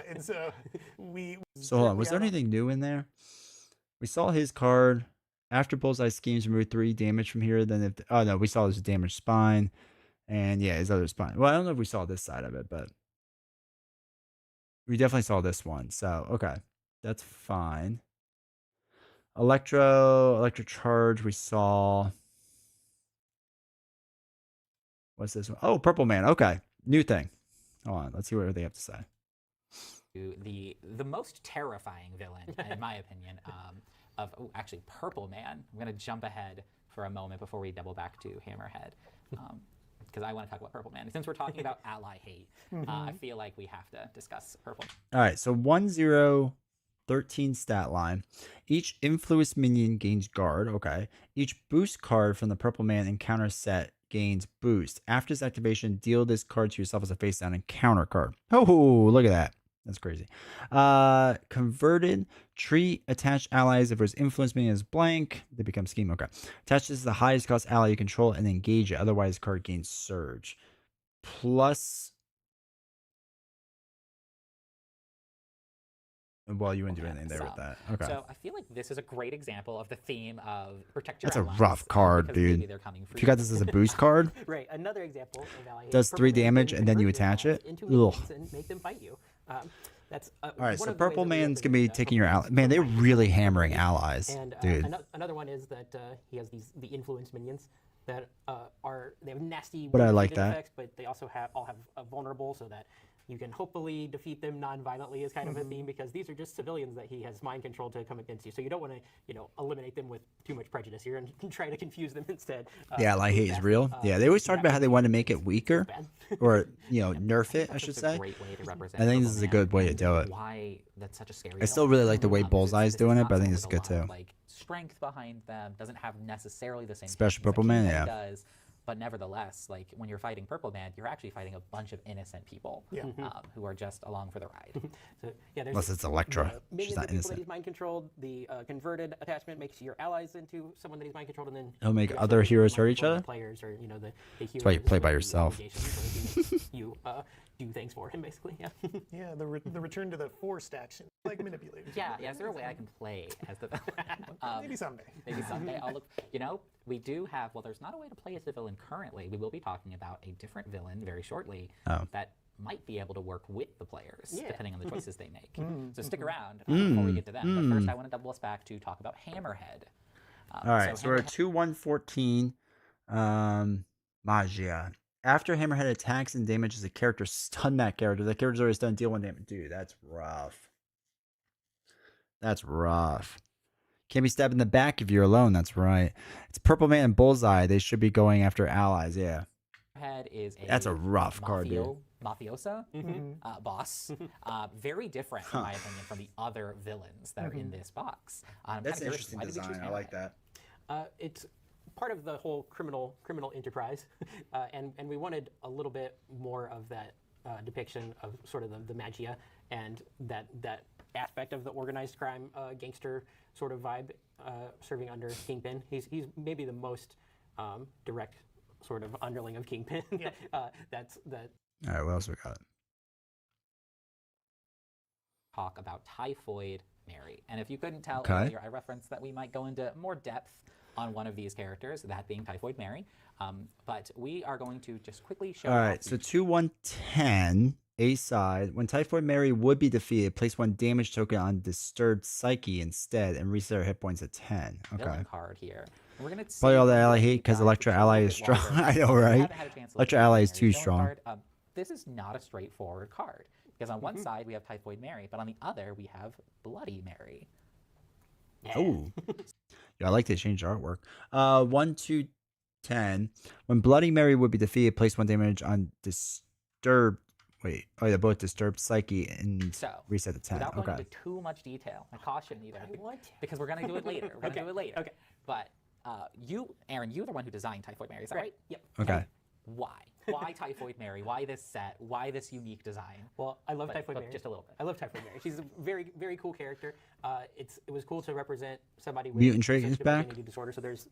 And so we. So hold on, was there currently out anything new in there? We saw his card after Bullseye schemes remove 3 damage from here. Then oh no, we saw his damaged spine, and yeah, his other spine. Well, I don't know if we saw this side of it, but we definitely saw this one. So okay, that's fine. Electro charge. We saw. What's this one? Oh, Purple Man. Okay, new thing. Hold on, let's see what they have to say. the most terrifying villain, in my opinion, actually Purple Man. I'm going to jump ahead for a moment before we double back to Hammerhead, because I want to talk about Purple Man. Since we're talking about ally hate, I feel like we have to discuss Purple. All right, so 1/0/13 stat line. Each influence minion gains guard. Okay. Each boost card from the Purple Man encounter set gains boost. After its activation, deal this card to yourself as a face down encounter card. Oh, look at that. That's crazy. Converted, treat attached allies if there's influence minion is blank, they become scheme. Okay. Attaches the highest cost ally you control and engage it. Otherwise, card gains surge. Plus. Well, you wouldn't do anything there with that. Okay. So I feel like this is a great example of the theme of protect your That's a allies, rough card, because maybe dude. they're coming for If you got this as a boost card, Right. Another example of ally hate. Does Purple 3 Man damage can and then you convert your attach allies it? into Ugh. minions and make them fight you. That's all right. one So of the ways Purple that we Man's open gonna be it up. taking your ally. Man, they're really hammering allies, And dude. another one is that he has the influence minions that they have nasty. But I like defeated that. effects, but they also have vulnerable, so that you can hopefully defeat them non-violently is kind of a theme, because these are just civilians that he has mind controlled to come against you. So you don't want to eliminate them with too much prejudice here and try to confuse them instead. The ally hate is real. Yeah, they always talked about how they wanted to make it weaker, or nerf it, I should That's a say. great way to represent I think this Purple is a Man good way to and do it. Why that's such a scary. I still really like the way because Bullseye's this doing it, not but I think someone this is with good a lot too. of, like, strength behind them, doesn't have necessarily the same. Especially things that Purple Man, Kingpin yeah. does. But nevertheless, like when you're fighting Purple Man, you're actually fighting a bunch of innocent people who are just along for the ride. So, yeah, there's Unless it's Electra. the She's minions not are people that innocent. he's mind controlled. The converted attachment makes your allies into someone that he's mind controlled, and then He'll make you also other mind heroes hurt each control other? the players, or the heroes. why you play by with the yourself. obligations, so that you do things for him, basically. Yeah. Yeah, the return to the forced action, like manipulated. Yeah, is there a way I can play as the Maybe someday. Maybe someday I'll look. We do have. Well, there's not a way to play as the villain currently. We will be talking about a different villain very shortly that might be able to work with the players depending on the choices they make. So stick around before we get to them. But first, I want to double us back to talk about Hammerhead. All right, so we're at 2/1/14. Magia. After Hammerhead attacks and damages a character, stun that character. That character's already stunned, deal 1 damage. Dude, that's rough. That's rough. Can't be stabbed in the back if you're alone. That's right. It's Purple Man and Bullseye. They should be going after allies. Yeah. Head is That's a rough card, dude. mafiosa boss. Very different, in my opinion, from the other villains that are in this box. I'm That's kinda an curious, interesting why did we choose design. I like Hammerhead? that. It's part of the whole criminal enterprise, and we wanted a little bit more of that depiction of sort of the magia and that aspect of the organized crime gangster sort of vibe, serving under Kingpin. He's maybe the most direct sort of underling of Kingpin. That's that. All right, what else we got? Talk about Typhoid Mary. And if you couldn't tell Okay. earlier, I referenced that we might go into more depth on one of these characters, that being Typhoid Mary. But we are going to just quickly show All off right, so the 2/110 A side. When Typhoid Mary would be defeated, place 1 damage token on Disturbed Psyche instead, and reset her hit points at 10. Okay. villain card here. And we're going to Probably all the ally hate because Elektra ally is strong. I know, right? Elektra ally is too strong. This is not a straightforward card because on one side we have Typhoid Mary, but on the other we have Bloody Mary. Oh, yeah, I like they changed the artwork. 1/2/10. When Bloody Mary would be defeated, place 1 damage on Disturbed. Wait, oh yeah, both Disturbed Psyche and So, reset to 10. without going Okay. into too much detail, I caution either What? because we're going to do it later. We're going to do it later. Okay. But you, Aaron, you're the one who designed Typhoid Mary, is that right? Yep. Okay. Why? Why Typhoid Mary? Why this set? Why this unique design? Well, I love But- Typhoid but Mary. just a little bit. I love Typhoid Mary. She's a very, very cool character. It was cool to represent somebody with Mutant trait is dissociative back? identity disorder. So there's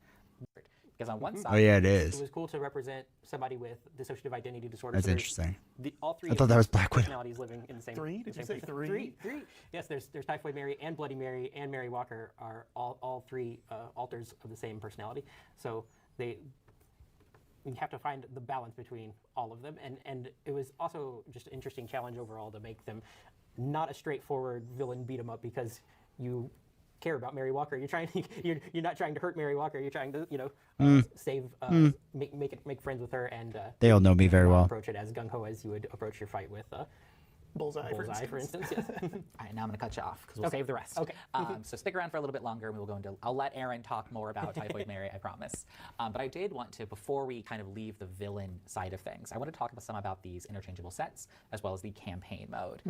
Because on one side, Oh yeah, it It is. was cool to represent somebody with dissociative identity disorder. That's so there's interesting. All three. I of thought that these was Black Widow. personalities living in the same. Three? the Did you same say person. three? Three. Yes, there's Typhoid Mary and Bloody Mary and Mary Walker are all three alters of the same personality. So you have to find the balance between all of them, and it was also just an interesting challenge overall to make them not a straightforward villain beat 'em up because you care about Mary Walker. You're trying to, you're not trying to hurt Mary Walker. You're trying to save make friends with her and They all know me very not well. approach it as gung ho as you would approach your fight with Bullseye, Bullseye, instance. for instance. Yes. All right, now I'm going to cut you off because we'll Okay. save the rest. Okay. So stick around for a little bit longer, and we will go into. I'll let Aaron talk more about Typhoid Mary, I promise. But I did want to, before we kind of leave the villain side of things, I want to talk about some about these interchangeable sets as well as the campaign mode,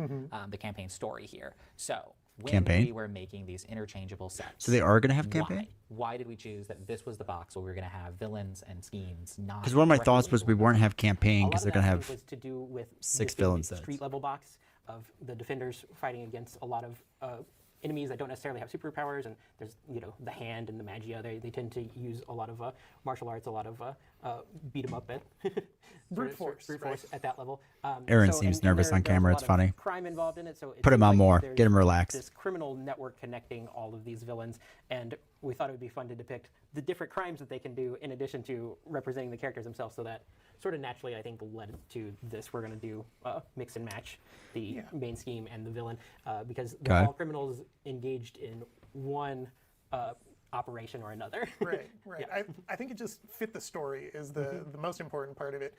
the campaign story here. So when Campaign? we were making these interchangeable sets, So they are going to have campaign? Why did we choose that this was the box where we were going to have villains and schemes? Not Because one of my directly thoughts was we linked. weren't have campaign A lot because of they're going to that, I think, have. was to do with 6 this being villain a sets. street level box of the defenders fighting against a lot of enemies that don't necessarily have superpowers, and there's the hand and the magia. They tend to use a lot of martial arts, a lot of beat 'em up at Brute force, at that level. Aaron seems nervous on there's camera, a it's lot of funny. Crime involved in it, so it Put him seems on like more. there's Get him relaxed. This criminal network connecting all of these villains, and we thought it would be fun to depict the different crimes that they can do in addition to representing the characters themselves. So that sort of naturally, I think, led to this. We're going to do mix and match the main scheme and the villain because they're Okay. all criminals engaged in one operation or another. Right. I think it just fit the story is the most important part of it.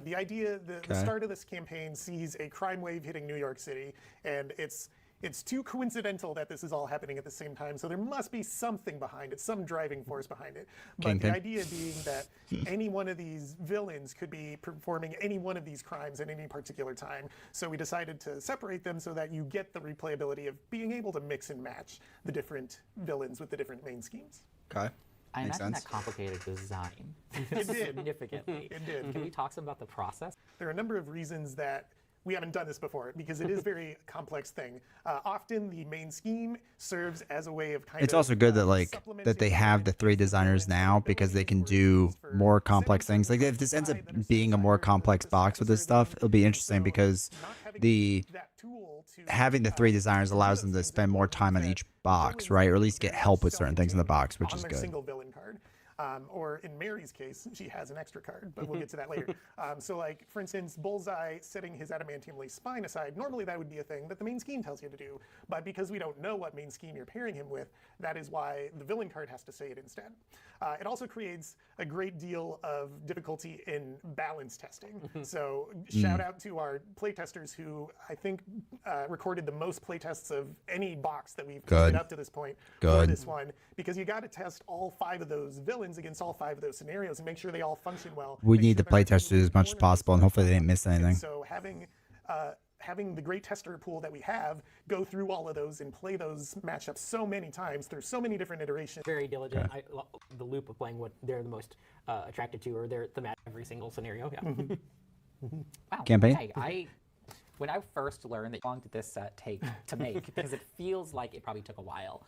The idea, the start of this campaign sees a crime wave hitting New York City, and it's too coincidental that this is all happening at the same time. So there must be something behind it, some driving force behind it. But Kingpin. the idea being that any one of these villains could be performing any one of these crimes at any particular time. So we decided to separate them so that you get the replayability of being able to mix and match the different villains with the different main schemes. Okay. I Makes imagine sense. that complicated design It did. significantly. It did. Can we talk some about the process? There are a number of reasons that we haven't done this before because it is a very complex thing. Often the main scheme serves as a way of kind It's of also good that that they have the 3 designers now because they can do more complex things. Like if this ends up being a more complex box with this stuff, it'll be interesting because having the 3 designers allows them to spend more time on each box, right? Or at least get help with certain things in the box, which on is their good. single villain card. Or in Mary's case, she has an extra card, but we'll get to that later. So like, for instance, Bullseye setting his adamantium lace spine aside, normally that would be a thing that the main scheme tells you to do. But because we don't know what main scheme you're pairing him with, that is why the villain card has to say it instead. It also creates a great deal of difficulty in balance testing. So shout out to our playtesters who I think recorded the most playtests of any box that we've created up to this point for this one, because you got to test all 5 of those villains villains against all 5 of those scenarios and make sure they all function well. We make need sure the they're not playtesters getting as much as cornered possible, and by hopefully they stuff. didn't miss And anything. so having the great tester pool that we have go through all of those and play those matchups so many times through so many different iterations. Very diligent. The loop of playing what they're the most attracted to, or they're the match every single scenario. Yeah. Wow. Campaign? Okay, when I first learned that, how long did this set take to make? Because it feels like it probably took a while.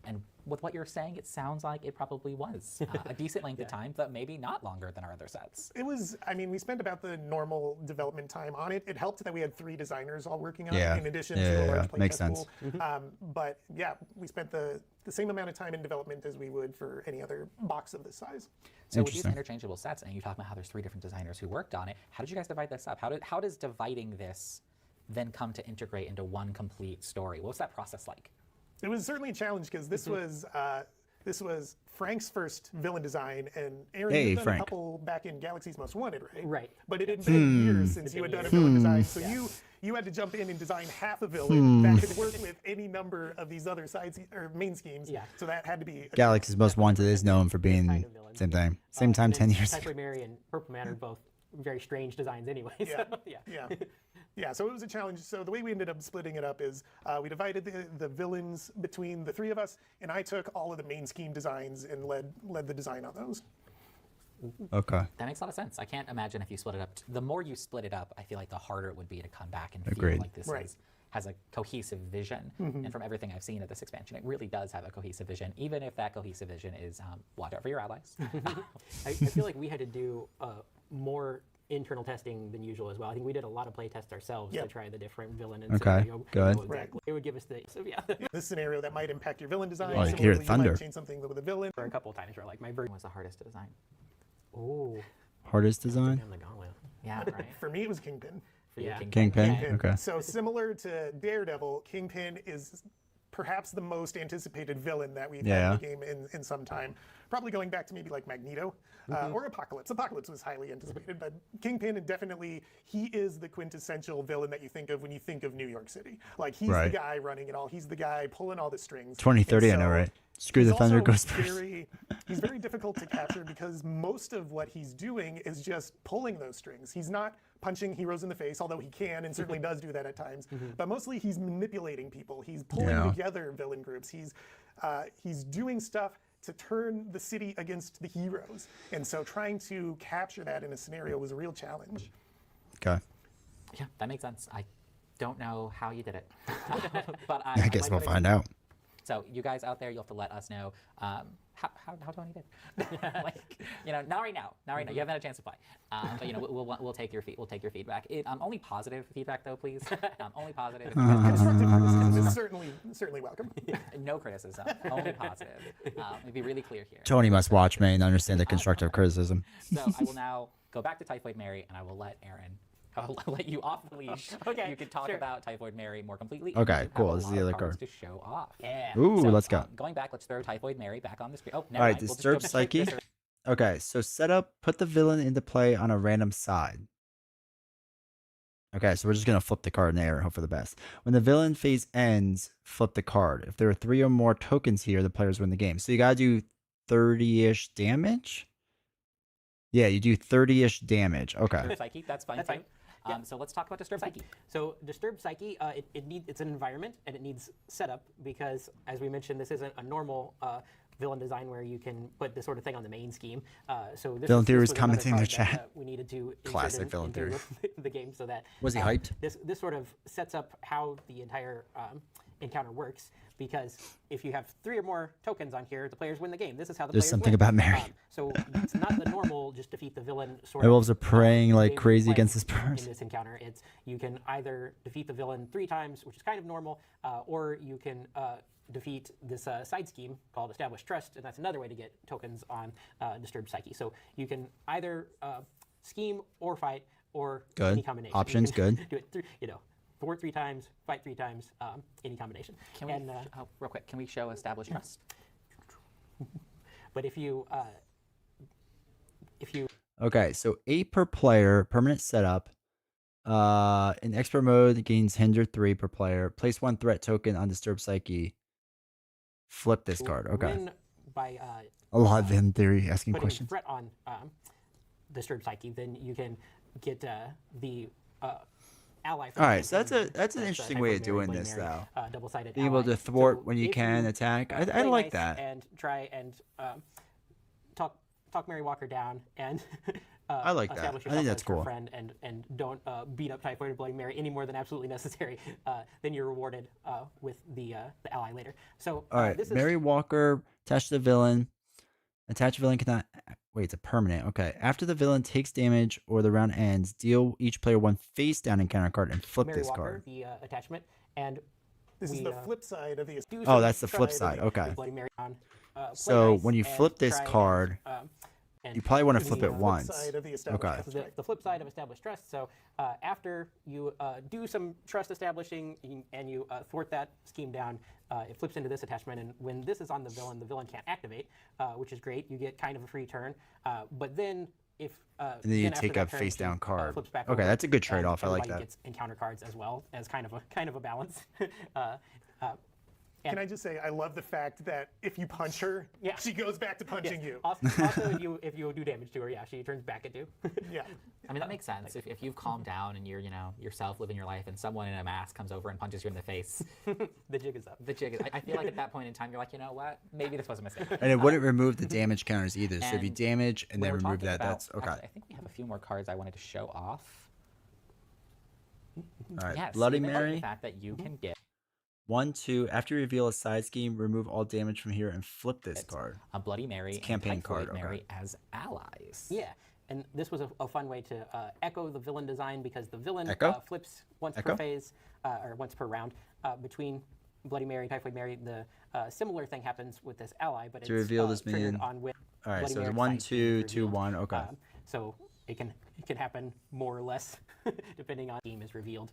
And with what you're saying, it sounds like it probably was a decent length of time, but maybe not longer than our other sets. It was, I mean, we spent about the normal development time on it. It helped that we had 3 designers all working on it in addition to a large makes playtest sense. pool. But yeah, we spent the same amount of time in development as we would for any other box of this size. So with these interchangeable sets, and you talk about how there's 3 different designers who worked on it, how did you guys divide this up? How does dividing this then come to integrate into one complete story? What was that process like? It was certainly a challenge because this was Frank's first villain design, and Aaron, you've done a couple back in Galaxy's Most Wanted, right? Right. But it had been years since you had done a villain design, so you had to jump in and design half a villain that could work with any number of these other sides or main schemes. Yeah. So that had to be Galaxy's Most Wanted is known for being kind of villain. same thing, same time 10 years ago. Typhoid Mary and Purple Man are both very strange designs anyway. Yeah. So, yeah. Yeah, so it was a challenge. So the way we ended up splitting it up is we divided the villains between the 3 of us, and I took all of the main scheme designs and led the design on those. Okay. That makes a lot of sense. I can't imagine if you split it up. The more you split it up, I feel like the harder it would be to come back and Agreed. feel like this has a cohesive vision. And from everything I've seen of this expansion, it really does have a cohesive vision, even if that cohesive vision is watch out for your allies. I feel like we had to do more internal testing than usual as well. I think we did a lot of play tests ourselves to try the different villain and scenario. Good. Exactly. It would give us the This scenario that might impact your villain design. Oh, you hear Similarly, thunder. might change something with a villain. for a couple of times where like my version Was the hardest to design. oh Hardest design? damn the gauntlet. Yeah, right. For me, it was Kingpin. For you, Yeah. Kingpin? Kingpin. Okay. So similar to Daredevil, Kingpin is perhaps the most anticipated villain that we've had in the game in some time. Probably going back to maybe like Magneto or Apocalypse. Apocalypse was highly anticipated, but Kingpin definitely, he is the quintessential villain that you think of when you think of New York City. Like he's the guy running it all. He's the guy pulling all the strings. 2030, I know, right? Screw the Thunder goes first. He's very difficult to capture because most of what he's doing is just pulling those strings. He's not punching heroes in the face, although he can and certainly does do that at times. But mostly he's manipulating people. He's pulling together villain groups. He's doing stuff to turn the city against the heroes. And so trying to capture that in a scenario was a real challenge. Okay. Yeah, that makes sense. I don't know how you did it, but I guess we'll find out. So you guys out there, you'll have to let us know how Tony did. Like, not right now. Not right now. You haven't had a chance to play. But we'll take your feedback. Only positive feedback though, please. Only positive. Constructive criticism is certainly welcome. No criticism. Only positive. Let me be really clear here. Tony must watch me and understand the constructive criticism. So I will now go back to Typhoid Mary, and I will let Aaron. I'll let you off the leash. Okay, You can talk sure. about Typhoid Mary more completely. Okay, You have cool. a This is lot the of other cards card. to show off. Yeah. Ooh, So, let's go. Going back, let's throw Typhoid Mary back on the screen. Oh, All right, mind. We'll just disturb go straight to psyche. this. Okay, so set up, put the villain into play on a random side. Okay, so we're just going to flip the card in the air and hope for the best. When the villain phase ends, flip the card. If there are 3 or more tokens here, the players win the game. So you got to do 30-ish damage? Yeah, you do 30-ish damage. Okay. Disturb Psyche, that's fine That's too. fine. Yeah. So let's talk about Disturb Psyche. So Disturbed Psyche, it's an environment and it needs setup because, as we mentioned, this isn't a normal villain design where you can put this sort of thing on the main scheme. So this Villain was- Theory this is was another commenting in the card that, chat. we needed to insert Classic Villain into Theory. the game so that Was he hyped? This sort of sets up how the entire encounter works. Because if you have 3 or more tokens on here, the players win the game. This is how the There's players something win. about Mary. So it's not the normal just defeat the villain sort Werewolves of. are praying like way we crazy play against this in person. this encounter. It's you can either defeat the villain 3 times, which is kind of normal, or you can defeat this side scheme called Established Trust, and that's another way to get tokens on Disturbed Psyche. So you can either scheme or fight or Good. any combination. Options, You can good. Do it thwart 3 times, fight 3 times, any combination. Can we, real quick, can we show Established Trust? But if you Okay, so 8 per player, permanent setup. In expert mode, it gains hinder 3 per player. Place 1 threat token on Disturbed Psyche. Flip this card. Okay. When by A lot of in theory asking putting questions. threat on Disturb Psyche, then you can get the ally. All right, so that's an interesting way of doing this, though. Double-sided Being able ally. to thwart So when you if can attack. I play like nice that. And try and talk Mary Walker down and I like that. establish I yourself think as that's her cool. friend and don't beat up Typhoid or Bloody Mary any more than absolutely necessary. Then you're rewarded with the ally later. So All right, this is Mary Walker attached to the villain. Attached villain cannot. Wait, it's a permanent. Okay. After the villain takes damage or the round ends, deal each player one face down encounter card and flip Mary this Walker, card. the attachment, and This is the flip side of the. Oh, that's the flip side. Okay. Bloody Mary on, play So nice when you and flip this try card, and you probably want to flip the, it flip once. Side of the established Okay. trust. the flip side of established trust. So after you do some trust establishing and you thwart that scheme down, it flips into this attachment. And when this is on the villain can't activate, which is great. You get kind of a free turn. But then if And then you take a face down card. Okay, that's a good trade-off. I like that. Gets encounter cards as well as kind of a balance. Can I just say, I love the fact that if you punch her, Yeah. she goes back to punching you. Also, if you do damage to her, yeah, she turns back at you. Yeah. I mean, that makes sense. If you've calmed down and you're, yourself living your life and someone in a mask comes over and punches you in the face, The jig is up. the jig is, I feel like at that point in time, you're like, you know what? Maybe this was a mistake. And it wouldn't remove the damage counters either. So if you And damage and when then we're remove talking that, about- that's okay. actually, I think we have a few more cards I wanted to show off. All right. Yes, Bloody even like Mary. the fact that you can get 1, 2. After you reveal a side scheme, remove all damage from here and flip this card. a Bloody Mary campaign and Typhoid card, okay. Mary as allies. Yeah, and this was a fun way to echo the villain design because the villain Echo? flips once Echo? per phase or once per round between Bloody Mary and Typhoid Mary. The similar thing happens with this ally, but it's reveal this triggered minion. on with All right, Bloody so it's Mary's 1, side scheme 2, is 2, revealed. 1. Okay. So it can happen more or less depending on scheme is revealed.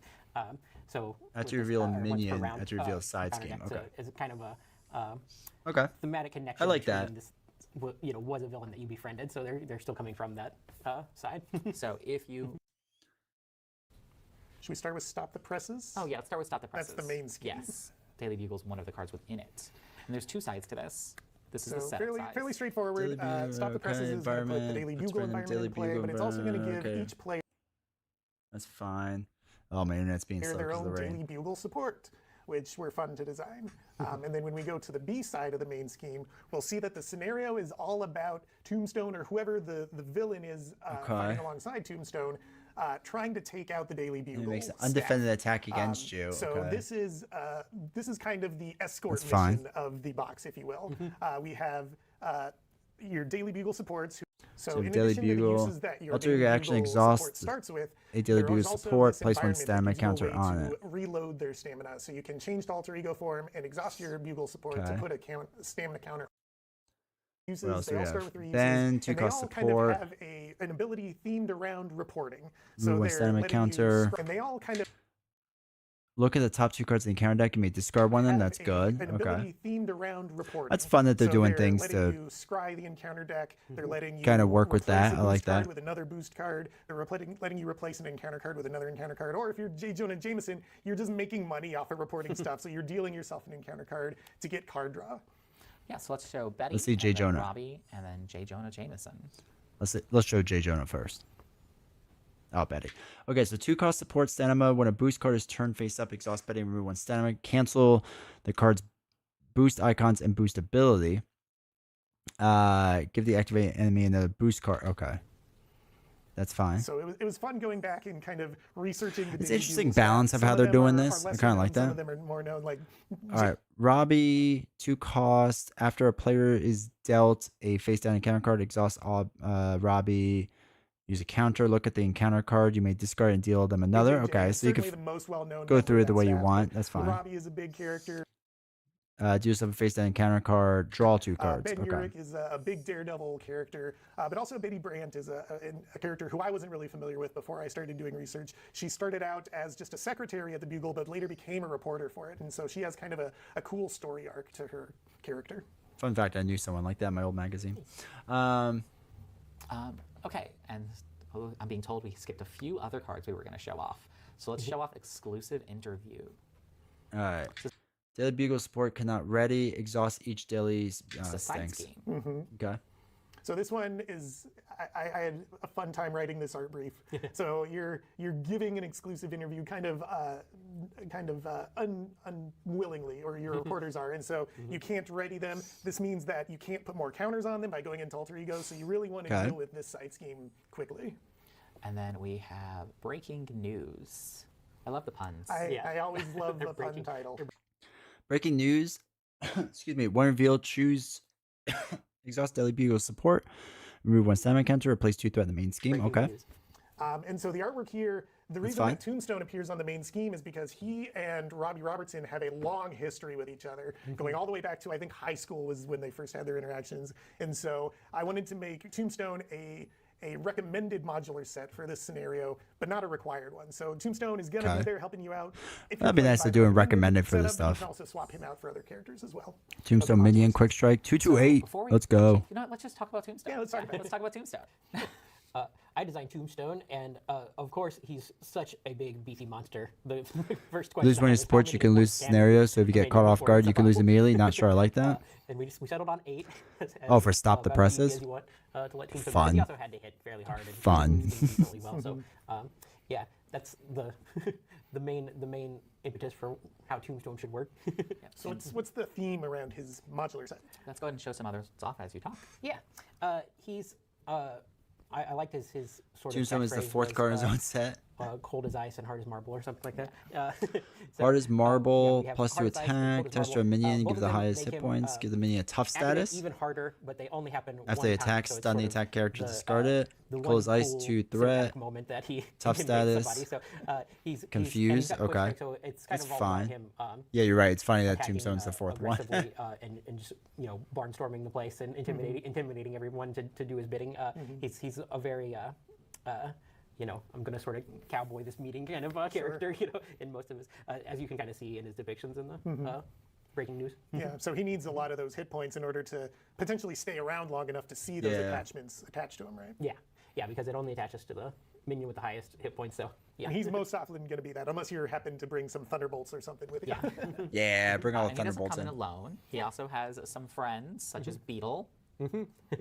So Have with to this, reveal a once per minion, round, have to reveal a side counter scheme, deck, okay. So it's kind of a Okay. thematic connection. I like between that. This, was a villain that you befriended, so they're still coming from that side. So if you, Should we start with Stop the Presses? oh yeah, let's start with Stop the Presses. That's the main scheme. Yes, Daily Bugle's one of the cards within it, and there's two sides to this. This is So the setup side. fairly straightforward. Daily Bugle, Stop the Presses okay, is going to put the environment, Daily let's Bugle bring the environment Daily in play, Bugle but it's also going to give okay. each player That's fine. Oh, my internet's being slow their because of own the rain. Daily Bugle support, which were fun to design. And then when we go to the B side of the main scheme, we'll see that the scenario is all about Tombstone or whoever the villain is fighting alongside Tombstone, trying to take out the Daily Bugle. It makes an staff. undefended attack against you. So okay. this is kind of the escort That's fine. mission of the box, if you will. We have your Daily Bugle supports. So in Daily addition to the Bugle, uses that your alter Daily your action, Bugle exhaust support starts with, a Daily there Bugle is also support, this place one environment stamina that gives you a counter way on to it. reload their stamina. So you can change to alter ego form and exhaust your Bugle support to Okay. put a stamina counter. Uses, What else they do all we start have? with reuses, Then, and two they cost all support. kind of have an ability themed around reporting. Move one they're stamina letting you counter. and they all kind of Look at the top 2 cards in the encounter deck. You may discard one of them. have That's good. an Okay. ability themed around reporting. That's fun that they're So doing they're things letting to you scry the encounter deck. They're letting you kinda work with replace that. a I like boost card that. with another boost card. They're letting you replace an encounter card with another encounter card. Or if you're J. Jonah Jameson, you're just making money off of reporting stuff. So you're dealing yourself an encounter card to get card draw. Yeah, so let's show Betty. Let's see and J. then Jonah. Robbie, and then J. Jonah Jameson. Let's show J. Jonah first. Oh, Betty. Okay, so 2 cost support stamina. When a boost card is turned face up, exhaust Betty and remove 1 stamina. Cancel the card's boost icons and boost ability. Give the activated enemy another boost card. Okay. That's fine. So it was fun going back and kind of researching the It's Daily interesting Bugle balance stats. of how Some they're them doing are this. I lesser kinda known, like Some that. of them are more known. Like All right, Robbie, 2 cost. After a player is dealt a face down encounter card, exhaust all Robbie. Use a counter. Look at the encounter card. You may discard and deal them another. JJ Okay, is so you certainly can the most well-known go member through of it the that way you staff, want. but That's fine. Robbie is a big character. Do yourself a face down encounter card. Draw 2 cards. Ben Okay. Urich is a big Daredevil character, but also Betty Brandt is a character who I wasn't really familiar with before I started doing research. She started out as just a secretary at the Bugle, but later became a reporter for it, and so she has kind of a cool story arc to her character. Fun fact: I knew someone like that in my old magazine. Okay, and I'm being told we skipped a few other cards we were going to show off. So let's show off exclusive interview. All right. Daily Bugle support cannot ready. Exhaust each daily. It's a side Stinks. scheme. Okay. So this one is, I had a fun time writing this art brief. So you're giving an exclusive interview kind of unwillingly, or your reporters are, and so you can't ready them. This means that you can't put more counters on them by going into alter ego. So you really want to deal with this side scheme quickly. And then we have breaking news. I love the puns. I always love the pun title. Breaking news. Excuse me. One reveal. Choose. Exhaust Daily Bugle support. Remove one stamina counter. Replace 2 threat in the main scheme. Breaking Okay. news. And so the artwork here, the reason fine. that Tombstone appears on the main scheme is because he and Robbie Robertson have a long history with each other, going all the way back to, I think, high school was when they first had their interactions. And so I wanted to make Tombstone a recommended modular set for this scenario, but not a required one. So Tombstone is going to be there helping you out. If That'd be you're nice to playing do and 500 recommend it for this setup, You stuff. can also swap him out for other characters as well. Tombstone Minion Quick Strike 228. Before we- Let's go. You know what? Let's just talk about Tombstone. Yeah, let's talk about it. Let's talk about Tombstone. I designed Tombstone, and of course he's such a big beefy monster. The first question. Lose one of I your had is, supports, how you many can lose ones can scenarios. So if you I get made caught off before guard, it's you can lose possible? immediately. Not sure I like that. And we settled on 8. Oh, for stop the about as easy presses? as you want, to let Tombstone, Fun. because he also had to hit fairly hard and Fun. decently well. So yeah, that's the the main impetus for how Tombstone should work. So what's the theme around his modular set? Let's go ahead and show some others off as you talk. Yeah, he's. I liked his sort of. Tombstone is the catchphrase 4th was, card in his own set. Cold as ice and hard as marble, or something like that. So, Hard as marble, we have plus 2 hard as ice and cold attack. as Test marble. your minion, Both give of the them highest make hit him, points, give the minion a tough activate status. even harder, but they only happen After one they time, attack, so it's stun the sort of attack character, the, discard it. the Cold as one ice, cool 2 cinematic threat. moment that he Tough can hit status. somebody. So he's Confused, he's got quick okay. strike, so it's kind That's of all fine. about him. Yeah, you're right. It's funny that Attacking, Tombstone's the 4th one. aggressively, and just barnstorming the place and intimidating everyone to do his bidding. He's a very I'm going to sort of cowboy this meeting kind of character, in most of his, as you can kind of see in his depictions in the breaking news. Yeah, so he needs a lot of those hit points in order to potentially stay around long enough to see those Yeah. attachments attached to him, right? Yeah, because it only attaches to the minion with the highest hit points. So yeah, And he's most often going to be that, unless you happen to bring some thunderbolts or something with you. Yeah, bring all the And he doesn't Thunderbolts come in in. alone. He also has some friends, such as Beetle.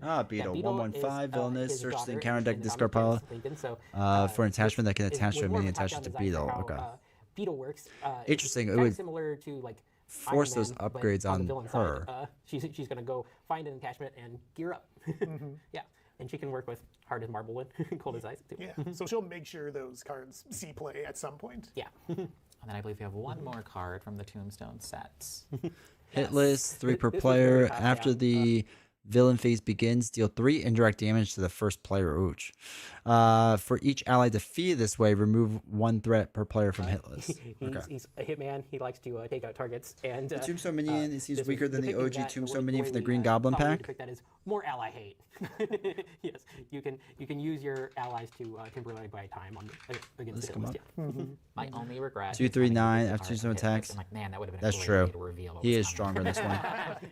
Ah, Beetle. Beetle 115, is, villainous. his Search the daughter encounter deck in the discard Dominant pile. Legion, so, For an attachment that can is- attach to was a more of minion a top-down attached to design for Beetle. how, Okay. Beetle works. Interesting, it It's kinda would similar to like force Iron those Man, but upgrades the on villain her. Side, she's gonna go find an attachment and gear up. Yeah, and she can work with hard as marble and cold as ice too. Yeah, so she'll make sure those cards see play at some point. Yeah. And then I believe we have one more card from the Tombstone sets. Hit list, 3 per This was player. very top After down. the villain phase begins, deal 3 indirect damage to the first player. Ouch. For each ally defeated this way, remove 1 threat per player from hit list. He's a hitman. He likes to take out targets. And The Tombstone minion, it seems this was weaker than the depicting OG that Tombstone way minion from the we, Green Goblin thought we would pack. depict that as more ally hate. Yes, you can use your allies to temporarily buy time against the hit list. Yeah. My only regret. 2, is 3, having 9 used after the Tombstone art on hit list. attacks. I'm like, man, that would have been That's a great true. way to reveal what He was is coming. stronger in this one.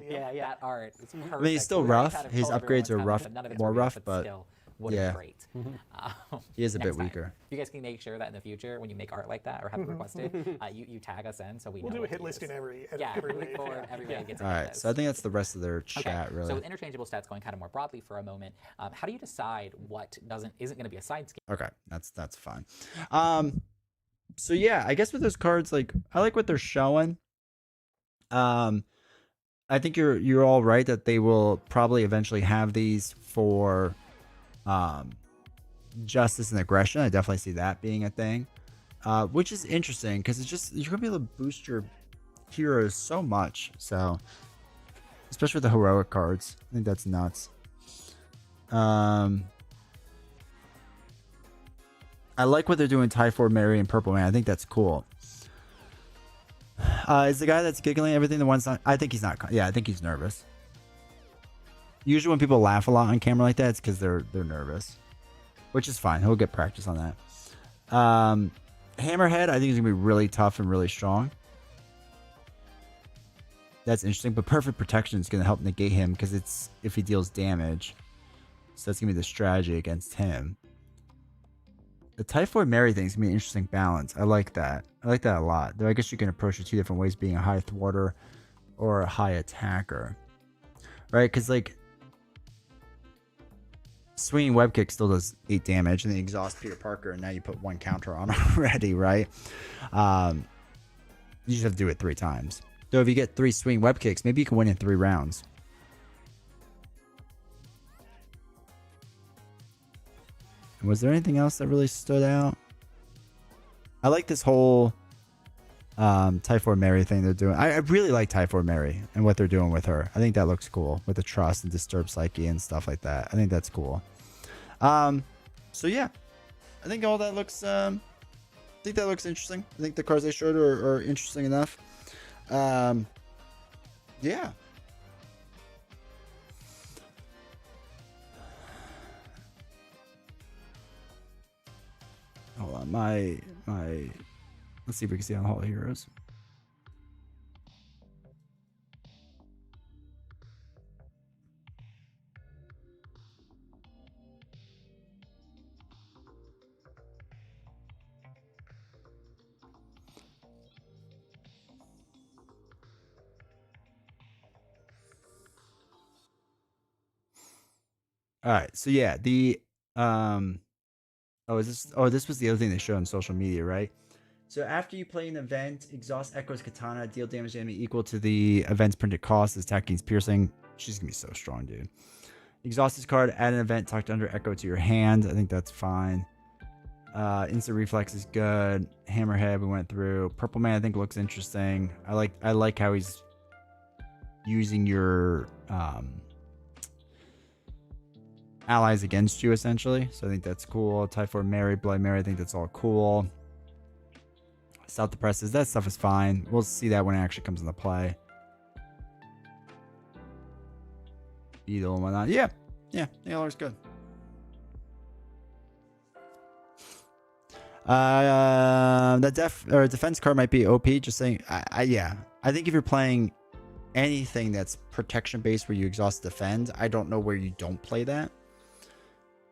Yeah, that art. It's perfect. I mean, he's still We already rough. kind of His told upgrades everyone are it's rough, coming, none of it's more real, rough, but still would yeah. have been great. He is a bit Next time, weaker. You guys can make sure that in the future, when you make art like that or have it requested, you tag us in so we We'll know do a what hit to list use. in every Yeah, every moving wave. forward, Yeah. everybody gets a All hit right, list. so I think that's the rest of their Okay, chat, really. So with interchangeable stats going kind of more broadly for a moment, how do you decide what isn't going to be a side scheme? Okay, that's fine. So yeah, I guess with those cards, like I like what they're showing. I think you're all right that they will probably eventually have these for justice and aggression. I definitely see that being a thing, which is interesting because it's just you're gonna be able to boost your heroes so much. So especially with the heroic cards, I think that's nuts. I like what they're doing Typhoid Mary and Purple Man. I think that's cool. Is the guy that's giggling everything the one's not? I think he's not. Yeah, I think he's nervous. Usually when people laugh a lot on camera like that, it's because they're nervous, which is fine. He'll get practice on that. Hammerhead, I think is gonna be really tough and really strong. That's interesting, but perfect protection is gonna help negate him because it's if he deals damage. So that's gonna be the strategy against him. The Typhoid Mary thing is gonna be an interesting balance. I like that. I like that a lot. Though I guess you can approach it two different ways, being a high thwarter or a high attacker, right? Because like swinging web kick still does 8 damage, and then exhaust Peter Parker, and now you put 1 counter on already, right? You just have to do it 3 times. So if you get 3 swing web kicks, maybe you can win in 3 rounds. And was there anything else that really stood out? I like this whole Typhoid Mary thing they're doing. I really like Typhoid Mary and what they're doing with her. I think that looks cool with the trust and disturbed psyche and stuff like that. I think that's cool. So yeah, I think all that looks. I think that looks interesting. I think the cards they showed are interesting enough. Yeah. Hold on, my. Let's see if we can see on Hall of Heroes. All right, so yeah, the this was the other thing they showed on social media, right? So after you play an event, exhaust Echo's Katana, deal damage to enemy equal to the event's printed cost. This attack gains piercing. She's gonna be so strong, dude. Exhaust this card, add an event tucked under Echo to your hand. I think that's fine. Instant reflex is good. Hammerhead we went through. Purple Man I think looks interesting. I like how he's using your allies against you essentially. So I think that's cool. Typhoid Mary, Bloody Mary, I think that's all cool. South Depresses, that stuff is fine. We'll see that when it actually comes into play. Beetle and whatnot. Yeah, looks good. The defense card might be OP. Just saying. I think if you're playing anything that's protection based where you exhaust defend, I don't know where you don't play that.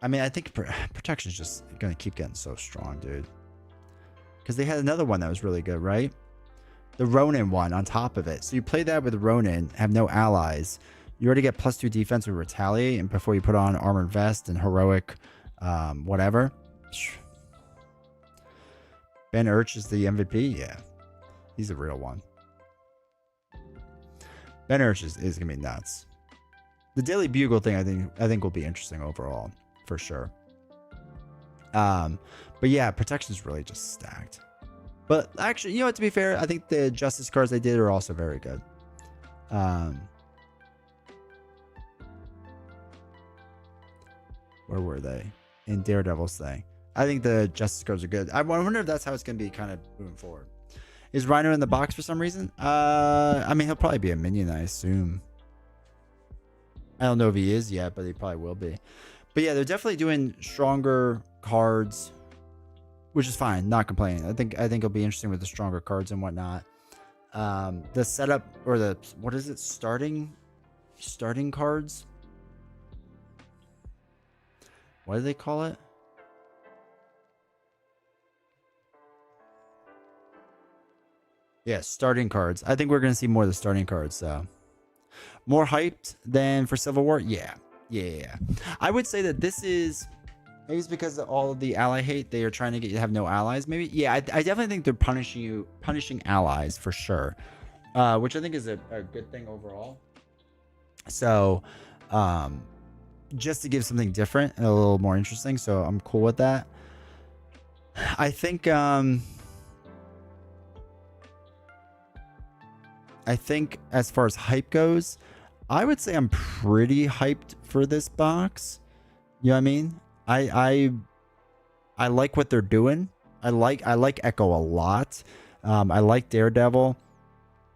I mean, I think protection is just gonna keep getting so strong, dude. Because they had another one that was really good, right? The Ronin one on top of it. So you play that with Ronin, have no allies. You already get +2 defense with Retaliate, and before you put on Armored Vest and Heroic, whatever. Ben Urch is the MVP? Yeah. He's a real one. Ben Urch is going to be nuts. The Daily Bugle thing, I think will be interesting overall, for sure. But yeah, protection is really just stacked. But actually, you know what, to be fair, I think the Justice cards they did are also very good. Where were they? In Daredevil's thing. I think the Justice cards are good. I wonder if that's how it's going to be kind of moving forward. Is Rhino in the box for some reason? I mean, he'll probably be a minion, I assume. I don't know if he is yet, but he probably will be. But yeah, they're definitely doing stronger cards, which is fine. Not complaining. I think it'll be interesting with the stronger cards and whatnot. The setup or the what is it? Starting cards. What do they call it? Yeah, starting cards. I think we're gonna see more of the starting cards. So more hyped than for Civil War. Yeah. I would say that this is. Maybe it's because of all of the ally hate. They are trying to get you to have no allies. Maybe. Yeah, I definitely think they're punishing allies for sure. Which I think is a good thing overall. So, just to give something different and a little more interesting. So I'm cool with that. I think as far as hype goes, I would say I'm pretty hyped for this box. You know what I mean? I like what they're doing. I like Echo a lot. I like Daredevil.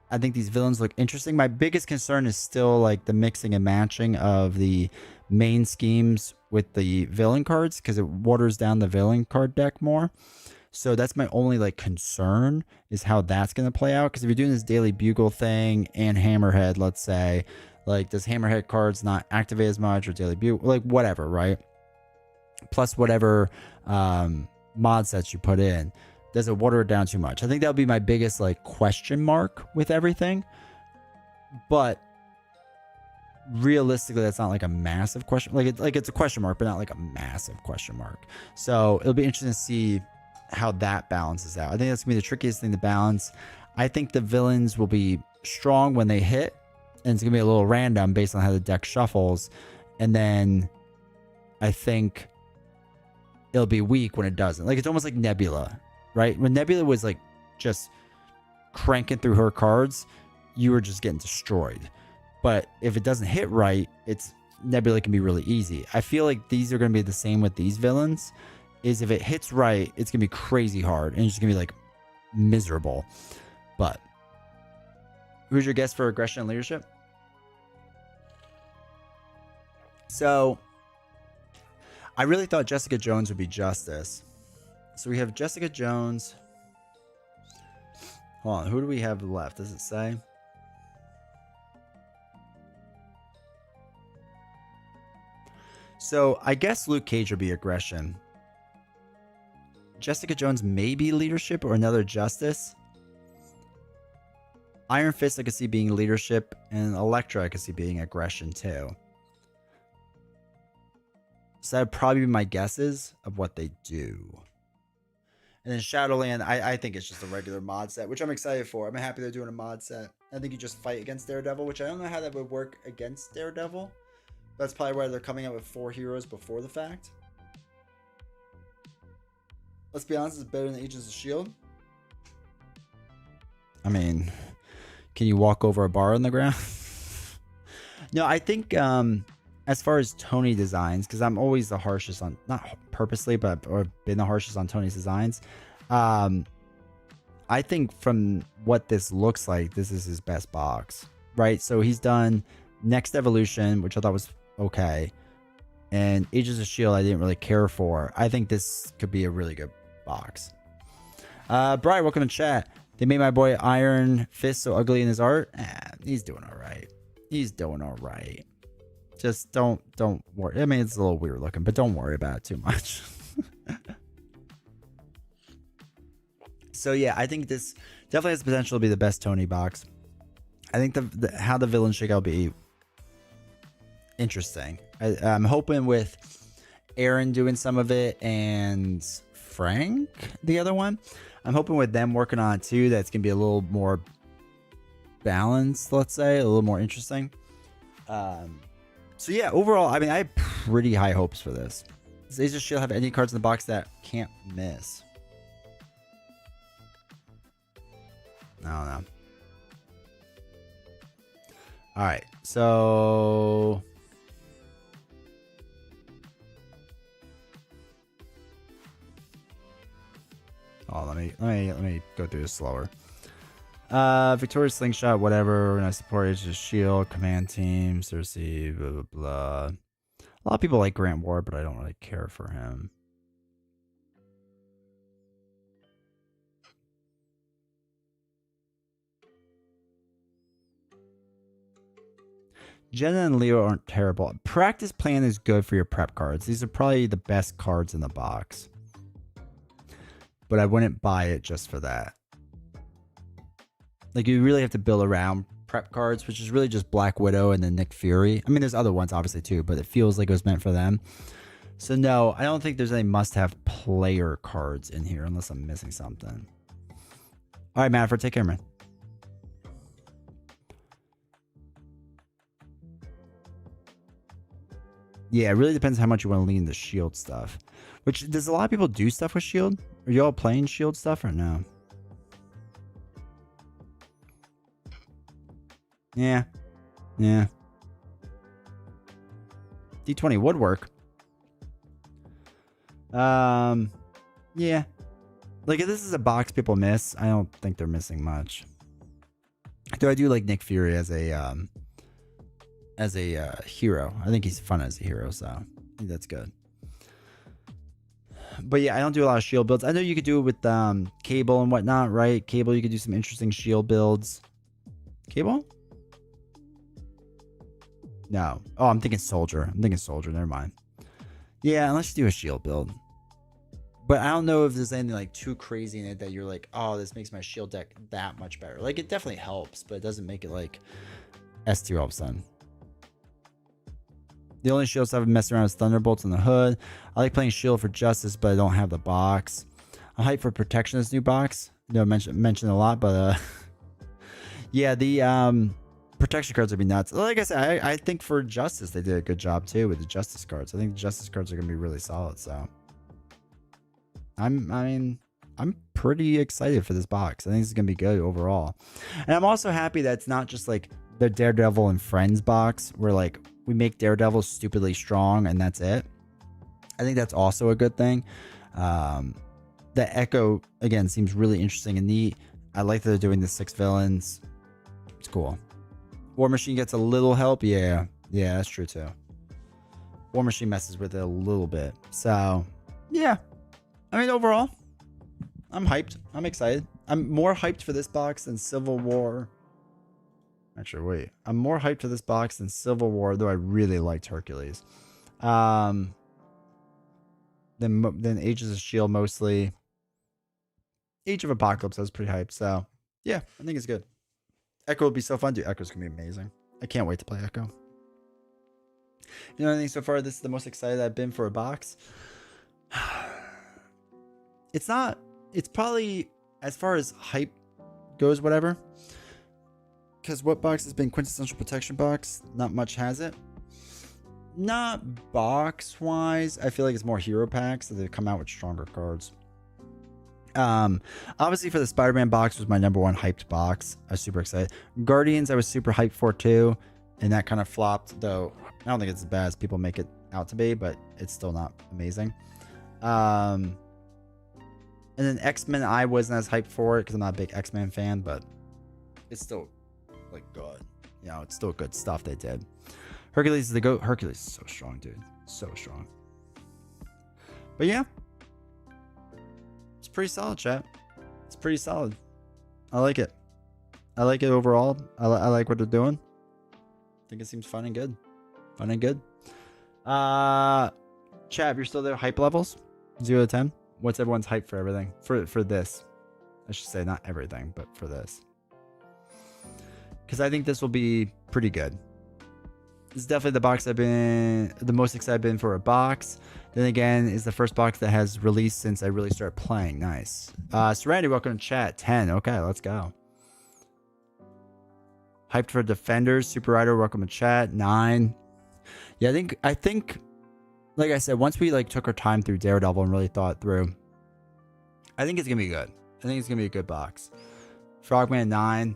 I think these villains look interesting. My biggest concern is still like the mixing and matching of the main schemes with the villain cards, because it waters down the villain card deck more. So that's my only like concern, is how that's going to play out. Because if you're doing this Daily Bugle thing and Hammerhead, let's say, like, does Hammerhead cards not activate as much, or Daily Bugle, like whatever, right? Plus whatever mod sets you put in, does it water it down too much? I think that would be my biggest like question mark with everything. But realistically, that's not like a massive question. Like it's a question mark, but not like a massive question mark. So it'll be interesting to see how that balances out. I think that's gonna be the trickiest thing to balance. I think the villains will be strong when they hit, and it's gonna be a little random based on how the deck shuffles. And then I think it'll be weak when it doesn't. Like it's almost like Nebula, right? When Nebula was like just cranking through her cards, you were just getting destroyed. But if it doesn't hit right, it's Nebula can be really easy. I feel like these are going to be the same with these villains. Is if it hits right, it's going to be crazy hard and it's just going to be like miserable. But who's your guess for aggression and leadership? So I really thought Jessica Jones would be Justice. So we have Jessica Jones. Hold on, who do we have left? Does it say? So I guess Luke Cage would be aggression. Jessica Jones may be leadership or another Justice. Iron Fist I could see being leadership, and Elektra I could see being aggression too. So that'd probably be my guesses of what they do. And then Shadowland, I think it's just a regular mod set, which I'm excited for. I'm happy they're doing a mod set. I think you just fight against Daredevil, which I don't know how that would work against Daredevil. That's probably why they're coming out with 4 heroes before the fact. Let's be honest, it's better than Agents of S.H.I.E.L.D. I mean, can you walk over a bar on the ground? No, I think as far as Tony designs, because I'm always the harshest on, not purposely, but I've been the harshest on Tony's designs. I think from what this looks like, this is his best box, right? So he's done Next Evolution, which I thought was okay, and Agents of S.H.I.E.L.D. I didn't really care for. I think this could be a really good box. Brian, welcome to chat. They made my boy Iron Fist so ugly in his art. He's doing all right. He's doing all right. Just don't worry. I mean, it's a little weird looking, but don't worry about it too much. So yeah, I think this definitely has the potential to be the best Tony box. I think how the villain shake out will be interesting. I'm hoping with Aaron doing some of it and Frank, the other one, I'm hoping with them working on it too, that's going to be a little more balanced, let's say, a little more interesting. So yeah, overall, I mean, I have pretty high hopes for this. Does Agents of S.H.I.E.L.D. have any cards in the box that can't miss? I don't know. All right, so let me go through this slower. Victoria's Slingshot, whatever. And I support Agents of S.H.I.E.L.D., Command Team, Cersei, blah blah blah. A lot of people like Grant Ward, but I don't really care for him. Jenna and Leo aren't terrible. Practice Plan is good for your prep cards. These are probably the best cards in the box. But I wouldn't buy it just for that. Like, you really have to build around prep cards, which is really just Black Widow and then Nick Fury. I mean, there's other ones, obviously, too, but it feels like it was meant for them. So, no, I don't think there's any must-have player cards in here, unless I'm missing something. All right, Manfred, take care, man. Yeah, it really depends how much you want to lean the S.H.I.E.L.D. stuff. Which, does a lot of people do stuff with S.H.I.E.L.D.? Are you all playing S.H.I.E.L.D. stuff or no? Yeah. Yeah. D20 would work. Yeah. Like, if this is a box people miss, I don't think they're missing much. Though I do like Nick Fury as a hero. I think he's fun as a hero, so I think that's good. But yeah, I don't do a lot of S.H.I.E.L.D. builds. I know you could do it with Cable and whatnot, right? Cable, you could do some interesting S.H.I.E.L.D. builds. Cable? No. Oh, I'm thinking Soldier. Never mind. Yeah, unless you do a S.H.I.E.L.D. build. But I don't know if there's anything like too crazy in it that you're like, oh, this makes my shield deck that much better. Like, it definitely helps, but it doesn't make it like S tier all of a sudden. The only shields I've been messing around is Thunderbolts in the hood. I like playing Shield for Justice, but I don't have the box. I'm hyped for Protection this new box. No, mentioned a lot, but yeah, the protection cards would be nuts. Like I said, I think for Justice they did a good job too with the Justice cards. I think the Justice cards are gonna be really solid. So I'm pretty excited for this box. I think this is gonna be good overall. And I'm also happy that it's not just like the Daredevil and Friends box where like we make Daredevil stupidly strong and that's it. I think that's also a good thing. The Echo again seems really interesting and neat. I like that they're doing the 6 villains. It's cool. War Machine gets a little help. Yeah, that's true too. War Machine messes with it a little bit. So yeah, I mean overall, I'm hyped. I'm excited. I'm more hyped for this box than Civil War. Actually, wait. I'm more hyped for this box than Civil War, though I really liked Hercules. Then Ages of Shield mostly. Age of Apocalypse I was pretty hyped. So yeah, I think it's good. Echo will be so fun, dude. Echo's gonna be amazing. I can't wait to play Echo. You know, I think so far this is the most excited I've been for a box. It's not. It's probably as far as hype goes, whatever. Because what box has been quintessential protection box? Not much has it. Not box wise. I feel like it's more hero packs that they come out with stronger cards. Obviously for the Spider-Man box was my #1 hyped box. I was super excited. Guardians I was super hyped for too, and that kind of flopped, though I don't think it's as bad as people make it out to be, but it's still not amazing. And then X-Men I wasn't as hyped for it because I'm not a big X-Men fan, but it's still like good. You know, it's still good stuff they did. Hercules is the GOAT. Hercules is so strong, dude. So strong. But yeah, it's pretty solid, chat. It's pretty solid. I like it. I like it overall. I like what they're doing. I think it seems fun and good. Fun and good. Chat, if you're still there, hype levels 0 to 10. What's everyone's hype for everything? For this, I should say not everything, but for this, because I think this will be pretty good. This is definitely the box I've been the most excited I've been for a box. Then again, is the first box that has released since I really started playing. Nice. Serenity, welcome to chat. 10. Okay, let's go. Hyped for Defenders. Super Rider, welcome to chat. 9. Yeah, I think, like I said, once we like took our time through Daredevil and really thought it through, I think it's gonna be good. I think it's gonna be a good box. Frogman 9.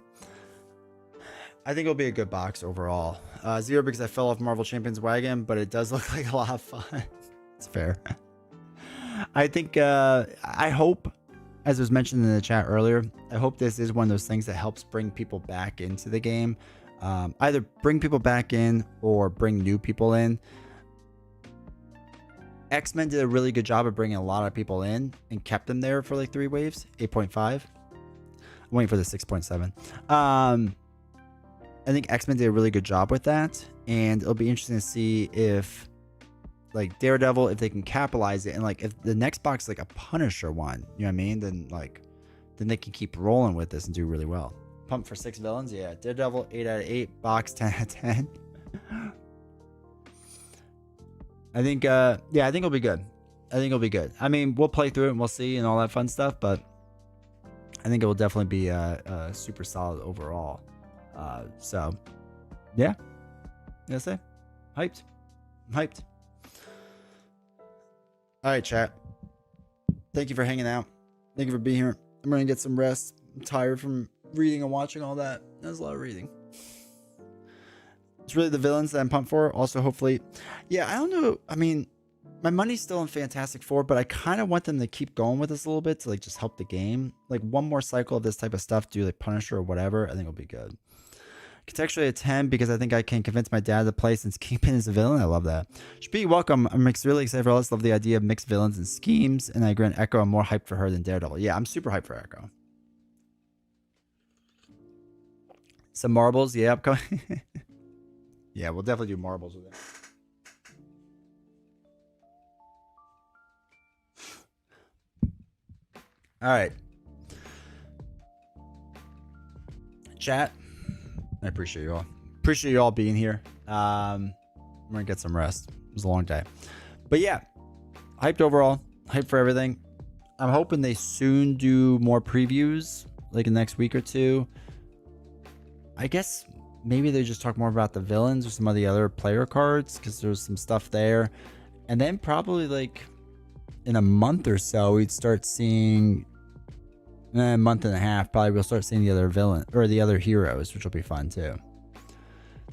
I think it'll be a good box overall. 0 because I fell off Marvel Champions wagon, but it does look like a lot of fun. It's fair. I think, I hope, as was mentioned in the chat earlier, I hope this is one of those things that helps bring people back into the game. Either bring people back in or bring new people in. X-Men did a really good job of bringing a lot of people in and kept them there for like 3 waves. 8.5. I'm waiting for the 6.7. I think X-Men did a really good job with that, and it'll be interesting to see if, like, Daredevil, if they can capitalize it, and like if the next box is like a Punisher one, you know what I mean? Then they can keep rolling with this and do really well. Pumped for 6 villains, yeah. Daredevil 8 out of 8, box 10 out of 10. I think, yeah, I think it'll be good. I think it'll be good. I mean, we'll play through it and we'll see and all that fun stuff, but I think it will definitely be super solid overall. So yeah, that's it. Hyped. I'm hyped. All right, chat. Thank you for hanging out. Thank you for being here. I'm gonna get some rest. I'm tired from reading and watching all that. There's a lot of reading. It's really the villains that I'm pumped for. Also, hopefully, yeah, I don't know. I mean, my money's still in Fantastic Four, but I kind of want them to keep going with this a little bit to like just help the game. Like one more cycle of this type of stuff, do like Punisher or whatever. I think it'll be good. Contextually a 10 because I think I can convince my dad to play since Kingpin is a villain. I love that. Be welcome. I'm really excited for all this. Love the idea of mixed villains and schemes. And I agree on Echo. I'm more hyped for her than Daredevil. Yeah, I'm super hyped for Echo. Some marbles. Yeah, upcoming. Yeah, we'll definitely do marbles with it. All right. Chat, I appreciate you all. Appreciate you all being here. We're gonna get some rest. It was a long day. But yeah, hyped overall. Hyped for everything. I'm hoping they soon do more previews, like in the next week or two. I guess maybe they just talk more about the villains or some of the other player cards, because there's some stuff there. And then probably like in a month or so, we'd start seeing, a month and a half, probably we'll start seeing the other villain or the other heroes, which will be fun too.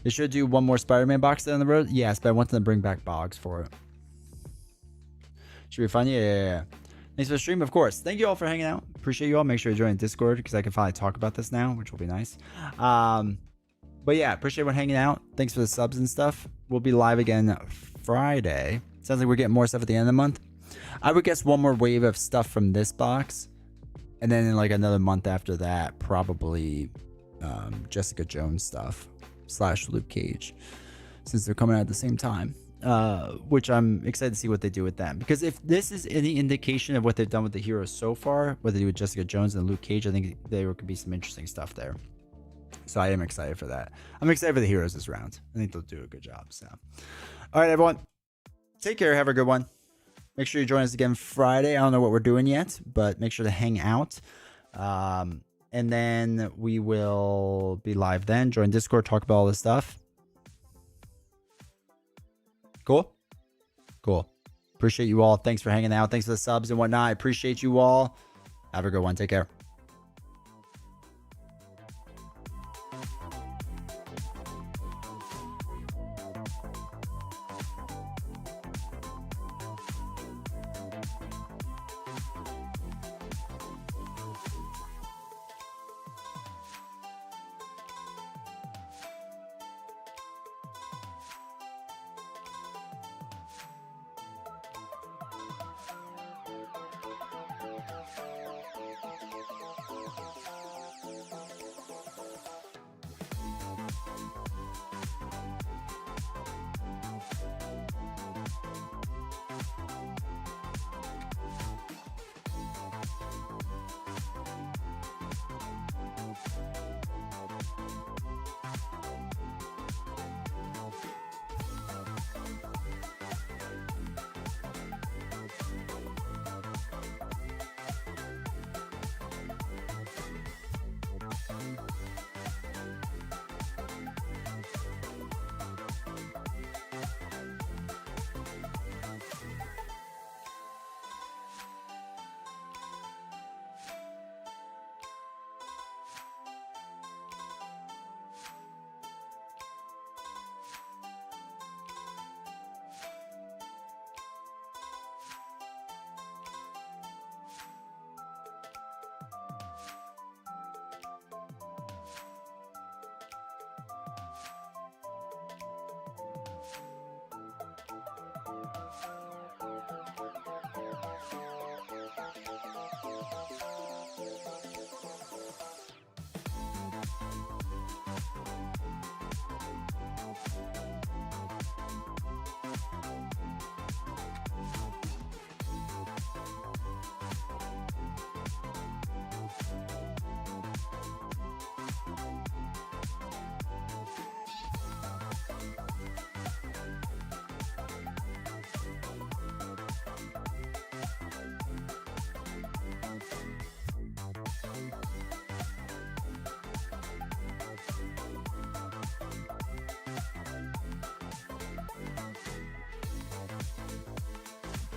They should do one more Spider-Man box down the road. Yes, but I want them to bring back Boggs for it. Should be fun. Yeah. Thanks for the stream, of course. Thank you all for hanging out. Appreciate you all. Make sure you join Discord because I can finally talk about this now, which will be nice. But yeah, appreciate everyone hanging out. Thanks for the subs and stuff. We'll be live again Friday. Sounds like we're getting more stuff at the end of the month. I would guess one more wave of stuff from this box. And then in like another month after that, probably Jessica Jones stuff / Luke Cage, since they're coming out at the same time. Which I'm excited to see what they do with them. Because if this is any indication of what they've done with the heroes so far, what they do with Jessica Jones and Luke Cage, I think there could be some interesting stuff there. So I am excited for that. I'm excited for the heroes this round. I think they'll do a good job. So, all right, everyone. Take care. Have a good one. Make sure you join us again Friday. I don't know what we're doing yet, but make sure to hang out. And then we will be live then. Join Discord, talk about all this stuff. Cool? Cool. Appreciate you all. Thanks for hanging out. Thanks for the subs and whatnot. I appreciate you all. Have a good one. Take care.